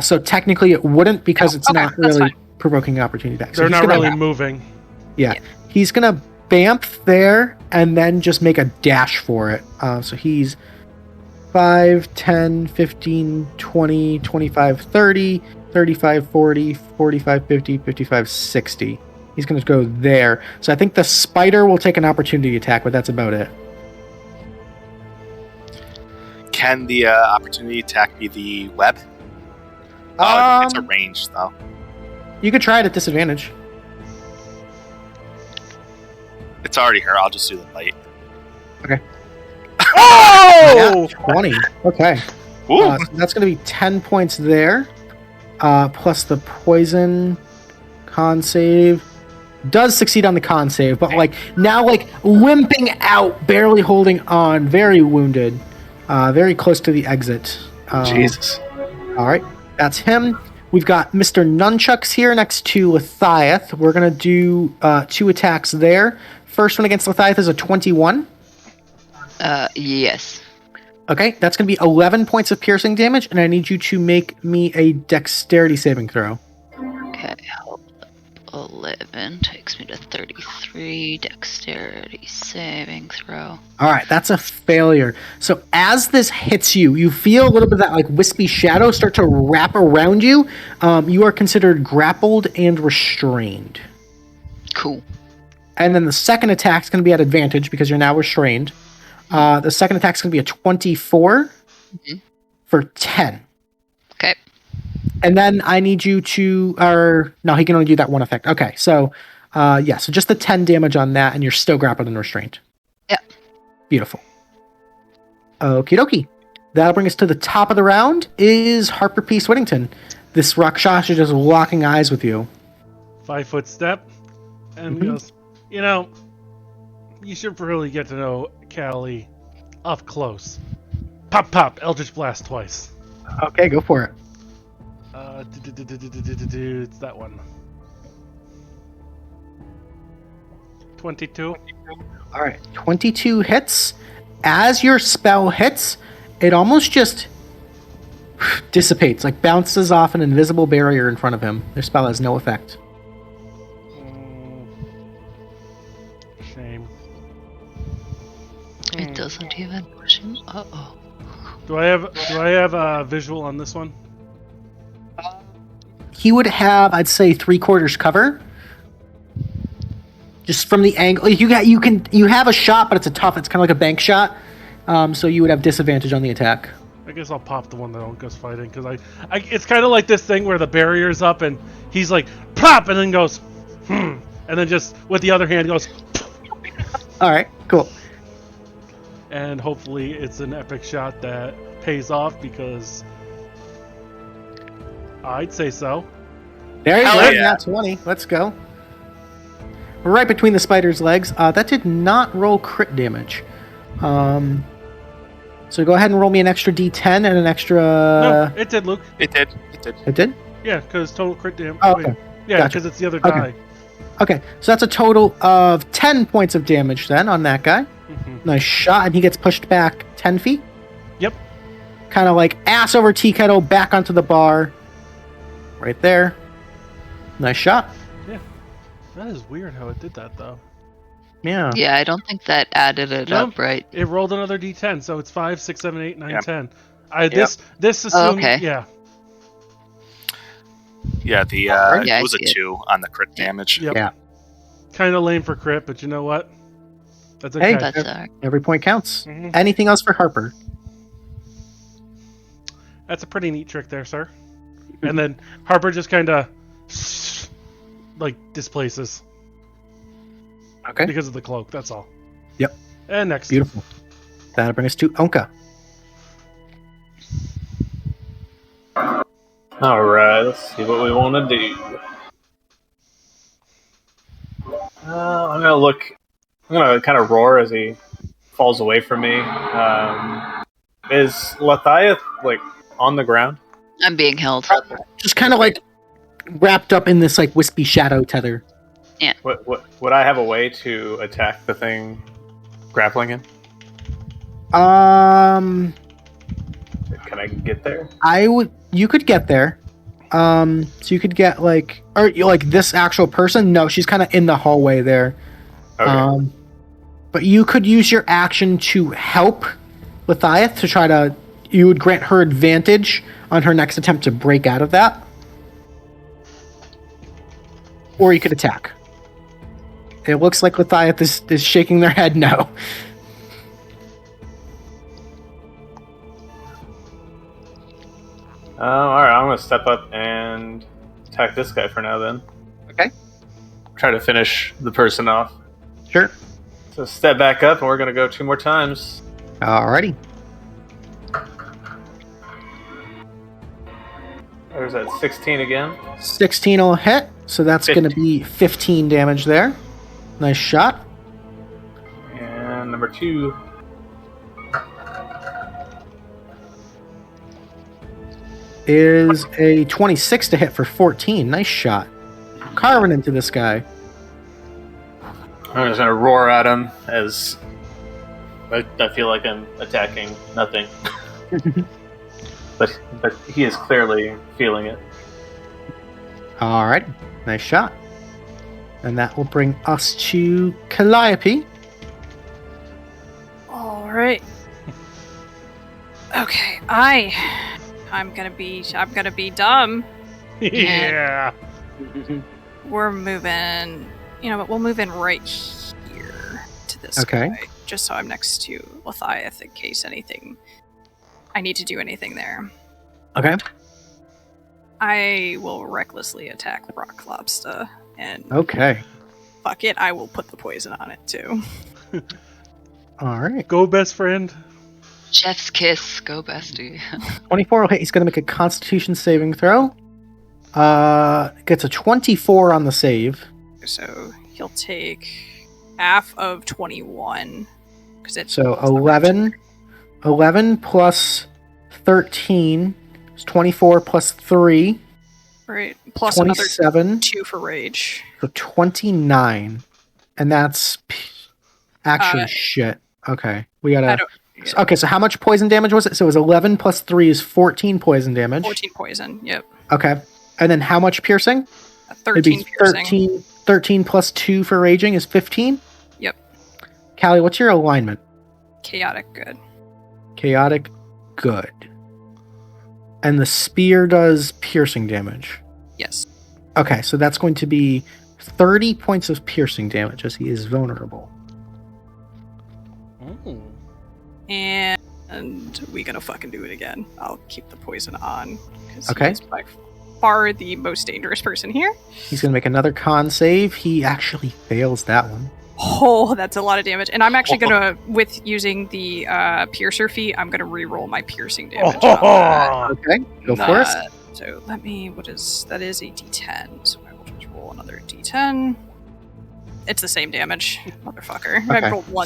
So technically it wouldn't, because it's not really fine. provoking opportunity attack. So They're he's not gonna- really moving. Yeah. He's going to bamf there and then just make a dash for it. So he's 5, 10, 15, 20, 25, 30, 35, 40, 45, 50, 55, 60. He's going to go there. So I think the spider will take an opportunity attack, but that's about it. Can the opportunity attack be the web? It's a range, though. You could try it at disadvantage. It's already her. I'll just do the light. Oh! Yeah, 20. Okay. Ooh. So that's going to be 10 points there. Plus the poison con save. Does succeed on the con save, but now limping out, barely holding on, very wounded. Very close to the exit. Jesus. All right. That's him. We've got Mr. Nunchucks here next to Lethieth. We're going to do 2 attacks there. First one against Lethieth is a 21. Yes. Okay, that's going to be 11 points of piercing damage, and I need you to make me a dexterity saving throw. Okay, hold up. 11 takes me to 33. Dexterity saving throw. All right, that's a failure. So as this hits you, you feel a little bit of that wispy shadow start to wrap around you. You are considered grappled and restrained. Cool. And then the second attack is going to be at advantage because you're now restrained. The second attack is going to be a 24 for 10. Okay. And then I need you to... no, he can only do that one effect. Okay, so so just the 10 damage on that, and you're still grappled and restrained. Yeah. Beautiful. Okie dokie. That'll bring us to the top of the round, is Harper P. Swittington. This Rakshasa is just locking eyes with you. 5-foot step. And goes, you should really get to know Callie up close. Pop, pop, Eldritch Blast twice. Okay, go for it. It's that one. 22. All right, 22 hits. As your spell hits, it almost just dissipates, bounces off an invisible barrier in front of him. Their spell has no effect. Shame. It doesn't even push him. Uh-oh. Do I have a visual on this one? He would have, I'd say, 3/4 cover. Just from the angle, you have a shot, but it's kind of like a bank shot. So you would have disadvantage on the attack. I guess I'll pop the one that Ownka's fighting because it's kind of like this thing where the barrier's up and he's like plop and then goes and then just with the other hand goes. All right, cool. And hopefully it's an epic shot that pays off because I'd say so. There you Hell go. yeah. Nat 20. Let's go. Right between the spider's legs. That did not roll crit damage. So go ahead and roll me an extra D10 and an extra... No, it did, Luke. It did. It did? Yeah, because total crit damage. Oh, okay. Yeah, Gotcha. because it's the other Okay. die. Okay, so that's a total of 10 points of damage then on that guy. Nice shot, and he gets pushed back 10 feet. Yep. Kind of ass over tea kettle, back onto the bar. Right there. Nice shot. That is weird how it did that, though. Yeah. Yeah, I don't think that added it No. up, right? It rolled another D10, so it's 5, 6, 7, 8, 9, Yep. 10. This assumed, okay. yeah. Yeah, Yeah, it I was a see it. 2 on the crit damage. Yep. Yeah. Kind of lame for crit, but you know what? That's okay. Hey, That's alright. every point counts. Mhm. Anything else for Harper? That's a pretty neat trick there, sir. And then Harper just kind of displaces Okay. because of the cloak. That's all. Yep. And next. Beautiful. That'll bring us to Ownka. Alright, let's see what we want to do. I'm gonna kind of roar as he falls away from me. Is Lethieth, like, on the ground? I'm being held. Just kind of like wrapped up in this like wispy shadow tether. Would I have a way to attack the thing grappling him? Can Can I get there? You could get there. So you could get like this actual person. No, she's kind of in the hallway there. Okay. But you could use your action to help Lethieth to try to. You would grant her advantage on her next attempt to break out of that, or you could attack. It looks like Lethieth is shaking their head no. Alright, I'm gonna step up and attack this guy for now then. Okay. Try to finish the person off. Sure. So step back up and we're gonna go 2 more times. Alrighty. There's that 16 again. 16 will hit, so that's going to be 15 damage there. Nice shot. And number 2. Is a 26 to hit for 14. Nice shot. Carving into this guy. I'm just gonna roar at him as I feel like I'm attacking nothing. but he is clearly feeling it. Alright. Nice shot. And that will bring us to Calliope. All right. Okay, I'm gonna be dumb. Yeah. We're moving. You know what? We'll move in right here to this Okay. guy, just so I'm next to Lethieth in case I need to do anything there. Okay. I will recklessly attack Rock Lobster, and Okay. fuck it, I will put the poison on it too. Alright. Go, best friend. Chef's kiss. Go, bestie. 24 will hit. He's going to make a constitution saving throw. Gets a 24 on the save. So he'll take half of 21. So 11 plus 13 is 24 plus 3. Right. Plus 27. another 2 for rage. So 29. And that's actually shit. Okay. We gotta... Okay, so how much poison damage was it? So it was 11 plus 3 is 14 poison damage. 14 poison, yep. Okay. And then how much piercing? 13 piercing. 13 plus 2 for raging is 15? Yep. Callie, what's your alignment? Chaotic good. Chaotic good. And the spear does piercing damage. Yes. Okay, so that's going to be 30 points of piercing damage as he is vulnerable. Oh. And we gonna fucking do it again. I'll keep the poison on. Okay. He's by far the most dangerous person here. He's going to make another con save. He actually fails that one. Oh, that's a lot of damage. And I'm actually gonna, with using the piercer feat, I'm gonna re-roll my piercing damage. On Okay, go for it. So that is a d10. So I will just roll another d10. It's the same damage, motherfucker. Okay. I rolled one.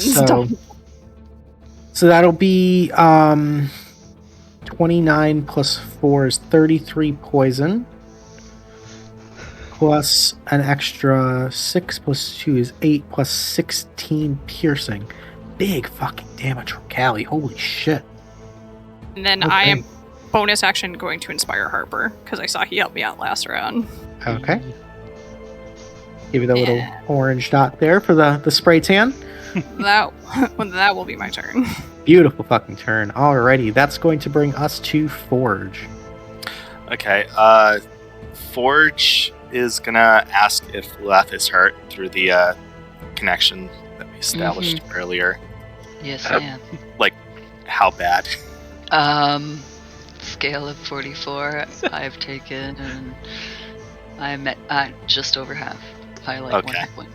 So that'll be 29 plus 4 is 33 poison. Plus an extra 6 plus 2 is 8 plus 16 piercing. Big fucking damage from Callie. Holy shit. And then I am bonus action going to inspire Harper because I saw he helped me out last round. Okay. Give you the little orange dot there for the spray tan. That will be my turn. Beautiful fucking turn. Alrighty, that's going to bring us to Forge. Okay, Forge is gonna ask if Leth is hurt through the connection that we established earlier. Yes, I am. Like, how bad? Scale of 44. I've taken, and I'm at just over half. Highlight 1 hit point.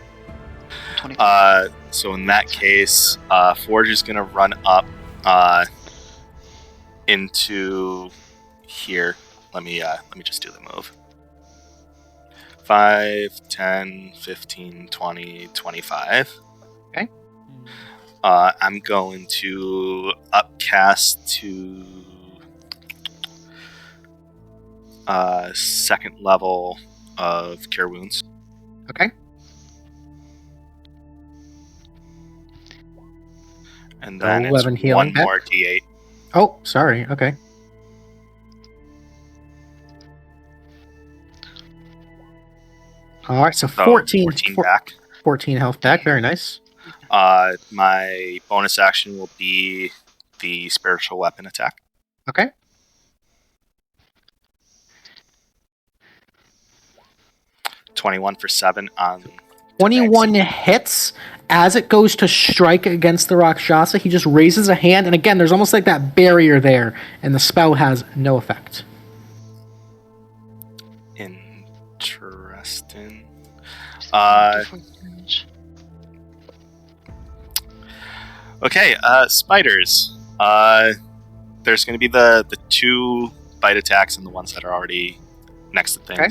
25. So in that case, Forge is gonna run up into here let me just do the move. 5, 10, 15, 20, 25. Okay. I'm going to upcast to second level of Cure Wounds. Okay. And then 11 it's healing one back. more D8. Oh, sorry. Okay. All right, so So 14 back. 14 health back. Very nice. My bonus action will be the spiritual weapon attack. Okay. $21 for 7 on 21 hits. As it goes to strike against the Rakshasa, he just raises a hand, and again, there's almost like that barrier there, and the spell has no effect. Interesting. Okay, spiders. There's going to be the 2 bite attacks and the ones that are already next to things. Okay.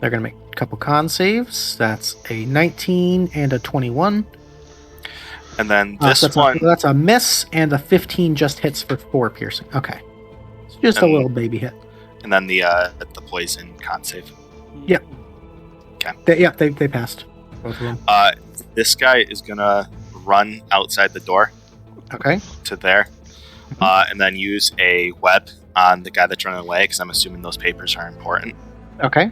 They're going to make a couple con saves. That's a 19 and a 21. And then So this one... that's a miss, and the 15 just hits for 4 piercing. Okay. It's just a little baby hit. And then the poison con save. Yep. Okay. They passed. Both of them. This guy is going to run outside the door. Okay. To there. And then use a web on the guy that's running away, because I'm assuming those papers are important. Okay.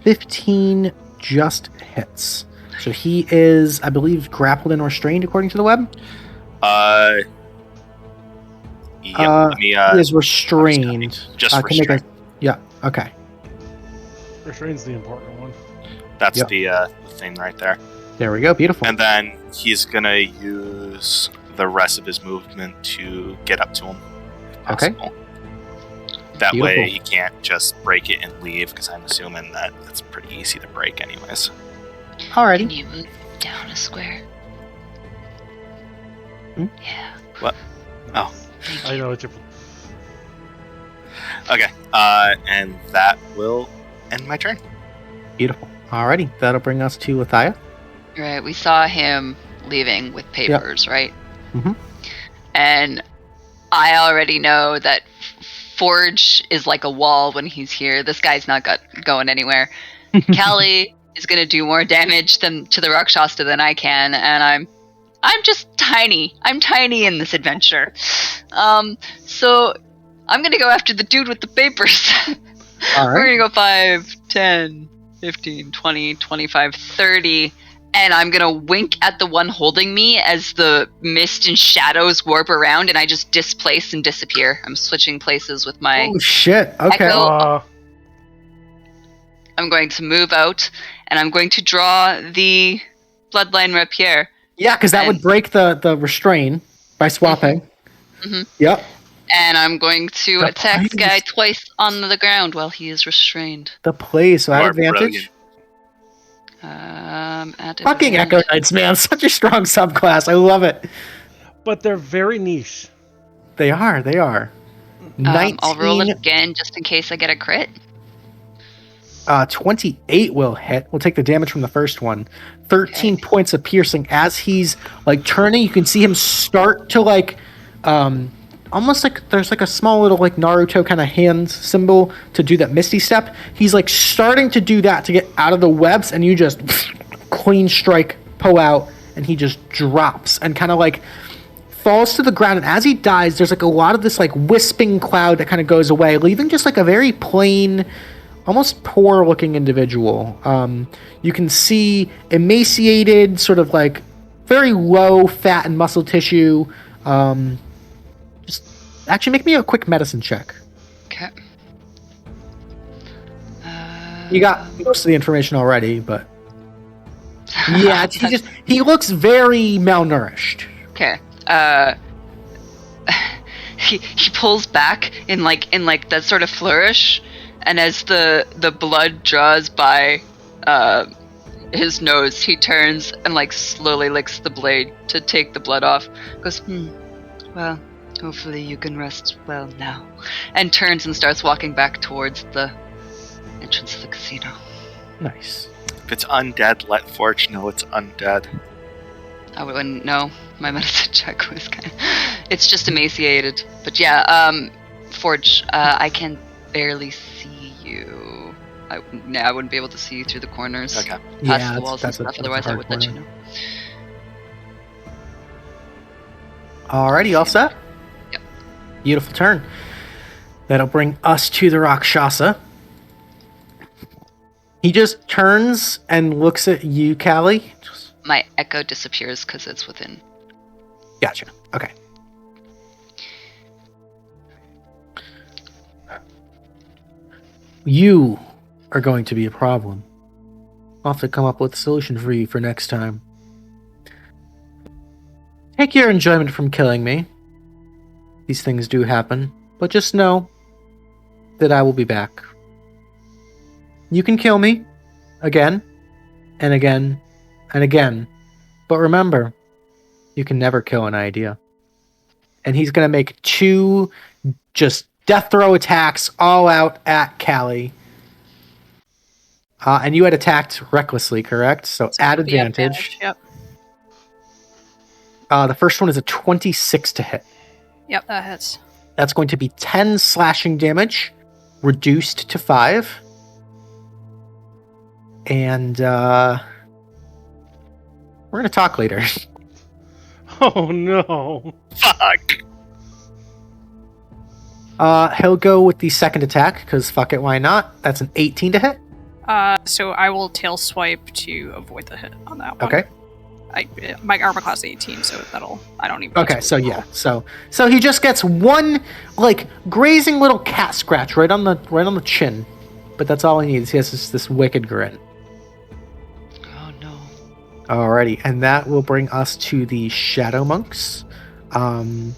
15 just hits. So he is, I believe, grappled and restrained according to the web? Yeah, he is restrained. Just restrained. Yeah, okay. Restrain's the important one. That's the thing right there. There we go, beautiful. And then he's going to use the rest of his movement to get up to him. Okay. That Beautiful. way he can't just break it and leave, because I'm assuming that it's pretty easy to break anyways. Alrighty. Can you move down a square? Hmm? Yeah. What? Oh. I know what you're... Okay. And that will end my turn. Beautiful. Alrighty, that'll bring us to Lethieth. Right, we saw him leaving with papers, right? Mm-hmm. And I already know that Forge is like a wall when he's here. This guy's not going anywhere. Callie is going to do more damage to the Rakshasa than I can, and I'm just tiny. I'm tiny in this adventure. So I'm going to go after the dude with the papers. All right. We're going to go 5, 10, 15, 20, 25, 30. And I'm going to wink at the one holding me as the mist and shadows warp around, and I just displace and disappear. I'm switching places with my... Oh, shit. Okay. Echo. I'm going to move out, and I'm going to draw the Bloodline Rapier. Yeah, because that would break the restrain by swapping. Mm-hmm. Yep. And I'm going to The attack the plays. guy twice on the ground while he is restrained. The play, so I You have are advantage. At Fucking advantage. Echo Knights, man. Such a strong subclass. I love it. But they're very niche. They are. 19, I'll roll it again just in case I get a crit. 28 will hit. We'll take the damage from the first one. 13 points of piercing. As he's like turning, you can see him start to like almost like there's like a small little like Naruto kind of hand symbol to do that misty step. He's like starting to do that to get out of the webs, and you just clean strike, pull out, and he just drops and kind of like falls to the ground. And as he dies, there's like a lot of this like wisping cloud that kind of goes away, leaving just like a very plain, almost poor looking individual. You can see emaciated, sort of like very low fat and muscle tissue. Just actually make me a quick medicine check. Okay. You got most of the information already, but yeah, he looks very malnourished. Okay. He pulls back in like that sort of flourish, and as the blood draws by his nose, he turns and like slowly licks the blade to take the blood off. Goes, well, Hopefully you can rest well now. And turns and starts walking back towards the entrance of the casino. Nice. If it's undead, let Forge know it's undead. I wouldn't know. My medicine check was kind of... It's just emaciated. But yeah, Forge, I can barely see you. I wouldn't be able to see you through the corners. Okay. Past the walls and stuff, otherwise I would let you know. Alrighty, all set? Yep. Beautiful turn. That'll bring us to the Rakshasa. He just turns and looks at you, Callie. My echo disappears because it's within. Gotcha. Okay. You are going to be a problem. I'll have to come up with a solution for you for next time. Take your enjoyment from killing me. These things do happen, but just know that I will be back. You can kill me again and again and again, but remember, you can never kill an idea. And he's going to make 2 just death throw attacks all out at Callie. And you had attacked recklessly, correct? So add advantage. Yep. The first one is a 26 to hit. Yep, that hits. That's going to be 10 slashing damage, reduced to 5. And we're going to talk later. Oh no. Fuck! He'll go with the second attack, because fuck it, why not? That's an 18 to hit. So I will tail swipe to avoid the hit on that one. Okay. My armor class is 18, so I don't even. Okay, so yeah, so he just gets one like grazing little cat scratch right on the chin, but that's all he needs. He has this wicked grin. Oh no. Alrighty, and that will bring us to the Shadow Monks. The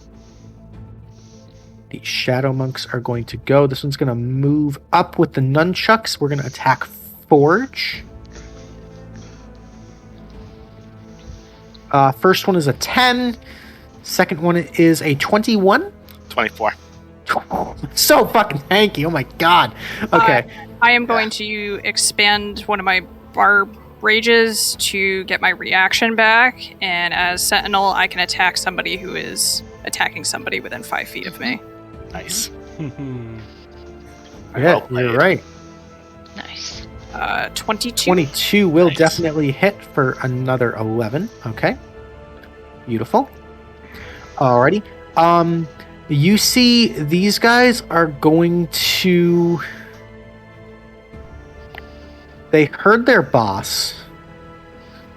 Shadow Monks are going to go. This one's going to move up with the nunchucks. We're going to attack Forge. First one is a 10. Second one is a 21. 24. So fucking hanky. Oh my god. Okay. I am going to expand one of my barb rages to get my reaction back, and as Sentinel, I can attack somebody who is attacking somebody within 5 feet of me. Nice. Yeah, you're right. Nice. 22. 22 will Nice. definitely hit for another 11. Okay. Beautiful. Alrighty. You see these guys are going to... They heard their boss.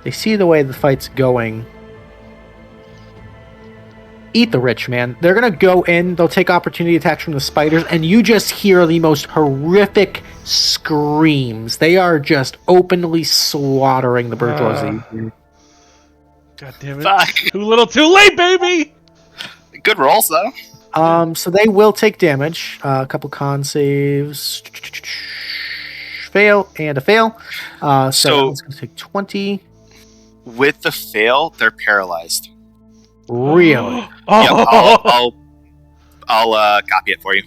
They see the way the fight's going. Eat the rich, man. They're going to go in. They'll take opportunity attacks from the spiders, and you just hear the most horrific screams. They are just openly slaughtering the bourgeoisie. God damn it. Fuck. Too little, too late, baby! Good rolls, though. So they will take damage. A couple con saves. Fail and a fail. So it's going to take 20. With the fail, they're paralyzed. Really? Yep, I'll copy it for you.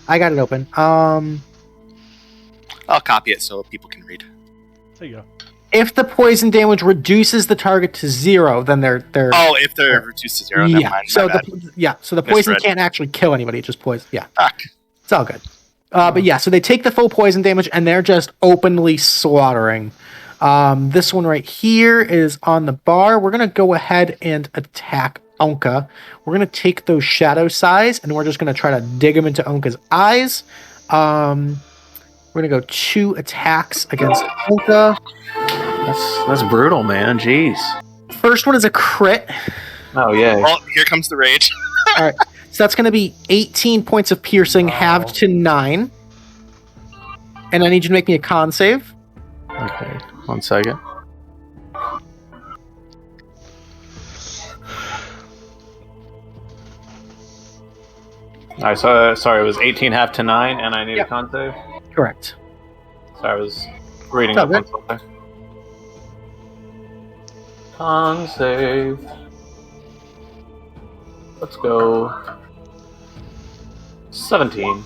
I got it open. I'll copy it so people can read. There you go. If the poison damage reduces the target to 0, then they're Oh, if they're reduced to 0, never mind. So My bad. the poison Misread. can't actually kill anybody. It just poison. Yeah, Fuck. it's all good. But yeah, so they take the full poison damage and they're just openly slaughtering. This one right here is on the bar. We're gonna go ahead and attack Ownka. We're gonna take those shadow size and we're just gonna try to dig them into Onka's eyes. We're gonna go 2 attacks against Ownka. That's brutal, man. Jeez. First one is a crit. Oh yeah. Well, here comes the rage. All right, so that's gonna be 18 points of piercing, halved to 9. And I need you to make me a con save. Okay. 1 second. Alright, so sorry, it was 18 half to 9, and I need Yep. a con save? Correct. Sorry, I was reading Oh, up on something. Con save. Let's go. 17.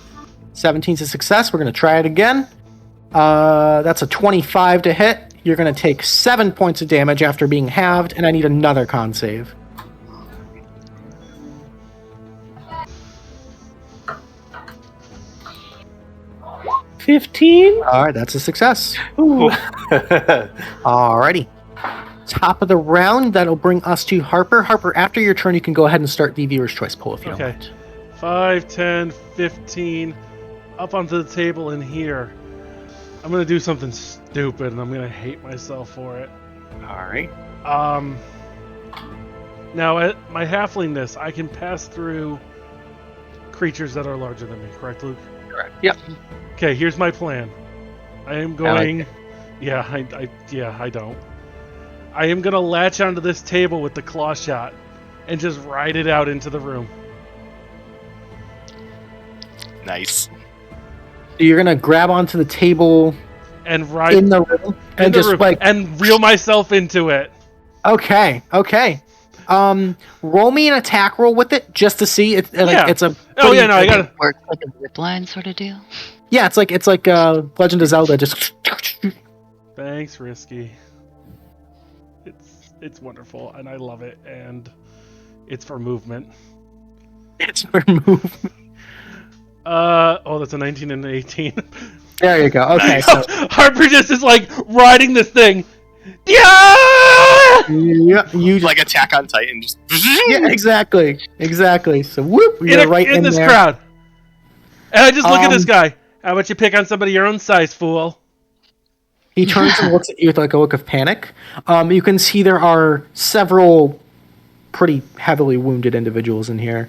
17's a success. We're going to try it again. That's a 25 to hit. You're going to take 7 points of damage after being halved, and I need another con save. $15. All right, that's a success. Ooh. Alrighty. Top of the round, that'll bring us to Harper. Harper, after your turn, you can go ahead and start the viewer's choice poll if you don't Okay. mind. 5, 10, 15, up onto the table in here. I'm gonna do something stupid, and I'm gonna hate myself for it. All right. Now at my halflingness, I can pass through creatures that are larger than me. Correct, Luke? Correct. Yep. Okay, here's my plan. I am going. I don't. I am gonna latch onto this table with the claw shot, and just ride it out into the room. Nice. So you're going to grab onto the table And ride in the room and just like... and reel myself into it. Okay. Roll me an attack roll with it just to see. It's a... Oh yeah, no, I gotta. Work like a zipline sort of deal. Yeah, it's like Legend of Zelda. Just... Thanks, Risky. It's wonderful, and I love it, and it's for movement. It's for movement. That's a 19 and an 18. There you go. Okay, so... Harper just is like riding this thing. Yeah! Yeah, you just... Like Attack on Titan, just. Yeah, exactly. So whoop, you're right in this there. crowd. And I just look at this guy. How about you pick on somebody your own size, fool? He turns and looks at you with like a look of panic. You can see there are several pretty heavily wounded individuals in here.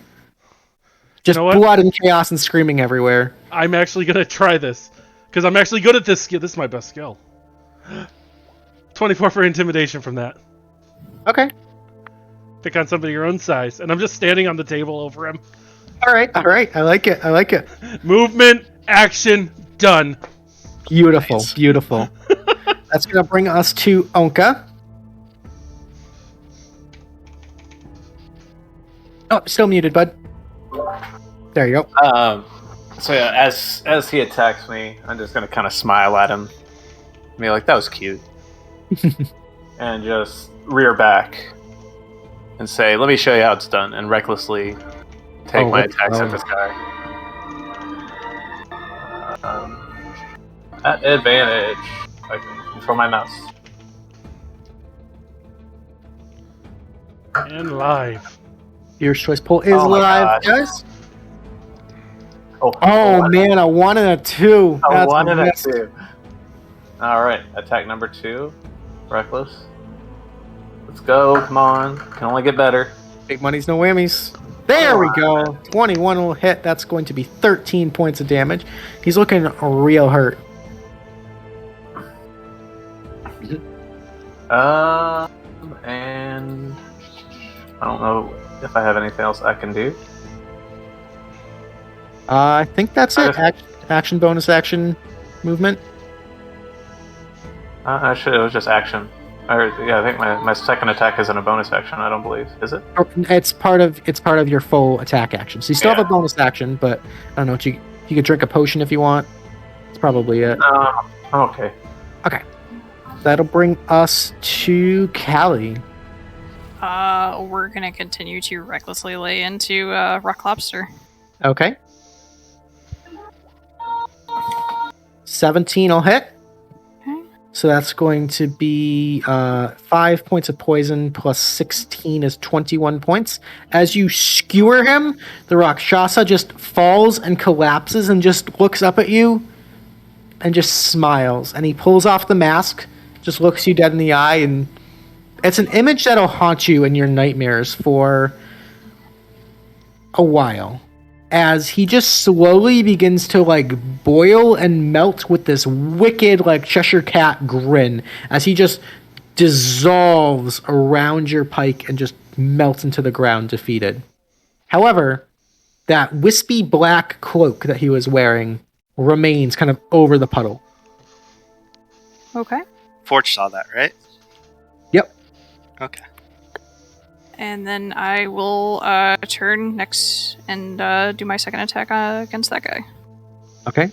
Just blood and chaos and screaming everywhere. I'm actually going to try this. Because I'm actually good at this skill. This is my best skill. 24 for intimidation from that. Okay. Pick on somebody your own size. And I'm just standing on the table over him. All right. I like it. Movement, action, done. Beautiful. Nice. Beautiful. That's going to bring us to Ownka. Oh, still muted, bud. There you go. So yeah, as he attacks me, I'm just gonna kind of smile at him, be like, "That was cute," and just rear back and say, "Let me show you how it's done," and recklessly take my attacks at this guy. At advantage, I can control my mouse. And live. Your choice poll is Oh my live, gosh. guys. Oh man, a 1 and a 2. a That's 1 and a missed. 2. All right, attack number 2, reckless. Let's go! Come on, can only get better. Big money's no whammies. There we go. 21 will hit. That's going to be 13 points of damage. He's looking real hurt. And I don't know if I have anything else I can do. I think that's it. Action, bonus action, movement. It was just action. I think my second attack isn't a bonus action. I don't believe, is it? It's part of your full attack action. So you still have a bonus action, but I don't know. You could drink a potion if you want. That's probably it. I'm okay. Okay. That'll bring us to Callie. We're gonna continue to recklessly lay into Rock Lobster. Okay. 17 will hit. Okay. So that's going to be 5 points of poison plus 16 is 21 points. As you skewer him, the Rakshasa just falls and collapses and just looks up at you and just smiles. And he pulls off the mask, just looks you dead in the eye, and it's an image that'll haunt you in your nightmares for a while. As he just slowly begins to like boil and melt with this wicked like Cheshire Cat grin as he just dissolves around your pike and just melts into the ground defeated. However, that wispy black cloak that he was wearing remains kind of over the puddle. Okay. Forge saw that, right? Yep. Okay. And then I will turn next and do my second attack against that guy. Okay.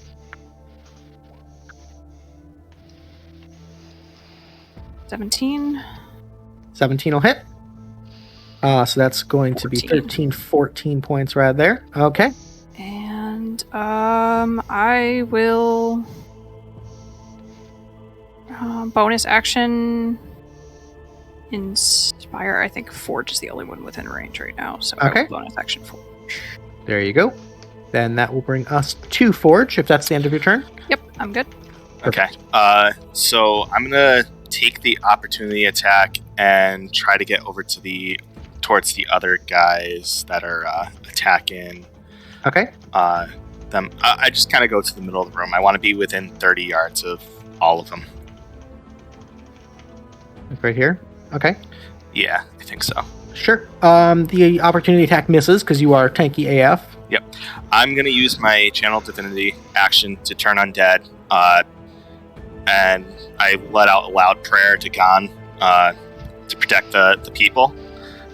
$17. 17 will hit. So that's going to be 13, 14 points right there. Okay. And I will bonus action inspire. I think Forge is the only one within range right now. So I will bonus action Forge. There you go. Then that will bring us to Forge, if that's the end of your turn. Yep, I'm good. Okay. So I'm gonna take the opportunity attack and try to get over to towards the other guys that are attacking. Okay. Them. I just kind of go to the middle of the room. I want to be within 30 yards of all of them. Right here. Okay. Yeah, I think so. Sure. The opportunity attack misses because you are tanky AF. Yep. I'm gonna use my Channel Divinity action to turn undead, and I let out a loud prayer to Gon to protect the people.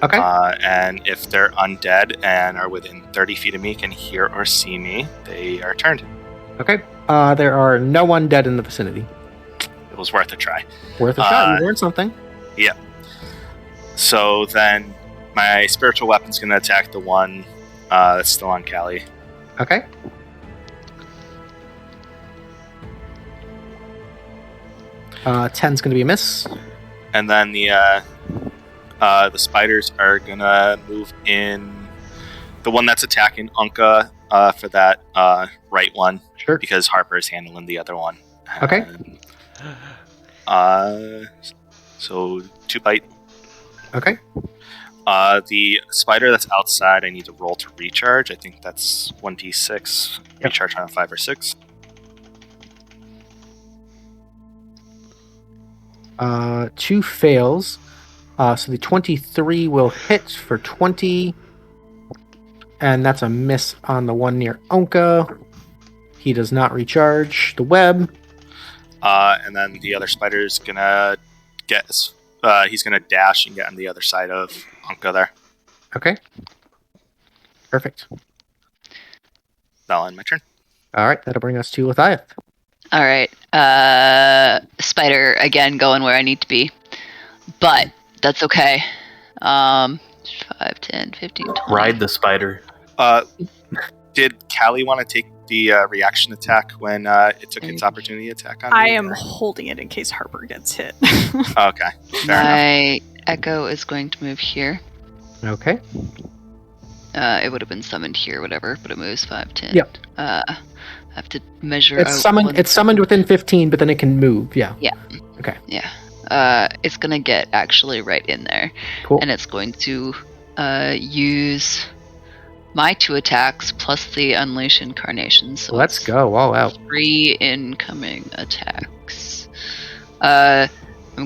Okay. And if they're undead and are within 30 feet of me, can hear or see me, they are turned. Okay. There are no undead in the vicinity. It was worth a try. Worth a shot. You learned something. Yeah. So then my spiritual weapon's going to attack the one that's still on Callie. Okay. Ten's going to be a miss. And then the spiders are going to move in. The one that's attacking Ownka for that right one. Sure. Because Harper is handling the other one. Okay. So 2 bite. Okay. The spider that's outside, I need to roll to recharge. I think that's 1d6. Yep. Recharge on a 5 or 6. 2 fails. So the 23 will hit for 20. And that's a miss on the one near Ownka. He does not recharge the web. And then the other spider's gonna he's gonna dash and get on the other side of Ownka there. Okay. Perfect. That'll end my turn. All right, that'll bring us to Lethieth. All right. Spider, again, going where I need to be. But that's okay. 5, 10, 15, 20. Ride the spider. Did Callie want to take the reaction attack when it took its opportunity attack on me? I am holding it in case Harper gets hit. Okay. Fair enough. My echo is going to move here. Okay. It would have been summoned here, whatever, but it moves 5, 10. Yep. I have to measure. It's summoned. It's summoned within 15, but then it can move. Yeah. Yeah. Okay. Yeah. It's gonna get actually right in there, Cool. and it's going to use my 2 attacks plus the Unleash Incarnation. So Let's it's go all out. 3 incoming attacks. I'm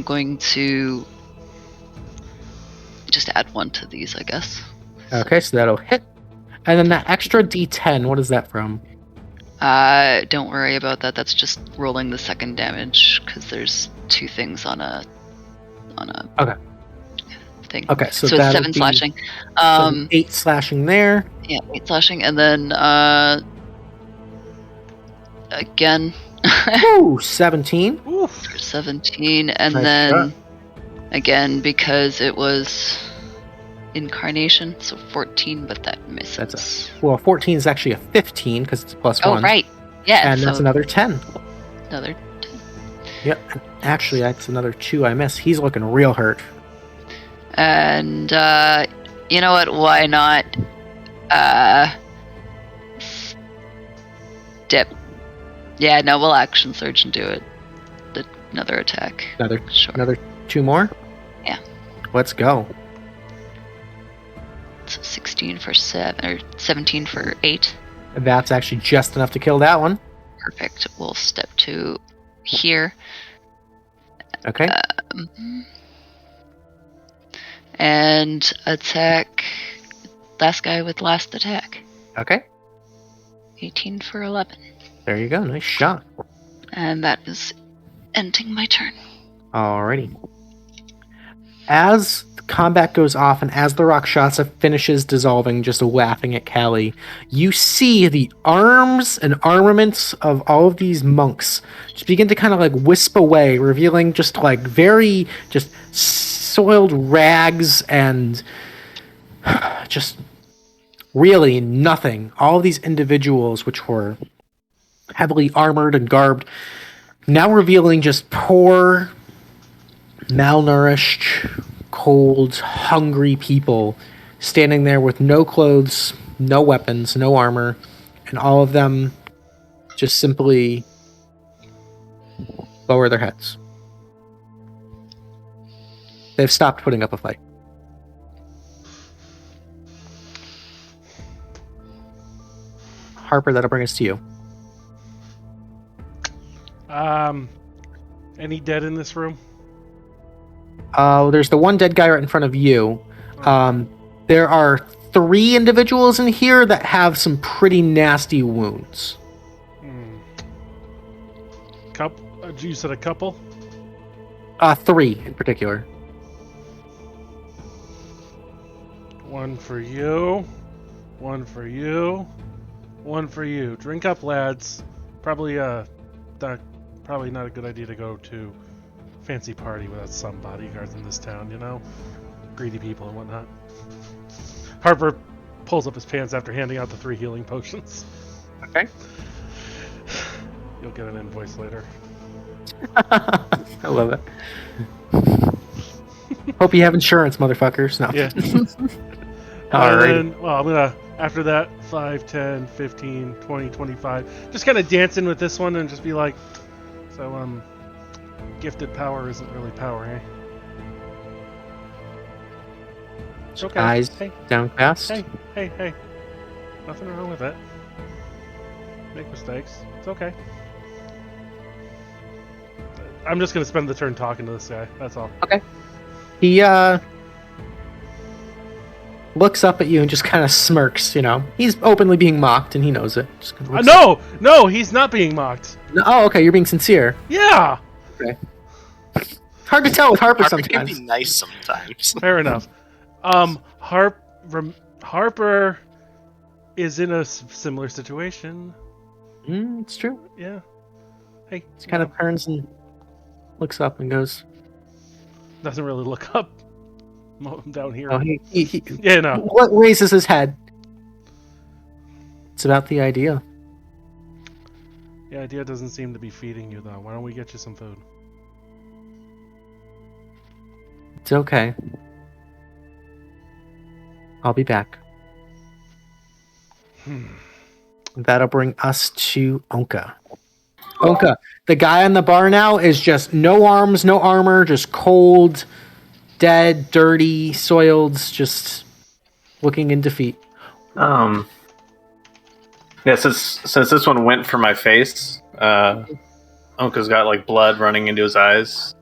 going to just add 1 to these, I guess. Okay, so that'll hit. And then that extra D10, what is that from? Don't worry about that. That's just rolling the second damage because there's 2 things on a Okay. thing. Okay, so it's that'll 7 be- slashing. So 8 slashing there. Yeah, 8 slashing, and then again Ooh, 17. for 17, and Nice then shot. again because it was Incarnation, so 14, but that misses. That's Well, 14 is actually a 15 because it's plus 1. right. Yeah, And so that's another 10. another. Yep. Actually, that's another 2 I missed. He's looking real hurt. And you know what? Why not? Dip. Yeah, no, we'll action surge and do it. Another attack. Sure. Another 2 more? Yeah. Let's go. So 16 for 7 or 17 for 8. That's actually just enough to kill that one. Perfect. We'll step to here. Okay. And attack last guy with last attack. Okay. 18 for 11. There you go. Nice shot. And that is ending my turn. Alrighty. as the combat goes off and as the Rakshasa finishes dissolving, just laughing at Callie, you see the arms and armaments of all of these monks just begin to kind of like wisp away, revealing just like very just soiled rags and just really nothing. All of these individuals, which were heavily armored and garbed, now revealing just poor, malnourished, cold, hungry people standing there with no clothes, no weapons, no armor, and all of them just simply lower their heads. They've stopped putting up a fight. Harper, that'll bring us to you. Any dead in this room? There's the one dead guy right in front of you. There are 3 individuals in here that have some pretty nasty wounds. You said a couple? 3 in particular. One for you. One for you. One for you. Drink up, lads. Probably not a good idea to go to a fancy party without some bodyguards in this town, you know? Greedy people and whatnot. Harper pulls up his pants after handing out the 3 healing potions. Okay. You'll get an invoice later. I love it. Hope you have insurance, motherfuckers. No. Yeah. Alright. And then, well, I'm gonna, after that, 5, 10, 15, 20, 25, just kind of dance in with this one and just be like, so, gifted power isn't really power, eh? It's okay. Eyes Hey, downcast. hey. Nothing wrong with it. Make mistakes. It's okay. I'm just gonna spend the turn talking to this guy. That's all. Okay. He looks up at you and just kind of smirks. You know, he's openly being mocked and he knows it. Just kind of looks No, he's not being mocked. No, oh, okay. You're being sincere. Yeah. Okay. Hard to tell with Harper Harper can sometimes. be nice sometimes. Fair enough. Harper is in a similar situation. It's true. Yeah. Hey. He kind of turns and looks up and goes, Doesn't really look up. I'm down here. "Oh, he Yeah, no. What raises his head? It's about the idea." The idea doesn't seem to be feeding you, though. Why don't we get you some food? It's okay. I'll be back. That'll bring us to Ownka. Ownka, the guy on the bar now is just no arms, no armor, just cold, dead, dirty, soiled, just looking in defeat. Yeah, since this one went for my face, Onka's got like blood running into his eyes.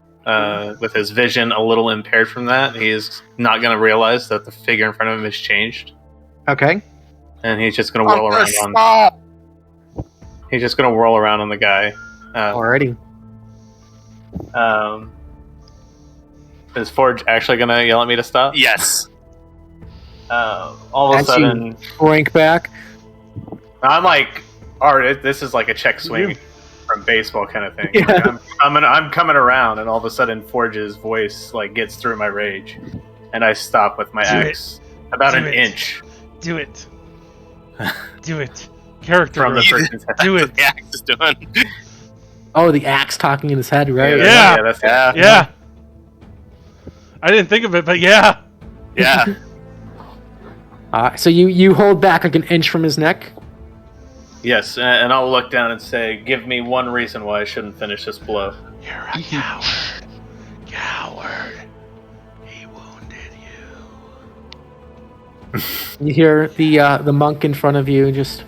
With his vision a little impaired from that, he is not going to realize that the figure in front of him has changed, Okay. and he's just going to whirl around on. He's just going to whirl around on the guy. Alrighty. Is Forge actually going to yell at me to stop? Yes. All of a As sudden, you rank back. I'm like, alright, this is like a check swing from baseball kind of thing. Yeah. Like, I'm coming around, and all of a sudden, Forge's voice like gets through my rage, and I stop with my axe about an inch Do it. Do it. Character. from the growth. person's head. Do it. The axe is doing. Oh, the axe talking in his head, right? Yeah. that's Yeah. I didn't think of it, but yeah. Yeah. So you hold back like an inch from his neck. Yes, and I'll look down and say, "Give me one reason why I shouldn't finish this blow." You're a coward. Coward. He wounded you. You hear the monk in front of you. Just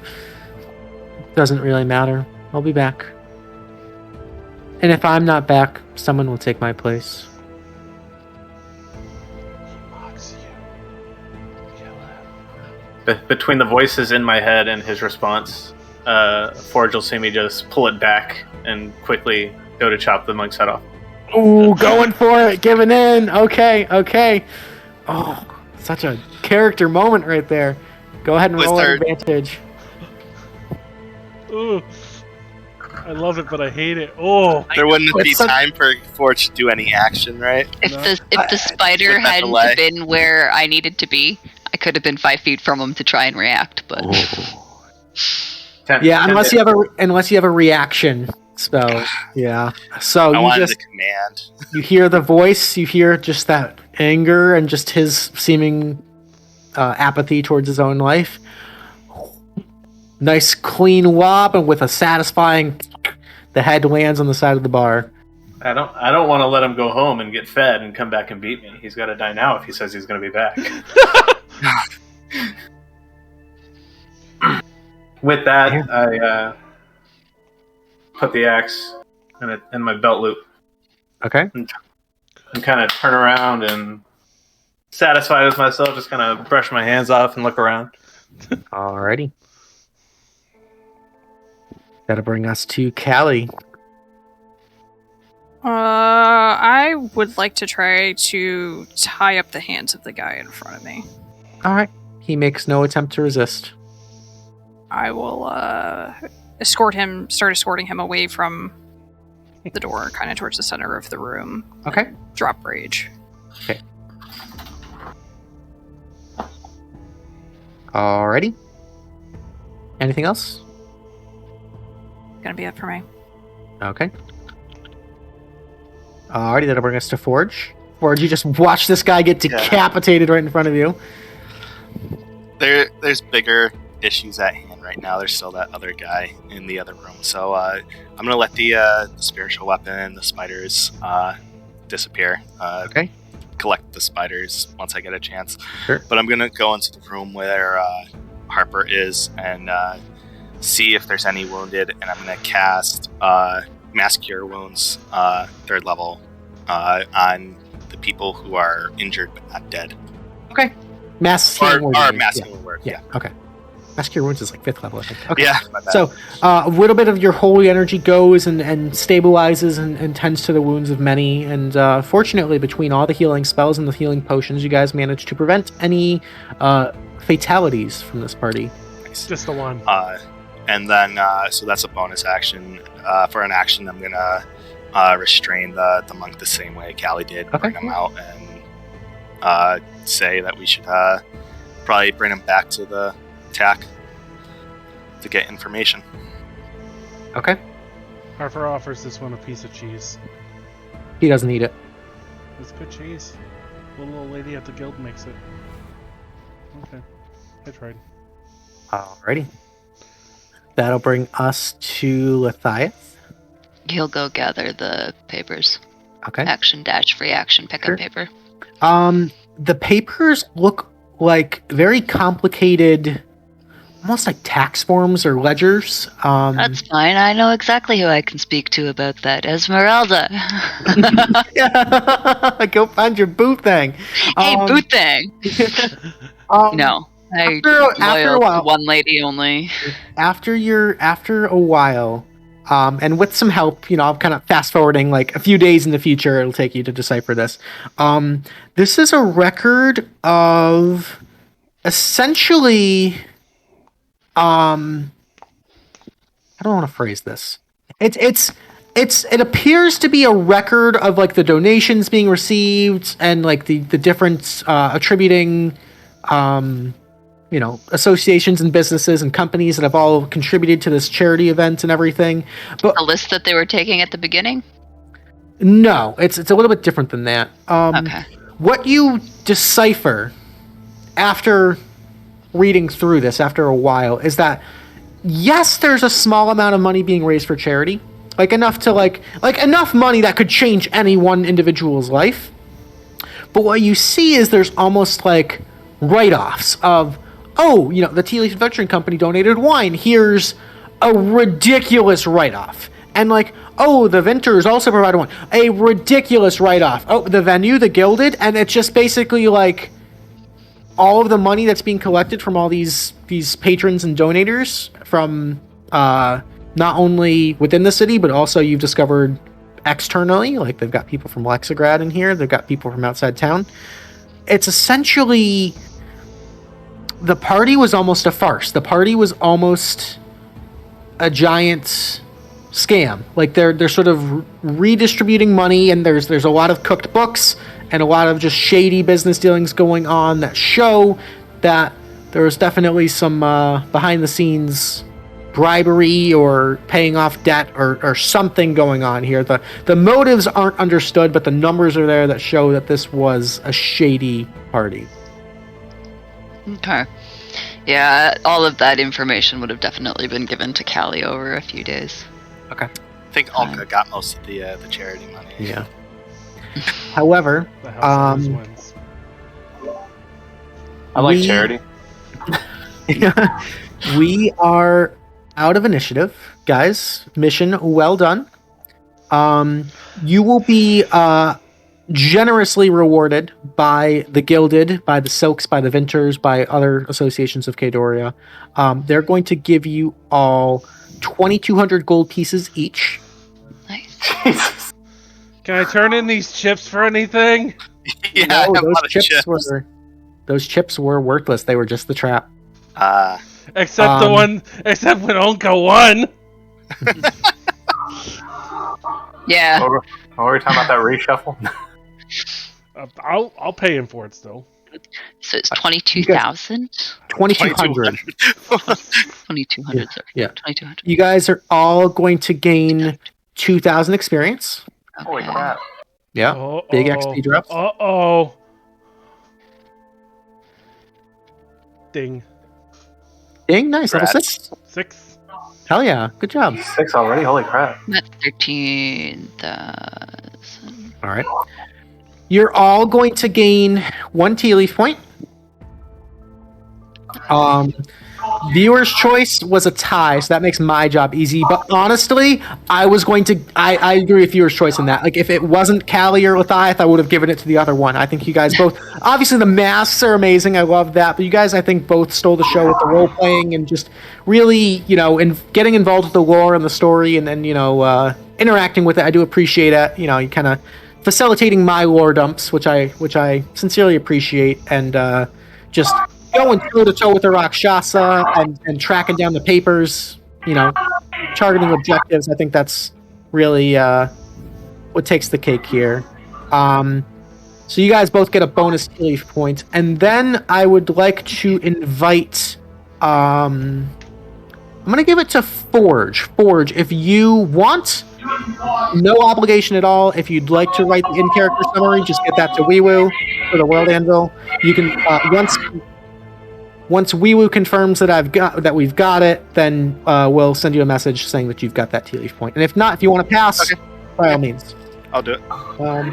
doesn't really matter. I'll be back. And if I'm not back, someone will take my place. He mocks you. Kill him. Between the voices in my head and his response, Forge will see me just pull it back and quickly go to chop the monk's head off. Ooh, going for it, giving in. Okay. Oh, such a character moment right there. Go ahead and roll an advantage. Ooh. I love it, but I hate it. Oh, There wouldn't be time for it to do any action, right? If the spider hadn't have been where I needed to be, I could have been 5 feet from him to try and react. But yeah, unless you have a reaction spell. Yeah. So I you wanted just the command. you hear the voice, you hear just that anger and just his seeming apathy towards his own life. Nice clean wob, and with a satisfying, the head lands on the side of the bar. I don't want to let him go home and get fed and come back and beat me. He's got to die now if he says he's going to be back. With that, I put the axe in my belt loop. Okay. And kind of turn around and, satisfied with myself, just kind of brush my hands off and look around. Alrighty. That'll bring us to Callie. I would like to try to tie up the hands of the guy in front of me. Alright. He makes no attempt to resist. I will start escorting him away from the door, kind of towards the center of the room. Okay. Drop rage. Okay. Alrighty. Anything else? Gonna be it for me. Okay. Alrighty, that'll bring us to Forge. Forge, you just watch this guy get decapitated right in front of you. There's bigger issues at hand right now. There's still that other guy in the other room. So I'm going to let the spiritual weapon, the spiders, disappear. Okay. Collect the spiders once I get a chance. Sure. But I'm going to go into the room where Harper is and see if there's any wounded. And I'm going to cast Mass Cure Wounds, 3rd level, on the people who are injured but not dead. Okay. Mass Healing Word. Mass Healing Word. Yeah, okay. Mass Cure Wounds is like 5th level, I think. Okay. Yeah, my bad. So, a little bit of your holy energy goes and stabilizes and tends to the wounds of many. And fortunately, between all the healing spells and the healing potions, you guys managed to prevent any fatalities from this party. It's just the one. And then, so that's a bonus action. For an action, I'm going to restrain the monk the same way Callie did. Okay. Bring him out and say that we should probably bring him back to the attack to get information. Okay. Harper offers this one a piece of cheese. He doesn't eat it. It's good cheese. The little lady at the guild makes it. Okay. I tried. Alrighty. That'll bring us to Lethieth. he'll go gather the papers. Okay. Action dash free action pick Sure. up paper. The papers look like very complicated, almost like tax forms or ledgers. That's fine. I know exactly who I can speak to about that. Esmeralda. Yeah. Go find your boot thing. Hey, boot thing. No. After a while, one lady only. after a while, and with some help, I'm kind of fast forwarding like a few days in the future. It'll take you to decipher this. This is a record of essentially, I don't want to phrase this. It appears to be a record of like the donations being received and like the different attributing, associations and businesses and companies that have all contributed to this charity event and everything. But A list that they were taking at the beginning? no, it's a little bit different than that. Okay. What you decipher after reading through this, after a while, is that yes, there's a small amount of money being raised for charity, like enough to like enough money that could change any one individual's life. But what you see is there's almost like write-offs of, the Tealeaf Adventuring Company donated wine. Here's a ridiculous write-off. And the Vinters also provided one. A ridiculous write-off. Oh, the venue, the Gilded, and it's just basically like all of the money that's being collected from all these patrons and donators from not only within the city, but also you've discovered externally, like they've got people from Lexigrad in here, they've got people from outside town. It's essentially, the party was almost a farce. The party was almost a giant scam. Like they're sort of redistributing money, and there's a lot of cooked books and a lot of just shady business dealings going on that show that there was definitely some behind the scenes bribery or paying off debt or something going on here. The motives aren't understood, but the numbers are there that show that this was a shady party. Okay. Yeah, all of that information would have definitely been given to Callie over a few days. Okay. I think Ownka got most of the charity money. Yeah. However, The house always wins. I like We- charity. we are out of initiative, guys. Mission well done. You will be generously rewarded by the Gilded, by the Silks, by the Vinters, by other associations of Kadoria. They're going to give you all 2,200 gold pieces each. Nice. Jesus. Can I turn in these chips for anything? Yeah, No, I have a those lot of chips. those chips were worthless. They were just the trap. Except when Ownka won. Yeah. What were we talking about, that reshuffle? I'll pay him for it still. So it's 22,000? 2,200. 2,200, sorry. Yeah. 2,200. You guys are all going to gain 2,000 experience. Holy Okay. crap. Yeah. Big XP drops. Uh-oh. Ding. Ding, nice. Level Congrats. 6. 6. Hell yeah. Good job. 6 already? Holy crap. That's 13,000. All right. You're all going to gain 1 Tealeaf point. Viewer's choice was a tie, so that makes my job easy. But honestly, I agree with viewer's choice in that. Like, if it wasn't Callie or Lethieth, I would have given it to the other one. I think you guys both, obviously the masks are amazing. I love that. But you guys, I think, both stole the show with the role playing and just really, getting involved with the lore and the story and then, interacting with it. I do appreciate it. You kind of facilitating my lore dumps, which I sincerely appreciate, and just going toe-to-toe with the Rakshasa and tracking down the papers, targeting objectives. I think that's really what takes the cake here. So you guys both get a bonus Tealeaf point. And then I would like to invite... I'm going to give it to Forge. Forge, if you want, no obligation at all. If you'd like to write the in-character summary, just get that to WeeWoo for the World Anvil. You can, once WeeWoo confirms that we've got it, then we'll send you a message saying that you've got that Tealeaf point. And if not, if you want to pass, by all means. I'll do it. Cool.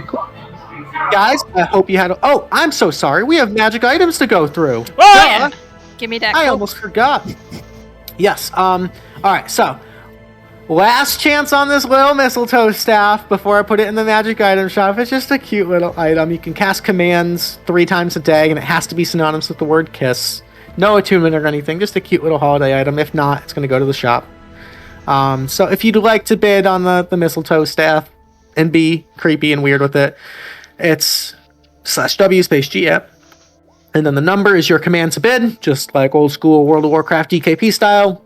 Guys, I hope you had... Oh, I'm so sorry. We have magic items to go through. Ah! Duh. Give me that. I Coke. almost forgot. Yes. All right. So, last chance on this little mistletoe staff before I put it in the magic item shop. It's just a cute little item. You can cast commands 3 times a day, and it has to be synonymous with the word kiss. No attunement or anything. Just a cute little holiday item. If not, it's going to go to the shop. So, if you'd like to bid on the mistletoe staff and be creepy and weird with it, it's /W space GF. And then the number is your command to bid, just like old school World of Warcraft DKP style.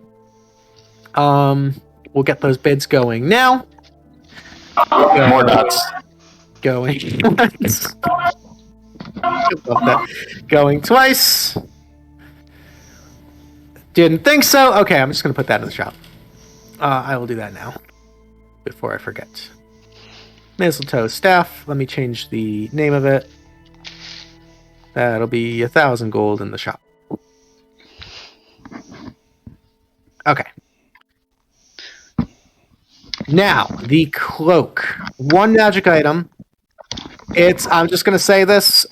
We'll get those bids going now. More nuts. Going. I love that. Going twice. Didn't think so. Okay, I'm just going to put that in the shop. I will do that now before I forget. Mistletoe staff. Let me change the name of it. That'll be 1,000 gold in the shop. Okay. Now, the cloak. 1 magic item. I'm just gonna say this.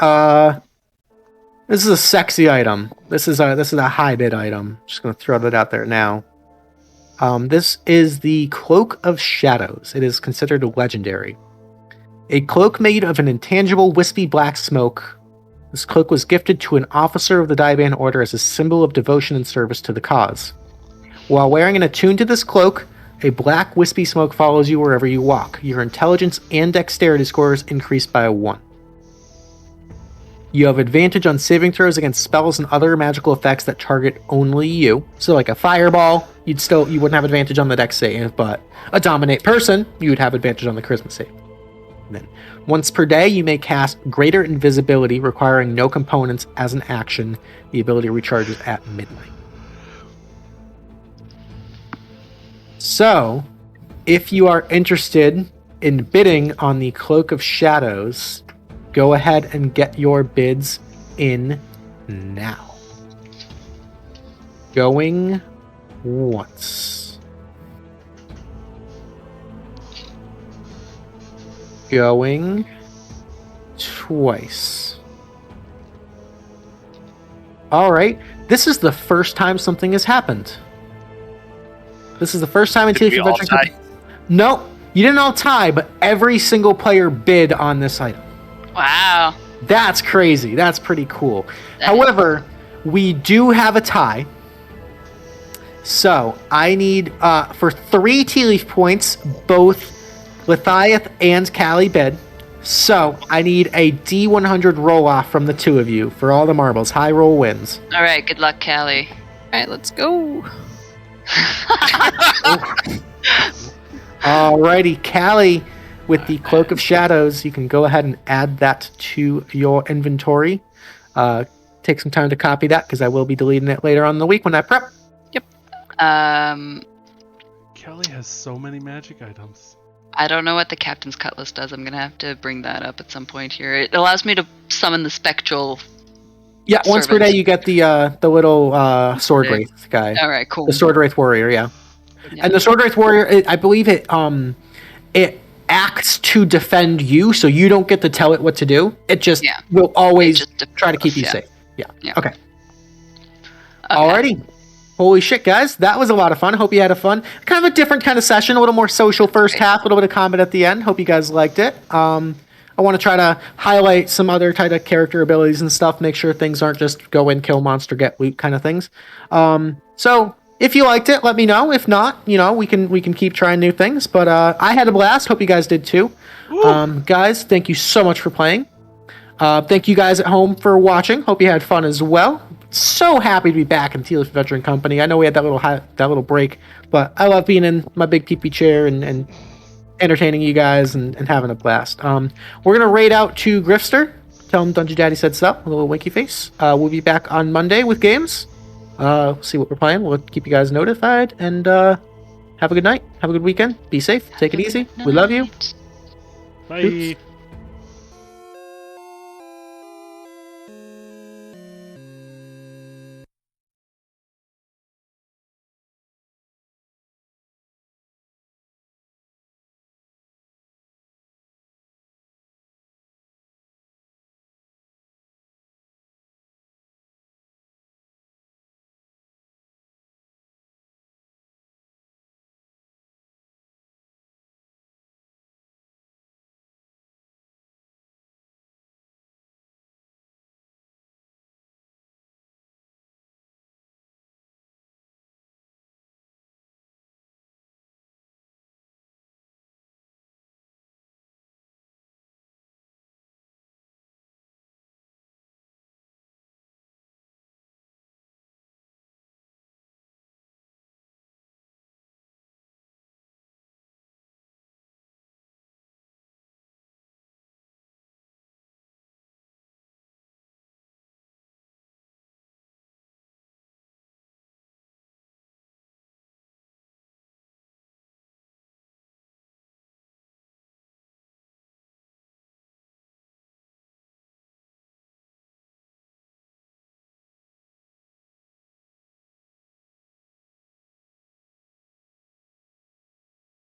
This is a sexy item. This is a high bid item. Just gonna throw that out there now. This is the Cloak of Shadows. It is considered legendary. A cloak made of an intangible wispy black smoke. This cloak was gifted to an officer of the Diban Order as a symbol of devotion and service to the cause. While wearing and attuned to this cloak, A black wispy smoke follows you wherever you walk. Your intelligence and dexterity scores increase by 1. You have advantage on saving throws against spells and other magical effects that target only you. So like a fireball, you wouldn't have advantage on the dex save, but a dominate person, you would have advantage on the charisma save. And then once per day, you may cast greater invisibility, requiring no components as an action. The ability recharges at midnight. So, if you are interested in bidding on the Cloak of Shadows, go ahead and get your bids in now. Going once. Going twice. Alright, this is the first time something has happened. This is the first time in Did we all Tealeaf tie? No, you didn't all tie, but every single player bid on this item. Wow. That's crazy. That's pretty cool. That- However, we do have a tie. So I need for 3 Tealeaf points, both Lethieth and Callie bid. So I need a D100 roll off from the 2 of you for all the marbles. High roll wins. All right. Good luck, Callie. Alright, let's go. Alrighty, Callie, with the Cloak of Shadows, you can go ahead and add that to your inventory. Take some time to copy that because I will be deleting it later on in the week when I prep. Callie has so many magic items. I don't know what the captain's cutlass does. I'm gonna have to bring that up at some point here. It allows me to summon the spectral. Yeah, once per day Servants. you get the little sword Okay. wraith guy, All right, cool. the sword wraith warrior. Yeah, Yeah. and the sword wraith warrior, I believe it acts to defend you, so you don't get to tell it what to do. It just Yeah. will always It just try to keep you yeah. safe. Yeah. Yeah. Okay. Okay. Alrighty. Holy shit, guys. That was a lot of fun. Hope you had a fun. Kind of a different kind of session. A little more social first half, a little bit of combat at the end. Hope you guys liked it. I want to try to highlight some other type of character abilities and stuff. Make sure things aren't just go in, kill monster, get loot kind of things. So if you liked it, let me know. If not, we can keep trying new things. But I had a blast. Hope you guys did too. Guys, thank you so much for playing. Thank you guys at home for watching. Hope you had fun as well. So happy to be back in Tealeaf Adventuring Company. I know we had that little break, but I love being in my big peepee chair and entertaining you guys and having a blast. We're gonna raid out to Grifster. Tell him Dungeon Daddy said so. A little winky face. We'll be back on Monday with games. See what we're playing. We'll keep you guys notified. And have a good night. Have a good weekend. Be safe. Take it easy. We love you. Bye.